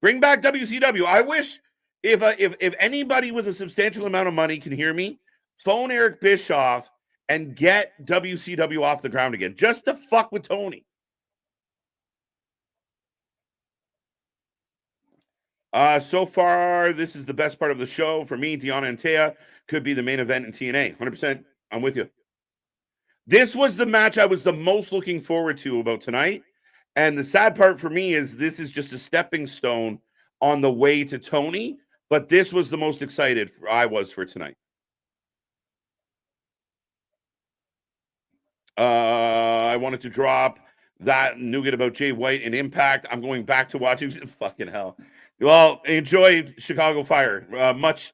Bring back WCW. I wish if anybody with a substantial amount of money can hear me, phone Eric Bischoff and get WCW off the ground again, just to fuck with Tony. So far, this is the best part of the show. For me, Deonna and Taya could be the main event in TNA. 100%. I'm with you. This was the match I was the most looking forward to about tonight. And the sad part for me is this is just a stepping stone on the way to Tony. But this was the most excited I was for tonight. I wanted to drop that nougat about Jay White and Impact. I'm going back to watching. Fucking hell. Well, enjoy Chicago Fire. Much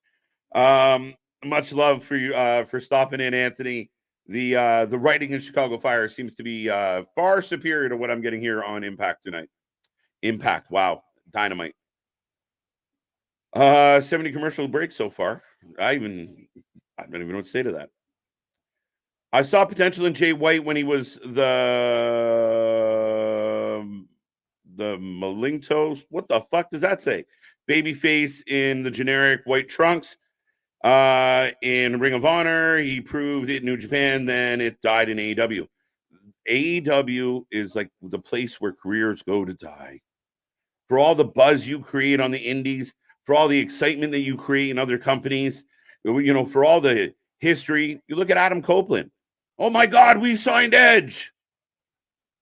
love for you for stopping in, Anthony. The writing in Chicago Fire seems to be far superior to what I'm getting here on Impact tonight. Impact, wow, Dynamite. 70 commercial breaks so far. I don't even know what to say to that. I saw potential in Jay White when he was the Malintos. What the fuck does that say? Babyface in the generic white trunks. In Ring of Honor, he proved it in New Japan, then it died in AEW. AEW is like the place where careers go to die. For all the buzz you create on the indies, for all the excitement that you create in other companies, for all the history, you look at Adam Copeland. Oh my God, we signed Edge.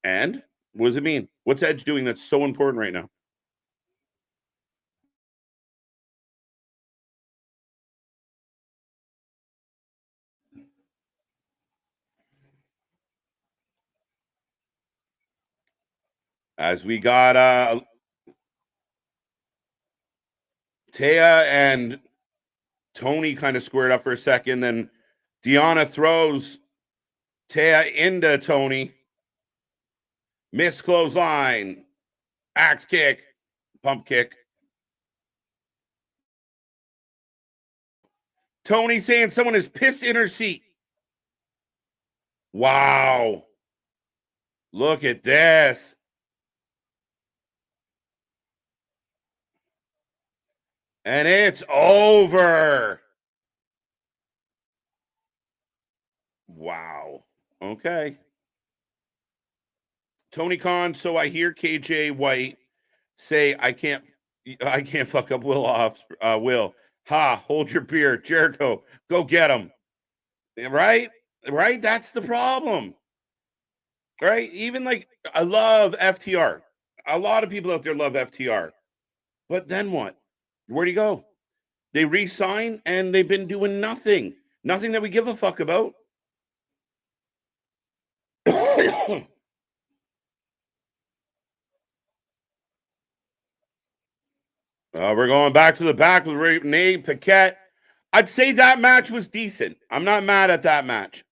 And what does it mean? What's Edge doing that's so important right now? As we got Taya and Tony kind of squared up for a second, then Deonna throws Taya into Tony. Miss clothesline, axe kick, pump kick. Tony saying someone is pissed in her seat. Wow. Look at this. And it's over. Wow. Okay. Tony Khan, so I hear KJ White say I can't fuck up Will off. Will. Ha, hold your beer. Jericho, go get him. Right? Right? That's the problem. Right? Even like I love FTR. A lot of people out there love FTR. But then what? Where'd he go? They re-sign and they've been doing nothing. Nothing that we give a fuck about. We're going back to the back with Renee Paquette. I'd say that match was decent. I'm not mad at that match.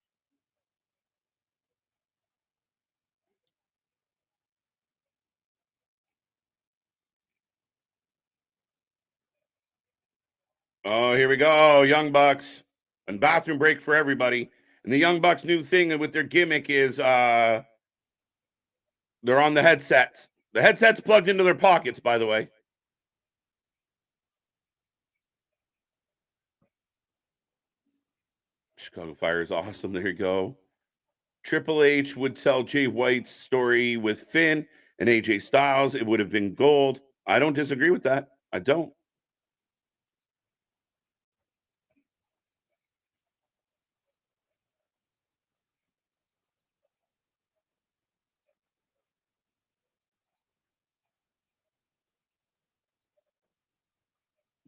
Oh, here we go. Young Bucks. And bathroom break for everybody. And the Young Bucks' new thing with their gimmick is they're on the headsets. The headset's plugged into their pockets, by the way. Chicago Fire is awesome. There you go. Triple H would tell Jay White's story with Finn and AJ Styles. It would have been gold. I don't disagree with that. I don't.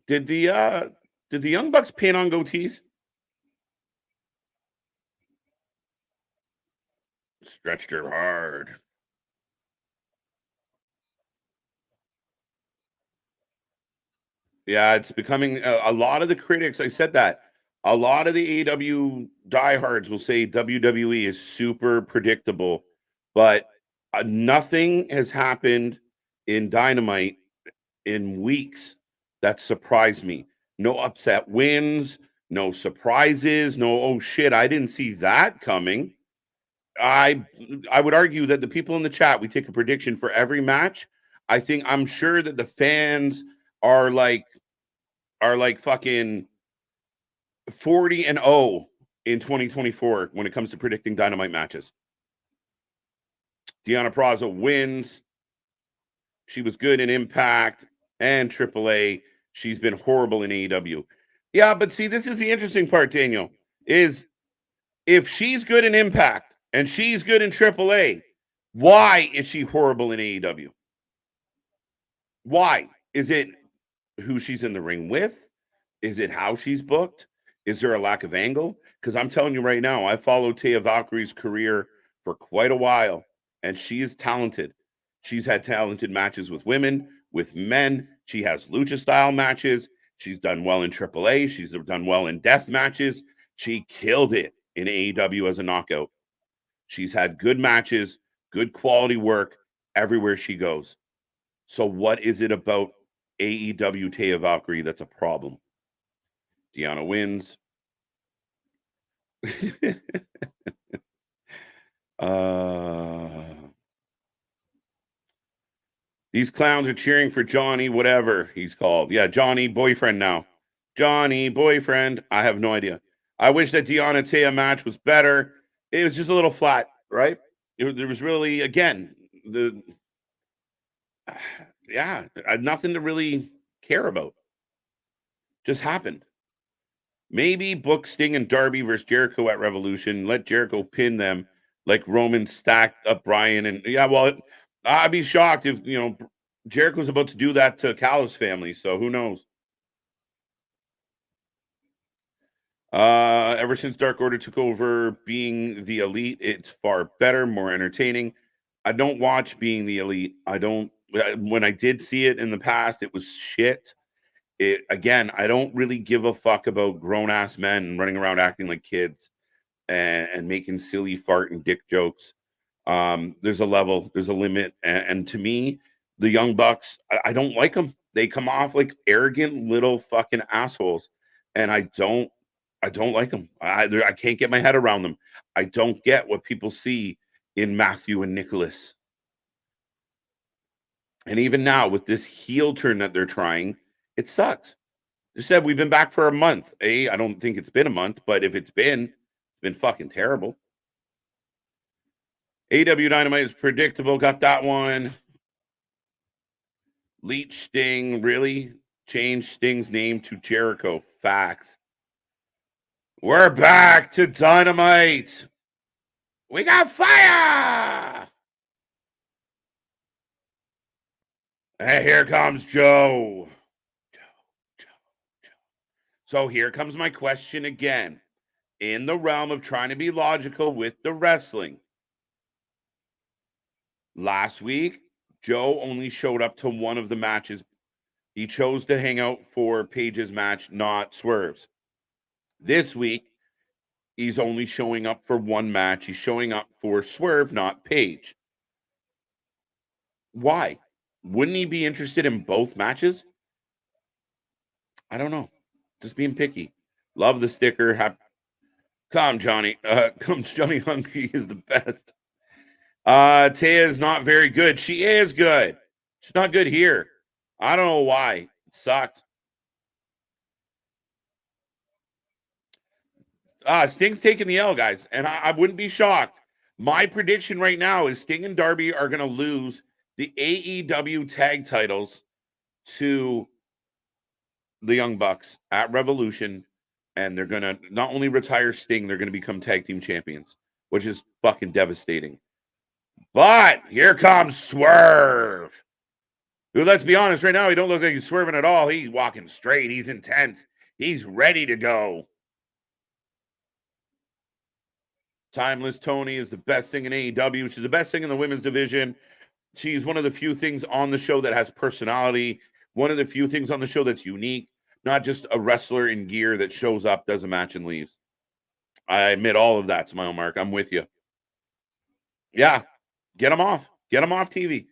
Did the Young Bucks paint on goatees? Stretched her hard. Yeah, it's becoming a lot of the critics. I said that a lot of the AEW diehards will say WWE is super predictable, but nothing has happened in Dynamite in weeks that surprised me. No upset wins, no surprises, no oh shit, I didn't see that coming. I would argue that the people in the chat, we take a prediction for every match. I'm sure that the fans are like fucking 40-0 in 2024 when it comes to predicting Dynamite matches. Deonna Purrazzo wins. She was good in Impact, and AAA. She's been horrible in AEW. Yeah, but see, this is the interesting part, Daniel, is if she's good in Impact and she's good in AAA, why is she horrible in AEW? Why? Is it who she's in the ring with? Is it how she's booked? Is there a lack of angle? Because I'm telling you right now, I followed Taya Valkyrie's career for quite a while, and she is talented. She's had talented matches with women, with men. She has lucha style matches. She's done well in AAA. She's done well in death matches. She killed it in AEW as a knockout. She's had good matches, good quality work everywhere she goes. So what is it about AEW Taya Valkyrie that's a problem? Deonna wins. These clowns are cheering for Johnny, whatever he's called. Yeah, Johnny boyfriend now. Johnny boyfriend. I have no idea. I wish that Deonna Taya match was better. It was just a little flat, right? There was really, again, nothing to really care about. Just happened. Maybe book Sting and Darby versus Jericho at Revolution. Let Jericho pin them like Roman stacked up Bryan. And I'd be shocked if, Jericho's about to do that to Callis family. So who knows? Ever since Dark Order took over being the Elite, it's far better, more entertaining. I don't watch Being the Elite. When I did see it in the past, it was shit. I don't really give a fuck about grown-ass men running around acting like kids and making silly fart and dick jokes. There's a level, there's a limit. And to me, the Young Bucks, I don't like them. They come off like arrogant little fucking assholes. And I don't like them. I can't get my head around them. I don't get what people see in Matthew and Nicholas. And even now with this heel turn that they're trying, it sucks. They said we've been back for a month. I don't think it's been a month, but if it's been fucking terrible. AEW Dynamite is predictable. Got that one. Leech Sting, really? Change Sting's name to Jericho. Facts. We're back to Dynamite. We got fire. And here comes Joe. So here comes my question again. In the realm of trying to be logical with the wrestling. Last week, Joe only showed up to one of the matches. He chose to hang out for Page's match, not Swerve's. This week, he's only showing up for one match. He's showing up for Swerve, not Page. Why? Wouldn't he be interested in both matches? I don't know. Just being picky. Love the sticker. Come, Johnny. Johnny Hungry is the best. Taya is not very good. She is good. She's not good here. I don't know why. It sucks. Sting's taking the L, guys, and I wouldn't be shocked. My prediction right now is Sting and Darby are going to lose the AEW tag titles to the Young Bucks at Revolution, and they're going to not only retire Sting, they're going to become tag team champions, which is fucking devastating. But here comes Swerve. Who, let's be honest, right now, he don't look like he's swerving at all. He's walking straight. He's intense. He's ready to go. Timeless Tony is the best thing in AEW. She's the best thing in the women's division. She's one of the few things on the show that has personality. One of the few things on the show that's unique. Not just a wrestler in gear that shows up, does a match, and leaves. I admit all of that, Smile Mark. I'm with you. Yeah. Get them off. Get them off TV.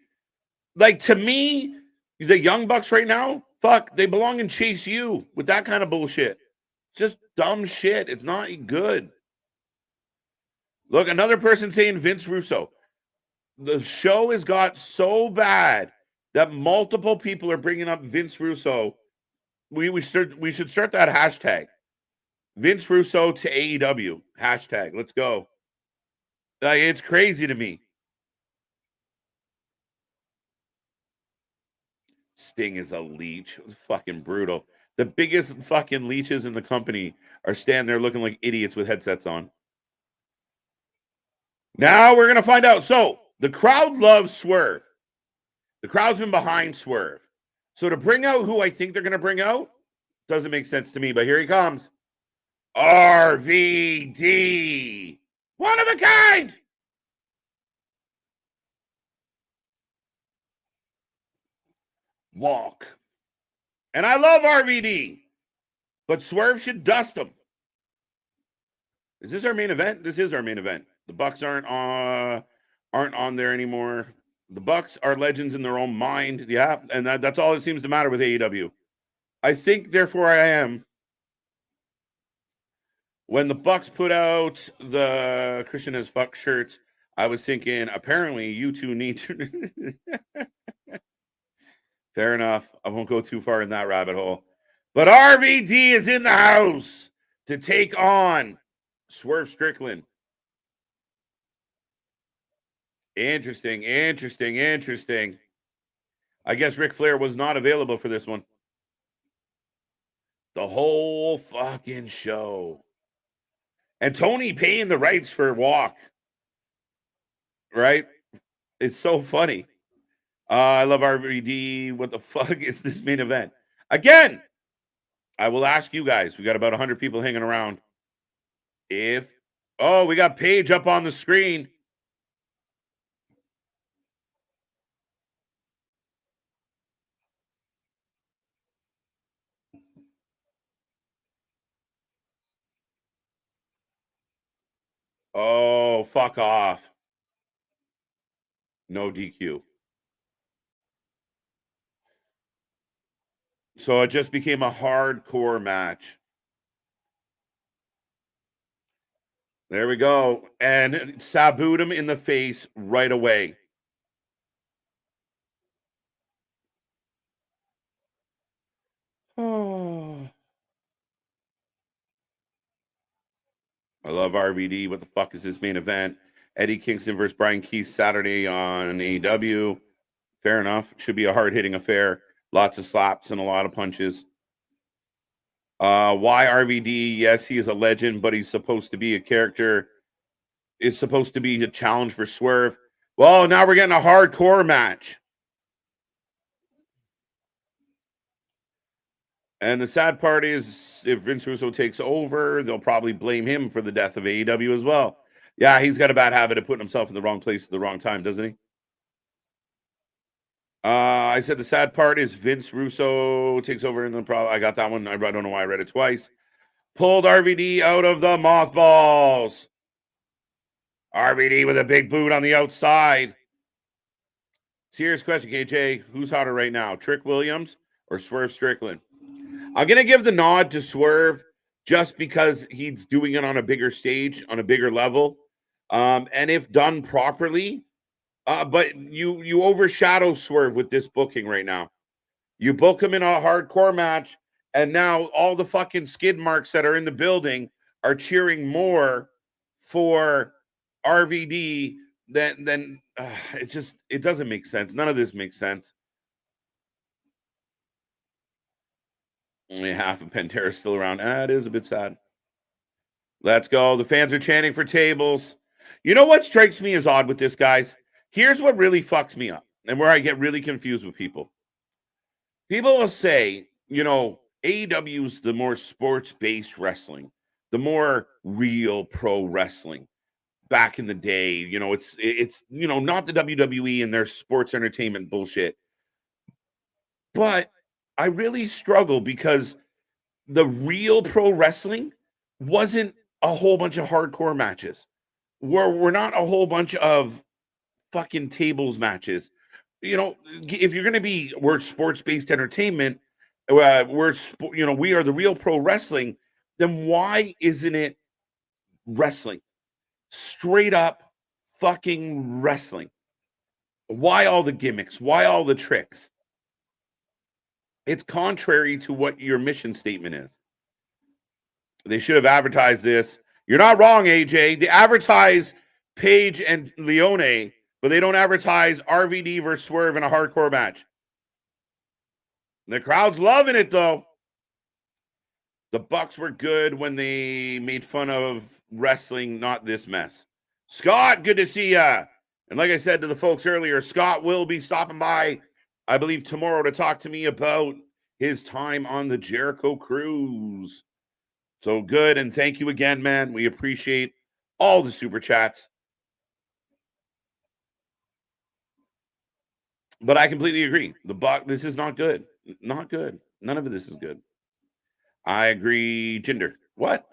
Like, to me, the Young Bucks right now, fuck, they belong in Chase U with that kind of bullshit. It's just dumb shit. It's not good. Look, another person saying Vince Russo. The show has got so bad that multiple people are bringing up Vince Russo. We should start that hashtag. Vince Russo to AEW. Hashtag. Let's go. It's crazy to me. Sting is a leech. It was fucking brutal. The biggest fucking leeches in the company are standing there looking like idiots with headsets on. Now we're going to find out. So the crowd loves Swerve. The crowd's been behind Swerve. So to bring out who I think they're going to bring out doesn't make sense to me, but here he comes. RVD. One of a kind. Walk. And I love RVD, but Swerve should dust him. Is this our main event? This is our main event. The Bucks aren't on there anymore. The Bucks are legends in their own mind. Yeah, and that's all it seems to matter with AEW. I think, therefore, I am. When the Bucks put out the Christian as fuck shirts, I was thinking, apparently, you two need to. Fair enough. I won't go too far in that rabbit hole. But RVD is in the house to take on Swerve Strickland. Interesting. I guess Ric Flair was not available for this one. The whole fucking show. And Tony paying the rights for Walk. Right? It's so funny. I love RVD. What the fuck is this main event? Again, I will ask you guys. We got about 100 people hanging around. We got Page up on the screen. Oh, fuck off. No DQ. So it just became a hardcore match. There we go. And Sabu'd him in the face right away. Oh. I love RVD. What the fuck is this main event? Eddie Kingston versus Brian Keith Saturday on AEW. Fair enough. Should be a hard-hitting affair. Lots of slaps and a lot of punches. Why RVD? Yes, he is a legend, but he's supposed to be a character. It's supposed to be a challenge for Swerve. Well, now we're getting a hardcore match. And the sad part is, if Vince Russo takes over, they'll probably blame him for the death of AEW as well. Yeah, he's got a bad habit of putting himself in the wrong place at the wrong time, doesn't he? I said the sad part is Vince Russo takes over in the problem. I got that one. I don't know why I read it twice. Pulled RVD out of the mothballs. RVD with a big boot on the outside. Serious question, KJ. Who's hotter right now, Trick Williams or Swerve Strickland? I'm going to give the nod to Swerve just because he's doing it on a bigger stage, on a bigger level. And if done properly, but you overshadow Swerve with this booking right now. You book him in a hardcore match, and now all the fucking skid marks that are in the building are cheering more for RVD than it doesn't make sense. None of this makes sense. Only half of Pantera's still around. It is a bit sad. Let's go. The fans are chanting for tables. You know what strikes me as odd with this, guys? Here's what really fucks me up and where I get really confused with people. People will say, AEW's the more sports-based wrestling, the more real pro wrestling. Back in the day, it's not the WWE and their sports entertainment bullshit. But I really struggle because the real pro wrestling wasn't a whole bunch of hardcore matches. We're not a whole bunch of fucking tables matches. If you're going to we're sports-based entertainment, we are the real pro wrestling, then why isn't it wrestling? Straight up fucking wrestling. Why all the gimmicks? Why all the tricks? It's contrary to what your mission statement is. They should have advertised this. You're not wrong, AJ. They advertise Page and Leone, but they don't advertise RVD versus Swerve in a hardcore match. The crowd's loving it, though. The Bucks were good when they made fun of wrestling, not this mess. Scott, good to see ya. And like I said to the folks earlier, Scott will be stopping by, I believe, tomorrow to talk to me about his time on the Jericho cruise. So good, and thank you again, man. We appreciate all the super chats. But I completely agree. This is not good. Not good. None of this is good. I agree, Jinder. What?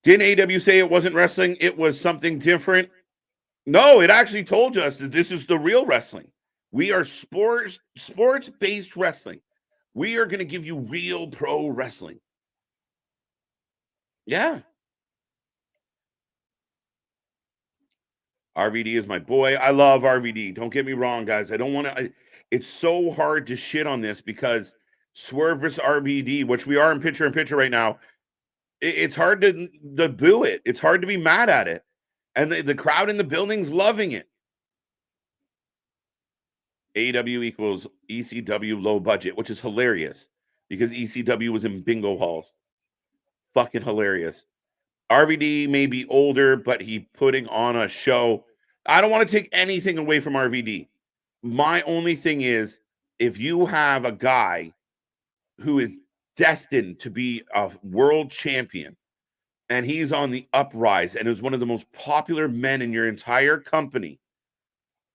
Didn't AEW say it wasn't wrestling? It was something different? No, it actually told us that this is the real wrestling. We are sports-based wrestling. We are going to give you real pro wrestling. Yeah. RVD is my boy. I love RVD. Don't get me wrong, guys. I don't want to. It's so hard to shit on this because Swerve versus RVD, which we are in picture right now, it's hard to boo it. It's hard to be mad at it. And the crowd in the building's loving it. AEW equals ECW low budget, which is hilarious because ECW was in bingo halls. Fucking hilarious. RVD may be older, but he putting on a show. I don't want to take anything away from RVD. My only thing is, if you have a guy who is destined to be a world champion and he's on the uprise and is one of the most popular men in your entire company,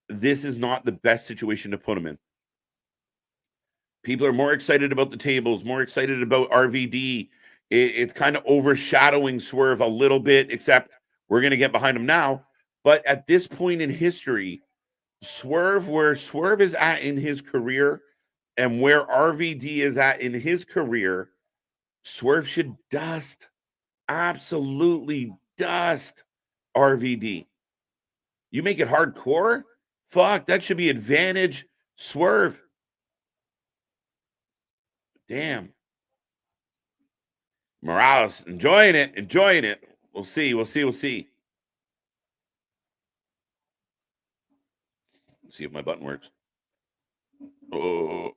this is not the best situation to put him in. People are more excited about the tables, more excited about RVD. It's kind of overshadowing Swerve a little bit, except we're going to get behind him now. But at this point in history, where Swerve is at in his career and where RVD is at in his career, Swerve should absolutely dust RVD. You make it hardcore? Fuck, that should be advantage Swerve. Damn. Morales, enjoying it. We'll see. Let's see if my button works. Oh,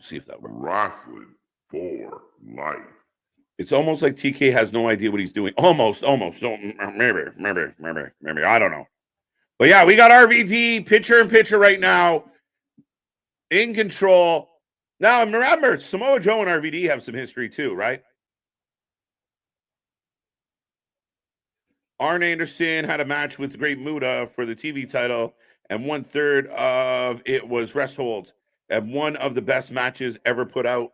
see if that works. Wrestling for life. It's almost like TK has no idea what he's doing. Almost. Don't maybe. I don't know. But yeah, we got RVD picture in picture right now, in control. Now remember, Samoa Joe and RVD have some history too, right? Arn Anderson had a match with Great Muta for the TV title, and 1/3 of it was rest holds, and one of the best matches ever put out.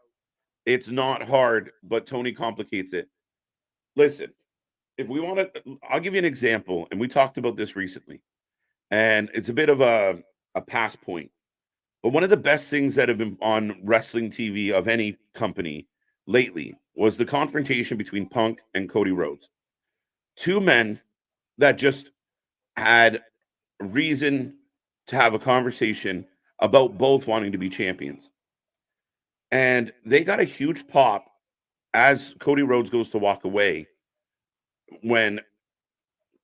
It's not hard, but Tony complicates it. Listen, if we want to, I'll give you an example, and we talked about this recently, and it's a bit of a pass point. But one of the best things that have been on wrestling TV of any company lately was the confrontation between Punk and Cody Rhodes. Two men that just had reason to have a conversation about both wanting to be champions. And they got a huge pop as Cody Rhodes goes to walk away when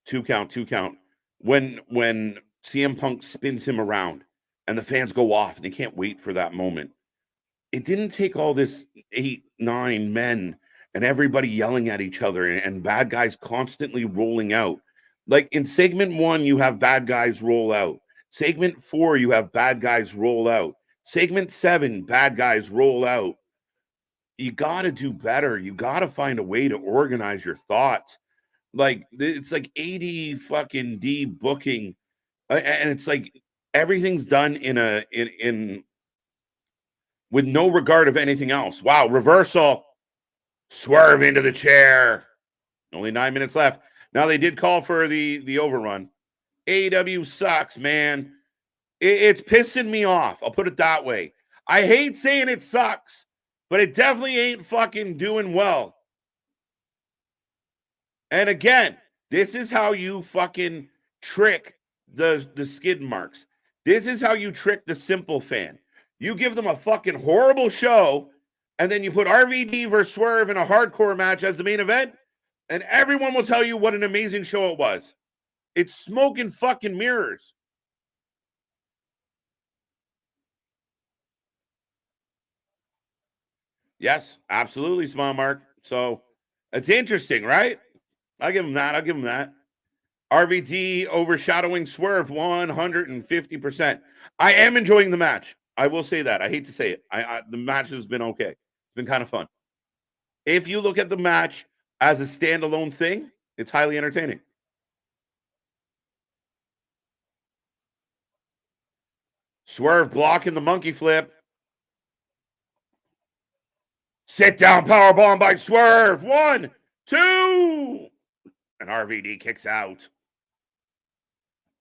two count, when CM Punk spins him around and the fans go off and they can't wait for that moment. It didn't take all this 8, 9 men and everybody yelling at each other and bad guys constantly rolling out. Like in segment 1, you have bad guys roll out. Segment 4, you have bad guys roll out. Segment 7, bad guys roll out. You got to do better. You got to find a way to organize your thoughts. Like it's like 80 fucking D booking, and it's like everything's done in with no regard of anything else. Wow, reversal. Swerve into the chair. Only 9 minutes left. Now they did call for the overrun. AEW sucks, man. It's pissing me off. I'll put it that way. I hate saying it sucks, but it definitely ain't fucking doing well. And again, this is how you fucking trick the skid marks. This is how you trick the simple fan. You give them a fucking horrible show, and then you put RVD versus Swerve in a hardcore match as the main event, and everyone will tell you what an amazing show it was. It's smoke and fucking mirrors. Yes, absolutely, Small Mark. So it's interesting, right? I'll give him that. RVD overshadowing Swerve 150%. I am enjoying the match. I will say that. I hate to say it. The match has been okay. It's been kind of fun. If you look at the match as a standalone thing, it's highly entertaining. Swerve blocking the monkey flip. Sit down powerbomb by Swerve. 1, 2. And RVD kicks out.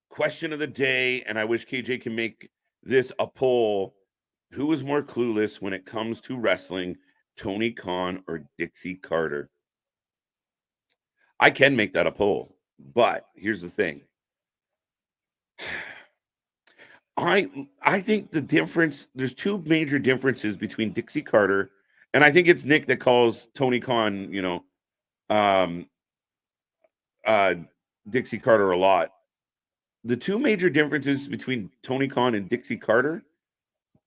Question of the day, and I wish KJ can make this a poll. Who is more clueless when it comes to wrestling, Tony Khan or Dixie Carter? I can make that a poll, but here's the thing. I think the difference, there's two major differences between Dixie Carter, and I think it's Nick that calls Tony Khan, Dixie Carter a lot. The two major differences between Tony Khan and Dixie Carter,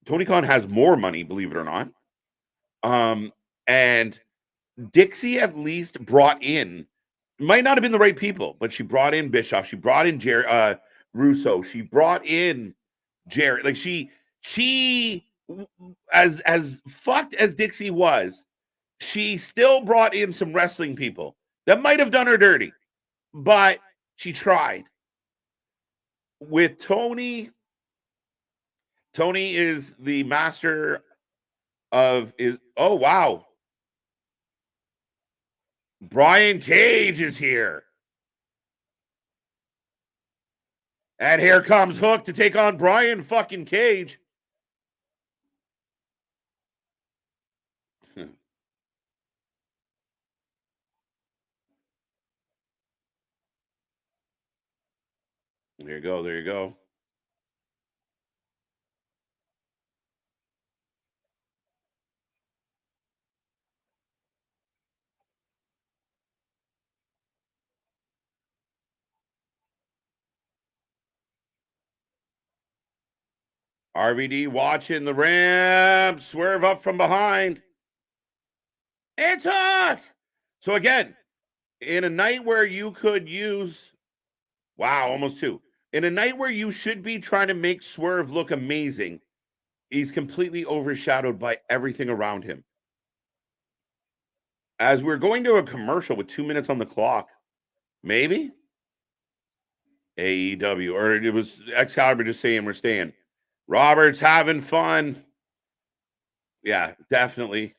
Tony Khan has more money, believe it or not. And Dixie at least brought in, might not have been the right people, but she brought in Bischoff, she brought in Russo, she brought in Jerry. Like she as fucked as Dixie was, she still brought in some wrestling people that might have done her dirty, but she tried. With Tony is the master of is. Oh wow, Brian Cage is here, and here comes Hook to take on Brian fucking Cage. There you go. There you go. RVD watching the ramp, Swerve up from behind. And Tuck. So again, in a night where you could use, wow, almost 2. In a night where you should be trying to make Swerve look amazing, he's completely overshadowed by everything around him. As we're going to a commercial with 2 minutes on the clock, maybe AEW, or it was Excalibur just saying we're staying. Robert's having fun. Yeah, definitely.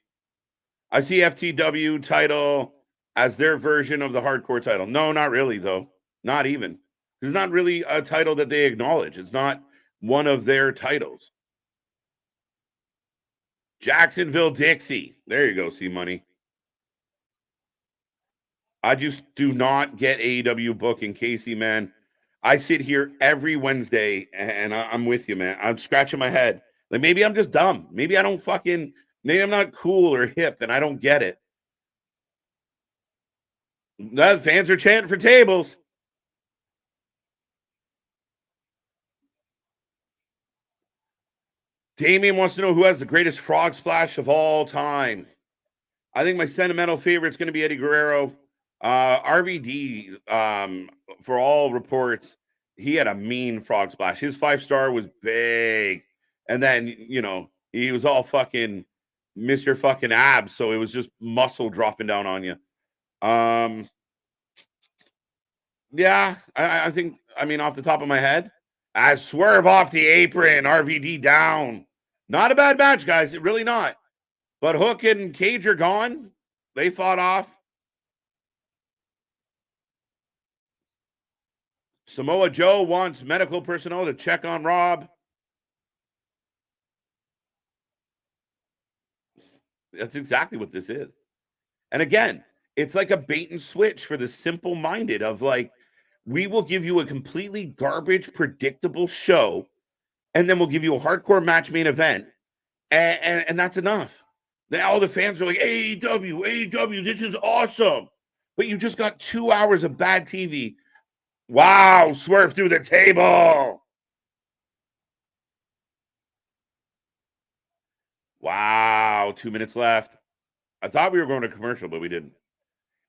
I see FTW title as their version of the hardcore title. No, not really, though. Not even. It's not really a title that they acknowledge. It's not one of their titles. Jacksonville Dixie. There you go, C-Money. I just do not get AEW booking, Casey, man. I sit here every Wednesday, and I'm with you, man. I'm scratching my head. Like, maybe I'm just dumb. Maybe I don't fucking, maybe I'm not cool or hip, and I don't get it. The fans are chanting for tables. Damien wants to know who has the greatest frog splash of all time. I think my sentimental favorite is going to be Eddie Guerrero. RVD, for all reports, he had a mean frog splash. His 5-star was big. And then, he was all fucking Mr. fucking abs. So it was just muscle dropping down on you. Yeah, I think, off the top of my head, I Swerve off the apron, RVD down. Not a bad match, guys. Really not. But Hook and Cage are gone. They fought off. Samoa Joe wants medical personnel to check on Rob. That's exactly what this is. And again, it's like a bait and switch for the simple-minded of like, we will give you a completely garbage, predictable show, and then we'll give you a hardcore match main event, and that's enough. Then all the fans are like, AEW, this is awesome. But you just got 2 hours of bad TV. Wow, Swerve through the table. Wow, 2 minutes left. I thought we were going to commercial, but we didn't.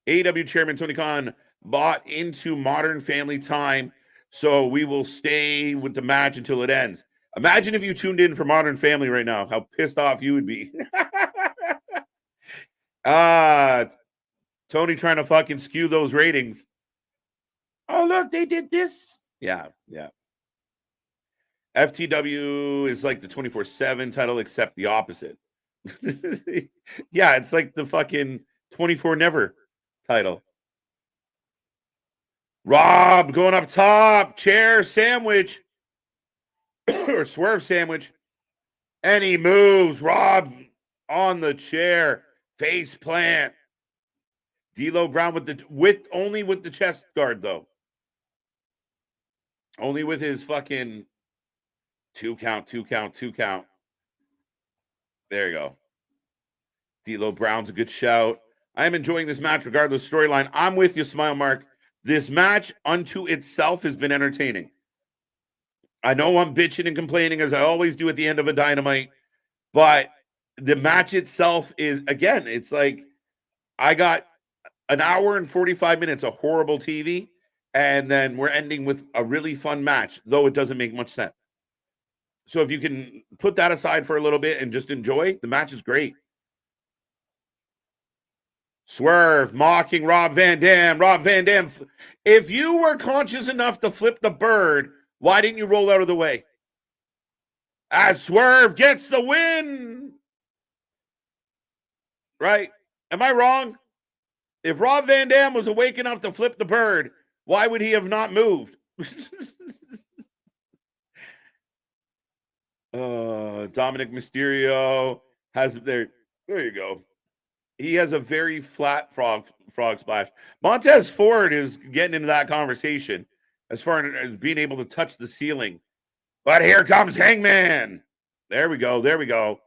AEW Chairman Tony Khan bought into Modern Family time, so we will stay with the match until it ends. Imagine if you tuned in for Modern Family right now, how pissed off you would be. Tony trying to fucking skew those ratings. Oh, look, they did this. Yeah. FTW is like the 24/7 title, except the opposite. Yeah, it's like the fucking 24 Never title. Rob going up top, chair sandwich, or swerve sandwich, and he moves. Rob on the chair, face plant. D'Lo Brown only with the chest guard though, only with his fucking 2 count. There you go. D'Lo Brown's a good shout. I'm enjoying this match regardless storyline. I'm with you, Smile Mark. This match unto itself has been entertaining. I know I'm bitching and complaining as I always do at the end of a Dynamite, but the match itself is, again, it's like I got an hour and 45 minutes of horrible TV, and then we're ending with a really fun match, though it doesn't make much sense. So if you can put that aside for a little bit and just enjoy, the match is great. Swerve mocking Rob Van Dam. Rob Van Dam, if you were conscious enough to flip the bird, why didn't you roll out of the way? As Swerve gets the win. Right? Am I wrong? If Rob Van Dam was awake enough to flip the bird, why would he have not moved? Dominic Mysterio has there you go. He has a very flat frog splash. Montez Ford is getting into that conversation as far as being able to touch the ceiling. But here comes Hangman. There we go.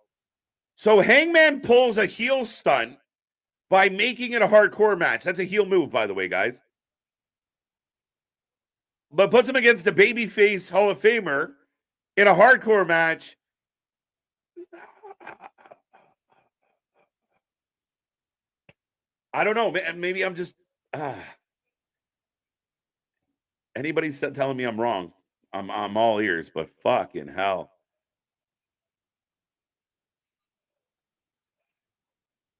So Hangman pulls a heel stunt by making it a hardcore match. That's a heel move, by the way, guys. But puts him against the babyface Hall of Famer in a hardcore match. I don't know. Maybe I'm just... Anybody telling me I'm wrong, I'm all ears, but fucking hell.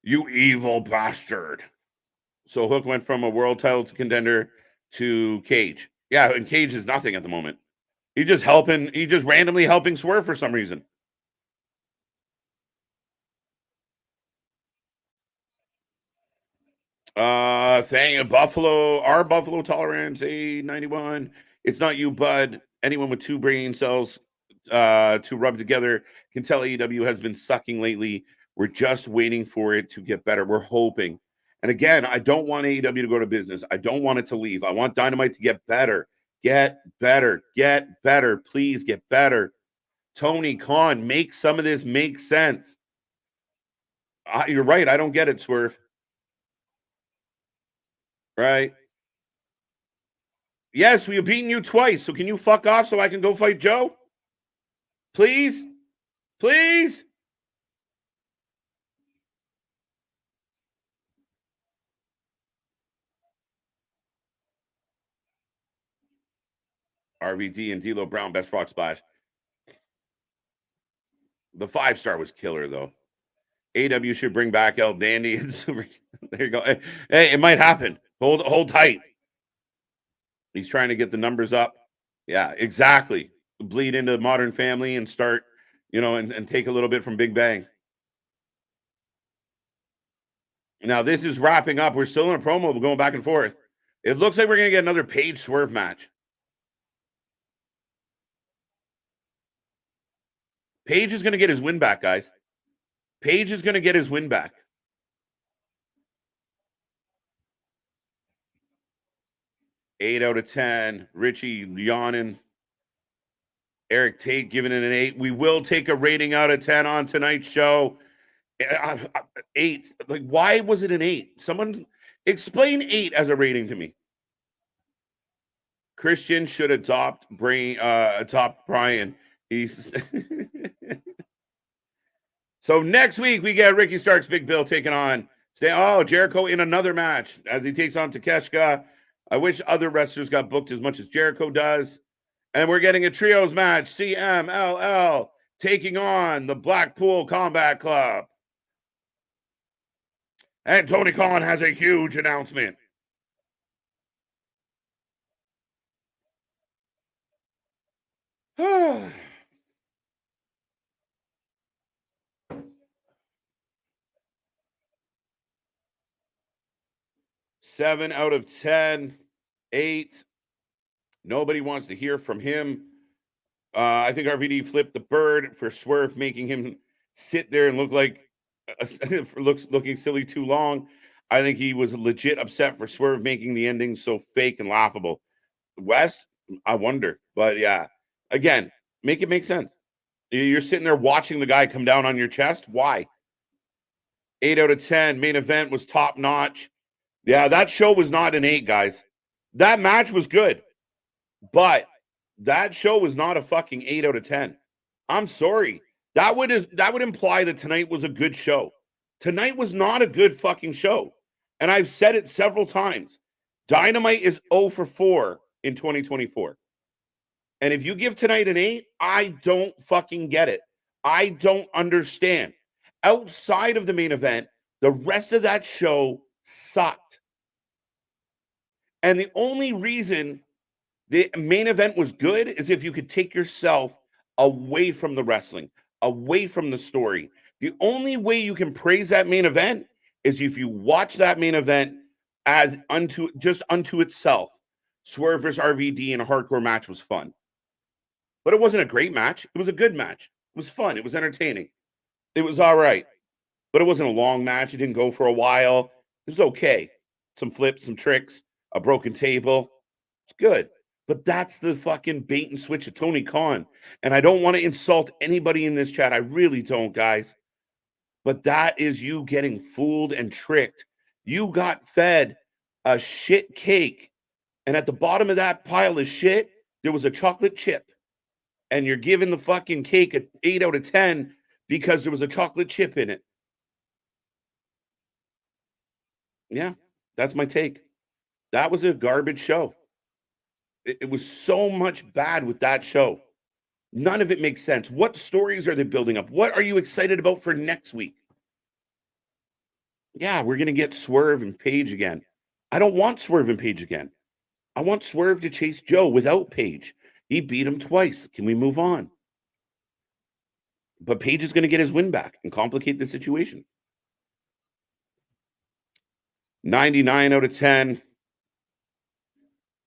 You evil bastard. So Hook went from a world title contender to Cage. Yeah, and Cage is nothing at the moment. He's just randomly helping Swerve for some reason. Our Buffalo Tolerance, A91. It's not you, bud. Anyone with 2 brain cells to rub together can tell AEW has been sucking lately. We're just waiting for it to get better. We're hoping. And again, I don't want AEW to go to business. I don't want it to leave. I want Dynamite to get better. Get better. Please get better. Tony Khan, make some of this make sense. You're right. I don't get it, Swerve. Right? Yes, we have beaten you twice. So can you fuck off so I can go fight Joe? Please? Please? RVD and D'Lo Brown, best frog splash. The 5-star was killer, though. AW should bring back El Dandy and Super. There you go. Hey, it might happen. Hold tight. He's trying to get the numbers up. Yeah, exactly. Bleed into Modern Family and start, and take a little bit from Big Bang. Now, this is wrapping up. We're still in a promo. We're going back and forth. It looks like we're going to get another Page Swerve match. Page is going to get his win back, guys. Page is going to get his win back. Eight out of 10. Richie yawning. Eric Tate giving it an 8. We will take a rating out of 10 on tonight's show. 8. Like, why was it an 8? Someone explain 8 as a rating to me. Christian should adopt Brian. He's so next week we get Ricky Starks, Big Bill taking on Jericho in another match as he takes on Takeshita. I wish other wrestlers got booked as much as Jericho does. And we're getting a trios match. CMLL taking on the Blackpool Combat Club. And Tony Khan has a huge announcement. Seven out of 10, 8. Nobody wants to hear from him. I think RVD flipped the bird for Swerve, making him sit there and look like looking silly too long. I think he was legit upset for Swerve making the ending so fake and laughable. West, I wonder, but yeah, again, make it make sense. You're sitting there watching the guy come down on your chest. Why? 8 out of 10. Main event was top notch. Yeah, that show was not an 8, guys. That match was good, but that show was not a fucking 8 out of 10. I'm sorry. That would imply that tonight was a good show. Tonight was not a good fucking show. And I've said it several times. Dynamite is 0 for 4 in 2024. And if you give tonight an 8, I don't fucking get it. I don't understand. Outside of the main event, the rest of that show sucked. And the only reason the main event was good is if you could take yourself away from the wrestling, away from the story. The only way you can praise that main event is if you watch that main event as unto itself. Swerve versus RVD in a hardcore match was fun. But it wasn't a great match. It was a good match. It was fun. It was entertaining. It was all right. But it wasn't a long match. It didn't go for a while. It was okay. Some flips, some tricks, a broken table. It's good. But that's the fucking bait and switch of Tony Khan. And I don't want to insult anybody in this chat. I really don't, guys. But that is you getting fooled and tricked. You got fed a shit cake. And at the bottom of that pile of shit, there was a chocolate chip. And you're giving the fucking cake an 8 out of 10 because there was a chocolate chip in it. Yeah, that's my take. That was a garbage show. It was so much bad with that show. None of it makes sense. What stories are they building up? What are you excited about for next week? Yeah, we're going to get Swerve and Page again. I don't want Swerve and Page again. I want Swerve to chase Joe without Page. He beat him twice. Can we move on? But Page is going to get his win back and complicate the situation. 99 out of 10.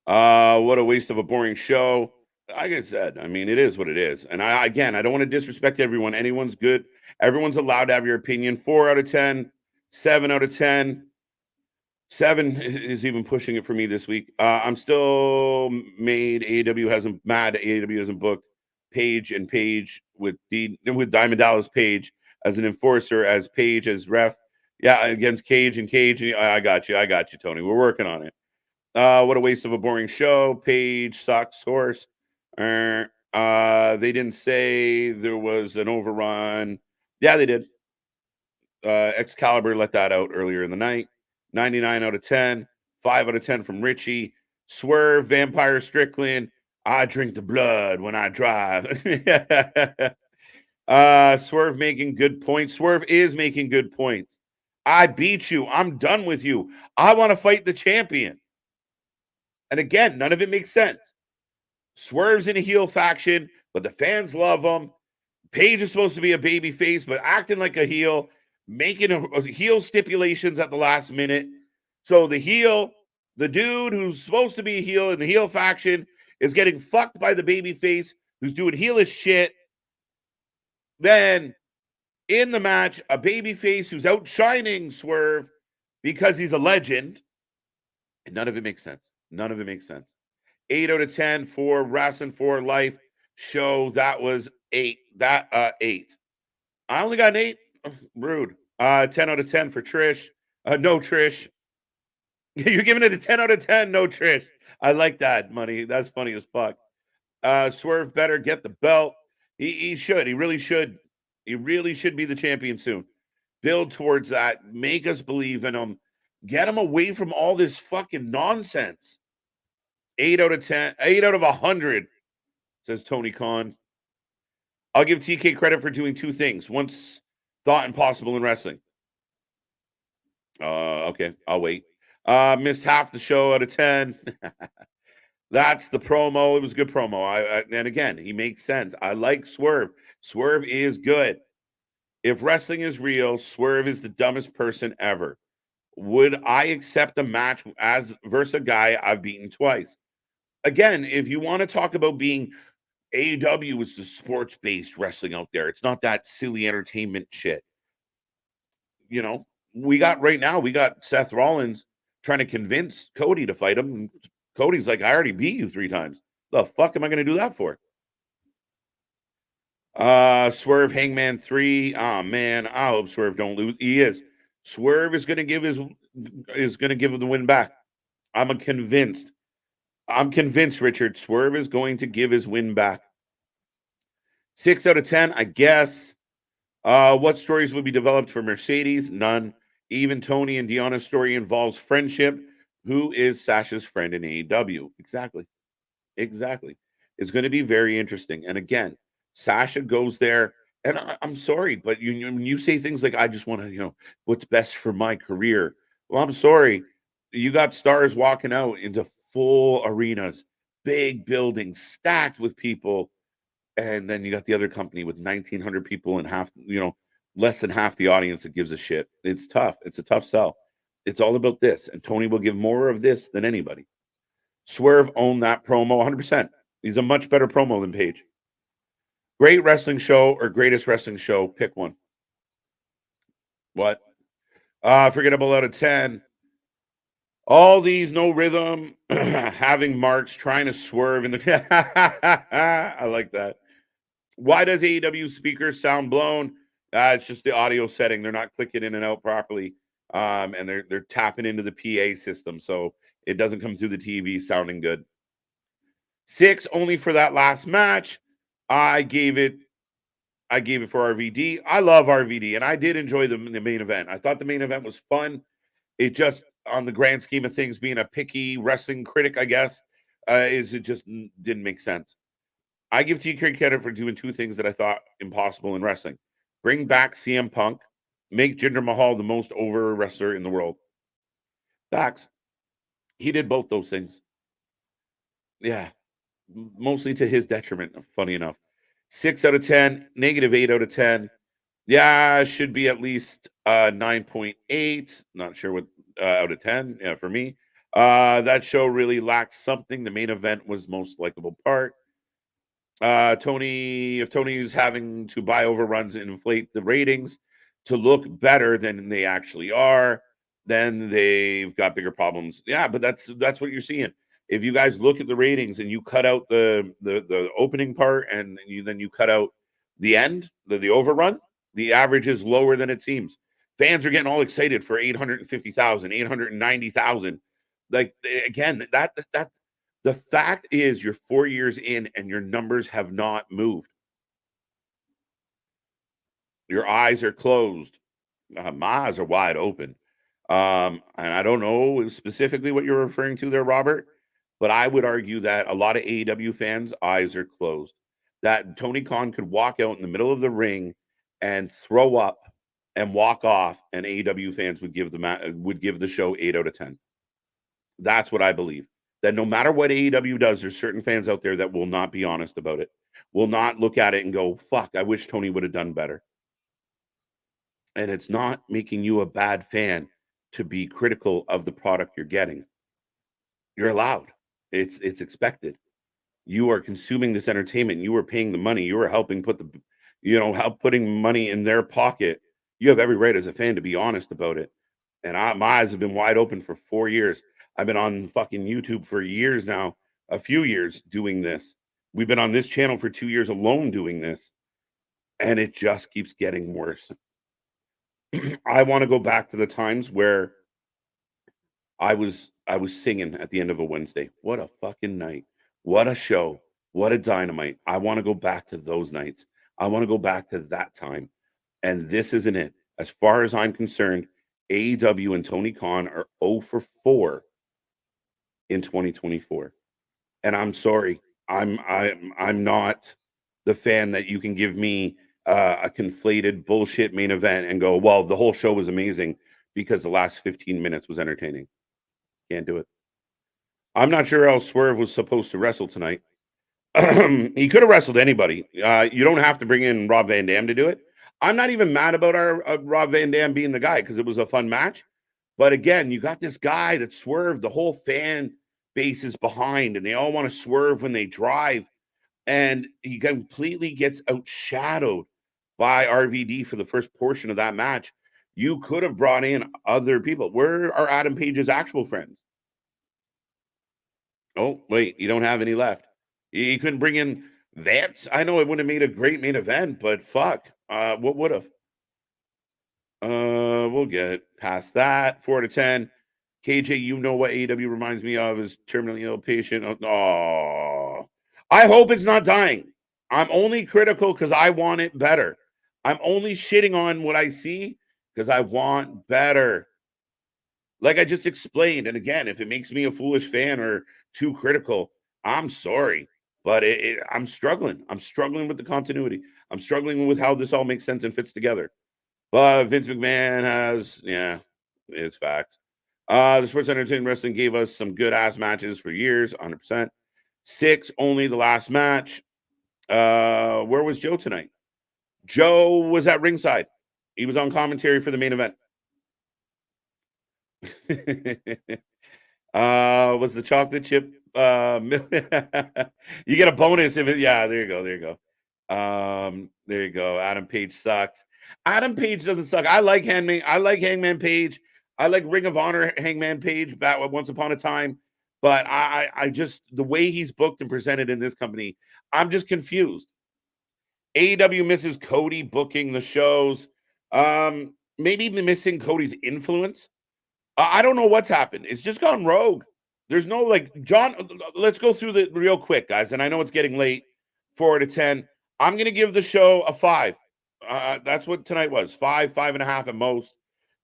What a waste of a boring show. Like I said, I mean, it is what it is. And I don't want to disrespect everyone. Anyone's good. Everyone's allowed to have your opinion. 4 out of 10. 7 out of 10. 7 is even pushing it for me this week. I'm still mad AEW hasn't booked Page and Page with Diamond Dallas Page as an enforcer, as Page as ref. Yeah, against Cage and Cage. I got you, Tony. We're working on it. What a waste of a boring show. Page sucks horse. They didn't say there was an overrun. Yeah, they did. Excalibur let that out earlier in the night. 99 out of 10. 5 out of 10 from Richie. Swerve, Vampire Strickland. I drink the blood when I drive. Swerve making good points. Swerve is making good points. I beat you. I'm done with you. I want to fight the champion. And again, none of it makes sense. Swerve's in a heel faction, but the fans love him. Page is supposed to be a baby face, but acting like a heel, making a heel stipulations at the last minute. So the dude who's supposed to be a heel in the heel faction is getting fucked by the baby face who's doing heelish shit. Then in the match, a baby face who's outshining Swerve because he's a legend. And none of it makes sense. 8 out of 10 for Wrestling for Life show. That was 8. 8. I only got an 8. Rude. 10 out of 10 for Trish. No Trish. You're giving it a 10 out of 10. No Trish. I like that, Money. That's funny as fuck. Swerve better get the belt. He should. He really should. He really should be the champion soon. Build towards that. Make us believe in them. Get them away from all this fucking nonsense. 8 out of 10. 8 out of 100, says Tony Khan. I'll give TK credit for doing two things. Once thought impossible in wrestling. Okay, I'll wait. Missed half the show out of 10. That's the promo. It was a good promo. And again, he makes sense. I like Swerve. Swerve is good. If wrestling is real, Swerve is the dumbest person ever. Would I accept a match as versus a guy I've beaten twice? Again, if you want to talk about being AEW is the sports-based wrestling out there. It's not that silly entertainment shit. You know, we got Seth Rollins trying to convince Cody to fight him. Cody's like, I already beat you 3 times. The fuck am I going to do that for? Swerve Hangman 3. Oh man, I hope Swerve don't lose. He is. Swerve is going to give the win back. I'm convinced, Richard. Swerve is going to give his win back. 6 out of 10, I guess. What stories would be developed for Mercedes? None. Even Tony and Deonna's story involves friendship. Who is Sasha's friend in AEW? Exactly. It's going to be very interesting. And again, Sasha goes there, and I'm sorry, but when you say things like, I just want to, what's best for my career. Well, I'm sorry. You got stars walking out into full arenas, big buildings, stacked with people. And then you got the other company with 1,900 people and less than half the audience that gives a shit. It's tough. It's a tough sell. It's all about this. And Tony will give more of this than anybody. Swerve owned that promo 100%. He's a much better promo than Page. Great wrestling show or greatest wrestling show? Pick one. What? Forgettable out of 10. All these no rhythm, having marks, trying to swerve in the. I like that. Why does AEW speakers sound blown? It's just the audio setting. They're not clicking in and out properly, and they're tapping into the PA system, so it doesn't come through the TV sounding good. 6 only for that last match. I gave it for RVD. I love RVD, and I did enjoy the main event. I thought the main event was fun. It just, on the grand scheme of things, being a picky wrestling critic, I guess, it just didn't make sense. I give TK credit for doing two things that I thought impossible in wrestling. Bring back CM Punk. Make Jinder Mahal the most over wrestler in the world. Facts. He did both those things. Yeah. Mostly to his detriment, funny enough. 6 out of 10. Negative 8 out of 10. Yeah, should be at least 9.8. Not sure what out of 10. Yeah, for me. That show really lacked something. The main event was most likable part. If Tony's having to buy overruns and inflate the ratings to look better than they actually are, then they've got bigger problems. Yeah, but that's what you're seeing. If you guys look at the ratings and you cut out the opening part and then you cut out the end, the overrun, the average is lower than it seems. Fans are getting all excited for 850,000, 890,000. Like, again, that the fact is you're 4 years in and your numbers have not moved. Your eyes are closed. My eyes are wide open. And I don't know specifically what you're referring to there, Robert, but I would argue that a lot of AEW fans' eyes are closed. That Tony Khan could walk out in the middle of the ring and throw up and walk off, and AEW fans would give the show 8 out of 10. That's what I believe. That no matter what AEW does, there's certain fans out there that will not be honest about it, will not look at it and go, fuck, I wish Tony would have done better. And it's not making you a bad fan to be critical of the product you're getting. You're allowed. It's expected. You are consuming this entertainment. You are paying the money. You are helping putting money in their pocket. You have every right as a fan to be honest about it. And my eyes have been wide open for 4 years. I've been on fucking YouTube for years now, a few years doing this. We've been on this channel for 2 years alone doing this. And it just keeps getting worse. I want to go back to the times where I was singing at the end of a Wednesday. What a fucking night. What a show. What a Dynamite. I want to go back to those nights. I want to go back to that time. And this isn't it. As far as I'm concerned, AEW and Tony Khan are 0 for 4 in 2024. And I'm sorry, I'm not the fan that you can give me a conflated bullshit main event and go, well, the whole show was amazing because the last 15 minutes was entertaining. Can't do it. I'm not sure how Swerve was supposed to wrestle tonight. He could have wrestled anybody. You don't have to bring in Rob Van Dam to do it. I'm not even mad about our Rob Van Dam being the guy because it was a fun match. But again, you got this guy that Swerve, the whole fan base is behind, and they all want to Swerve when they drive. And he completely gets outshadowed by RVD for the first portion of that match. You could have brought in other people. Where are Adam Page's actual friends? Oh, wait, you don't have any left. You couldn't bring in Vance. I know it would have made a great main event, but fuck. What would have? We'll get past that. 4 to 10. KJ, you know what AEW reminds me of is terminally ill patient. Oh, I hope it's not dying. I'm only critical because I want it better. I'm only shitting on what I see because I want better. Like I just explained. And again, if it makes me a foolish fan or too critical, I'm sorry. But I'm struggling. I'm struggling with the continuity. I'm struggling with how this all makes sense and fits together. But Vince McMahon has, yeah, it's facts. The Sports Entertainment Wrestling gave us some good ass matches for years, 100%. 6, only the last match. Where was Joe tonight? Joe was at ringside. He was on commentary for the main event. Was the chocolate chip? You get a bonus if it. Yeah, there you go. There you go. There you go. Adam Page sucks. Adam Page doesn't suck. I like Hangman Page. I like Ring of Honor Hangman Page back once upon a time. But I just the way he's booked and presented in this company, I'm just confused. AEW misses Cody booking the shows. Maybe missing Cody's influence. I don't know what's happened. It's just gone rogue. There's no like John. Let's go through the real quick, guys. And I know it's getting late. 4 to 10. I'm gonna give the show a 5. That's what tonight was. 5, 5.5 at most.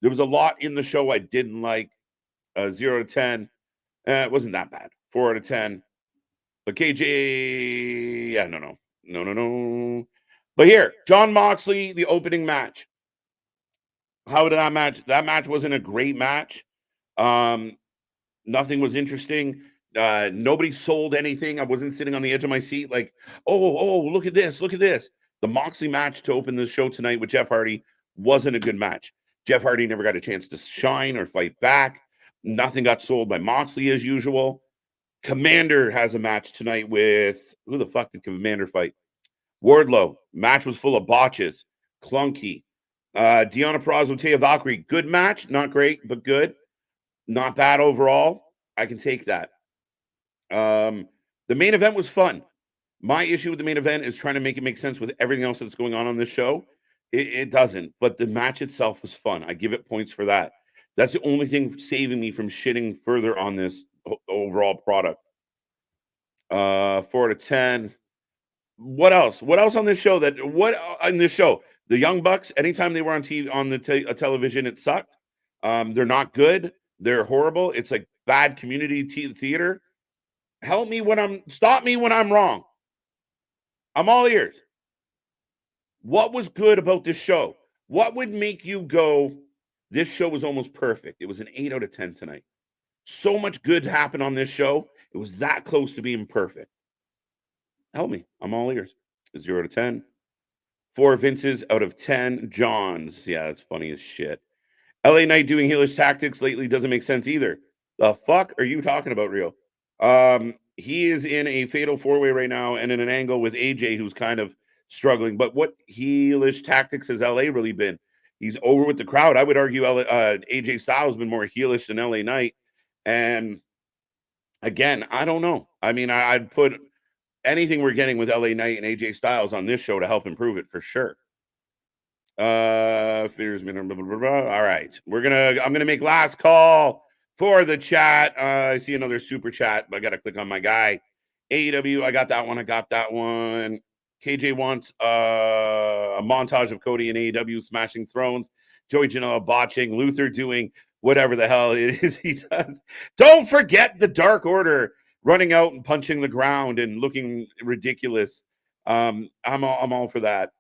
There was a lot in the show I didn't like. 0 to 10. It wasn't that bad. 4 to 10. But KJ, yeah, no. But here, John Moxley, the opening match. How did that match? That match wasn't a great match. Nothing was interesting. Nobody sold anything. I wasn't sitting on the edge of my seat like, oh, look at this. Look at this. The Moxley match to open the show tonight with Jeff Hardy wasn't a good match. Jeff Hardy never got a chance to shine or fight back. Nothing got sold by Moxley as usual. Commander has a match tonight with, who the fuck did Commander fight? Wardlow. Match was full of botches. Clunky. Deonna Purrazzo, Taya, Valkyrie. Good match. Not great, but good. Not bad overall. I can take that. The main event was fun. My issue with the main event is trying to make it make sense with everything else that's going on this show. It doesn't, but the match itself was fun. I give it points for that. That's the only thing saving me from shitting further on this overall product. 4 to 10. What else? What else on this show? The Young Bucks, anytime they were on TV on the television, it sucked. They're not good. They're horrible. It's like bad community theater. Stop me when I'm wrong. I'm all ears. What was good about this show? What would make you go, this show was almost perfect? It was an 8 out of 10 tonight. So much good happened on this show. It was that close to being perfect. Help me. I'm all ears. 0 to 10. 4 Vinces out of 10 Johns. Yeah, that's funny as shit. LA Knight doing heelish tactics lately doesn't make sense either. The fuck are you talking about, Rio? He is in a fatal 4-way right now and in an angle with AJ, who's kind of struggling. But what heelish tactics has LA really been? He's over with the crowd. I would argue AJ Styles has been more heelish than LA Knight. And again, I don't know. I mean, I'd put anything we're getting with LA Knight and AJ Styles on this show to help improve it for sure. Fears me. All right. I'm gonna make last call for the chat. I see another super chat, but I gotta click on my guy. AEW, I got that one. KJ wants a montage of Cody and AEW smashing thrones, Joey Janela botching, Luther doing whatever the hell it is he does. Don't forget the Dark Order running out and punching the ground and looking ridiculous. I'm all for that.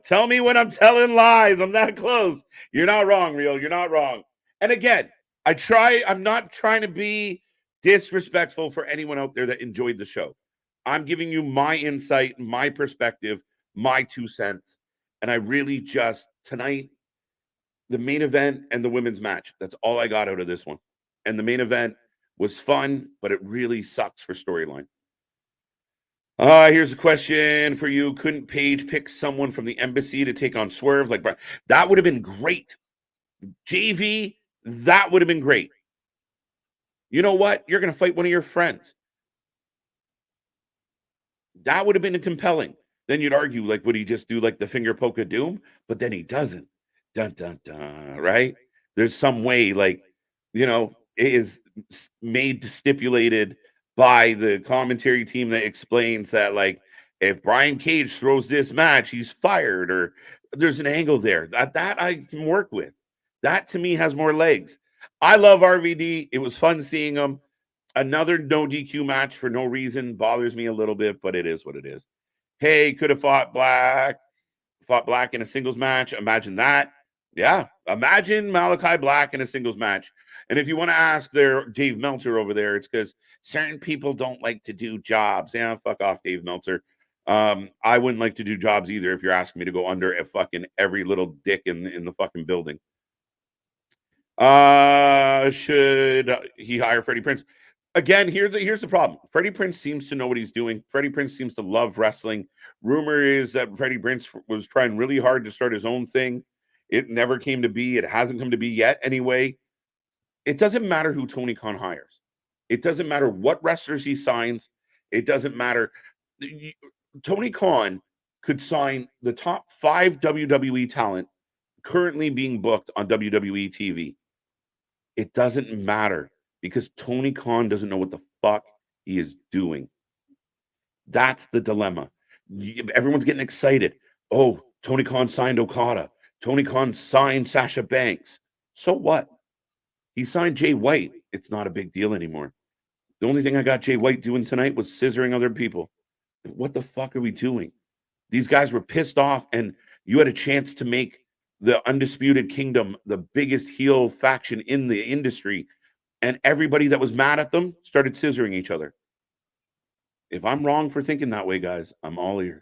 Tell me when I'm telling lies. I'm that close. You're not wrong, Real. You're not wrong. And again, I'm not trying to be disrespectful for anyone out there that enjoyed the show. I'm giving you my insight, my perspective, my 2 cents. And I really just, tonight, the main event and the women's match, that's all I got out of this one. And the main event was fun, but it really sucks for storyline. Here's a question for you. Couldn't Page pick someone from the embassy to take on Swerve? Like, that would have been great. JV, that would have been great. You know what? You're going to fight one of your friends. That would have been compelling. Then you'd argue, like, would he just do like the finger poke of doom? But then he doesn't. Dun, dun, dun, right? There's some way, like, you know, it is made stipulated by the commentary team that explains that, like, if Brian Cage throws this match, he's fired, or there's an angle there. That I can work with. That to me has more legs. I love RVD. It was fun seeing him. Another no DQ match for no reason bothers me a little bit, but it is what it is. Hey, could have fought Black in a singles match. Imagine that. Yeah, imagine Malachi Black in a singles match. And if you want to ask their Dave Meltzer over there, it's because certain people don't like to do jobs. Yeah, fuck off, Dave Meltzer. I wouldn't like to do jobs either if you're asking me to go under a fucking every little dick in the fucking building. Should he hire Freddie Prinze? Again, here's the problem. Freddie Prinze seems to know what he's doing. Freddie Prinze seems to love wrestling. Rumor is that Freddie Prinze was trying really hard to start his own thing. It never came to be. It hasn't come to be yet anyway. It doesn't matter who Tony Khan hires. It doesn't matter what wrestlers he signs. It doesn't matter. Tony Khan could sign the top 5 WWE talent currently being booked on WWE TV. It doesn't matter because Tony Khan doesn't know what the fuck he is doing. That's the dilemma. Everyone's getting excited. Oh, Tony Khan signed Okada. Tony Khan signed Sasha Banks. So what? He signed Jay White. It's not a big deal anymore. The only thing I got Jay White doing tonight was scissoring other people. What the fuck are we doing? These guys were pissed off, and you had a chance to make the Undisputed Kingdom the biggest heel faction in the industry, and everybody that was mad at them started scissoring each other. If I'm wrong for thinking that way, guys, I'm all ears.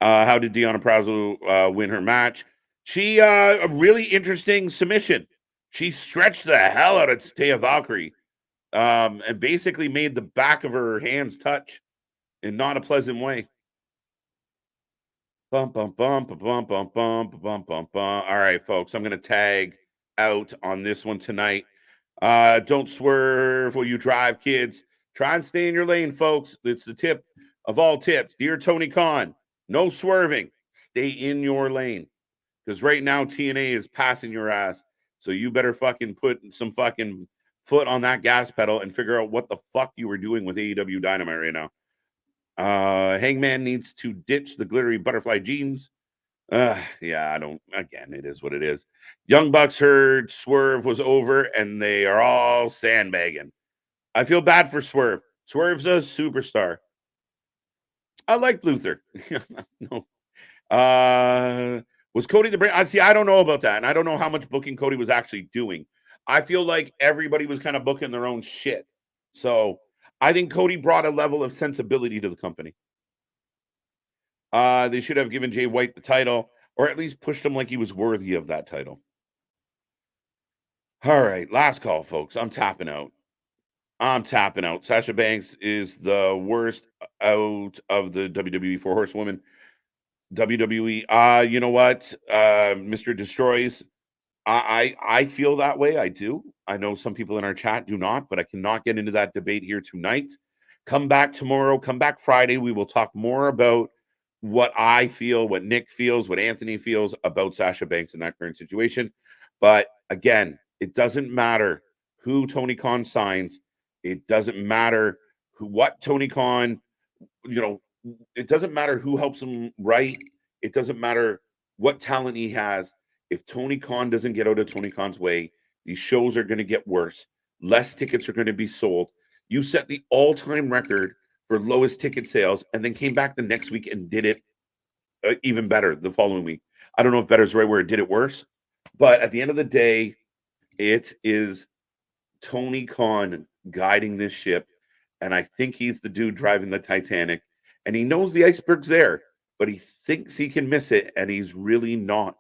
How did Deonna Purrazzo win her match? She a really interesting submission. She stretched the hell out of Taya Valkyrie, and basically made the back of her hands touch in not a pleasant way. Bum, bum, bum, bum, bum, bum, bum, bum, bum, bum. All right, folks, I'm going to tag out on this one tonight. Don't swerve while you drive, kids. Try and stay in your lane, folks. It's the tip of all tips. Dear Tony Khan, no swerving. Stay in your lane. Because right now, TNA is passing your ass. So you better fucking put some fucking foot on that gas pedal and figure out what the fuck you were doing with AEW Dynamite right now. Hangman needs to ditch the glittery butterfly jeans. Yeah, I don't. Again, it is what it is. Young Bucks heard Swerve was over, and they are all sandbagging. I feel bad for Swerve. Swerve's a superstar. I like Luther. No. Was Cody the brand? See, I don't know about that, and I don't know how much booking Cody was actually doing. I feel like everybody was kind of booking their own shit. So I think Cody brought a level of sensibility to the company. They should have given Jay White the title, or at least pushed him like he was worthy of that title. All right, last call, folks. I'm tapping out. Sasha Banks is the worst out of the WWE 4 Horsewomen. WWE, you know what? Mr. Destroys. I feel that way. I do. I know some people in our chat do not, but I cannot get into that debate here tonight. Come back tomorrow. Come back Friday. We will talk more about what I feel, what Nick feels, what Anthony feels about Sasha Banks in that current situation. But again, it doesn't matter who Tony Khan signs. It doesn't matter what Tony Khan, it doesn't matter who helps him write. It doesn't matter what talent he has. If Tony Khan doesn't get out of Tony Khan's way, these shows are going to get worse. Less tickets are going to be sold. You set the all-time record for lowest ticket sales and then came back the next week and did it even better the following week. I don't know if better is the right word. Did it worse. But at the end of the day, it is Tony Khan guiding this ship. And I think he's the dude driving the Titanic. And he knows the iceberg's there, but he thinks he can miss it. And he's really not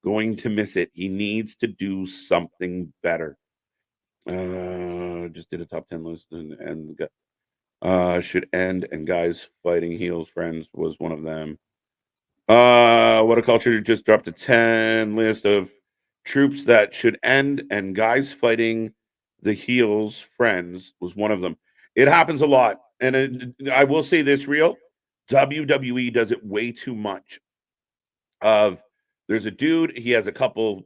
going to miss it. He needs to do something better. Just did a top 10 list and should end. And guys fighting heels friends was one of them. What a Culture just dropped a 10 list of troops that should end, and guys fighting the heels friends was one of them. It happens a lot, and I will say this real, WWE does it way too much. There's a dude, he has a couple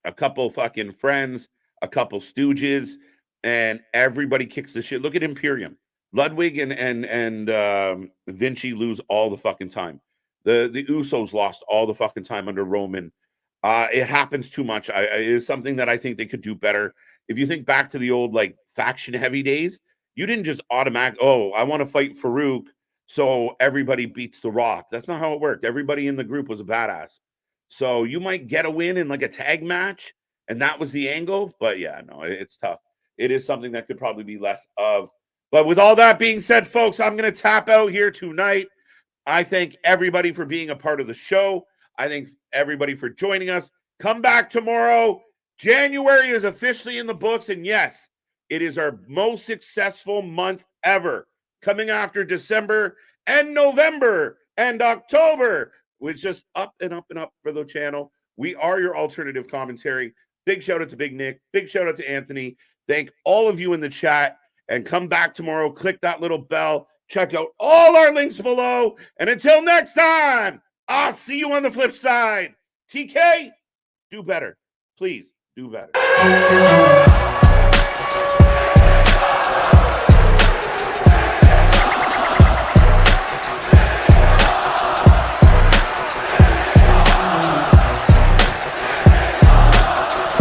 fucking friends, a couple stooges, and everybody kicks the shit. Look at Imperium. Ludwig and Vinci lose all the fucking time. The Usos lost all the fucking time under Roman. It happens too much. It is something that I think they could do better. If you think back to the old like faction heavy days, you didn't just automatic, I want to fight Farouk, so everybody beats The Rock. That's not how it worked. Everybody in the group was a badass. So you might get a win in like a tag match, and that was the angle. But yeah, no, it's tough. It is something that could probably be less of. But with all that being said, folks, I'm going to tap out here tonight. I thank everybody for being a part of the show. I thank everybody for joining us. Come back tomorrow. January is officially in the books. And yes, it is our most successful month ever. Coming after December and November and October. It's just up and up and up for the channel. We are your alternative commentary. Big shout out to Big Nick. Big shout out to Anthony. Thank all of you in the chat. And come back tomorrow. Click that little bell. Check out all our links below. And until next time, I'll see you on the flip side. TK, do better. Please do better.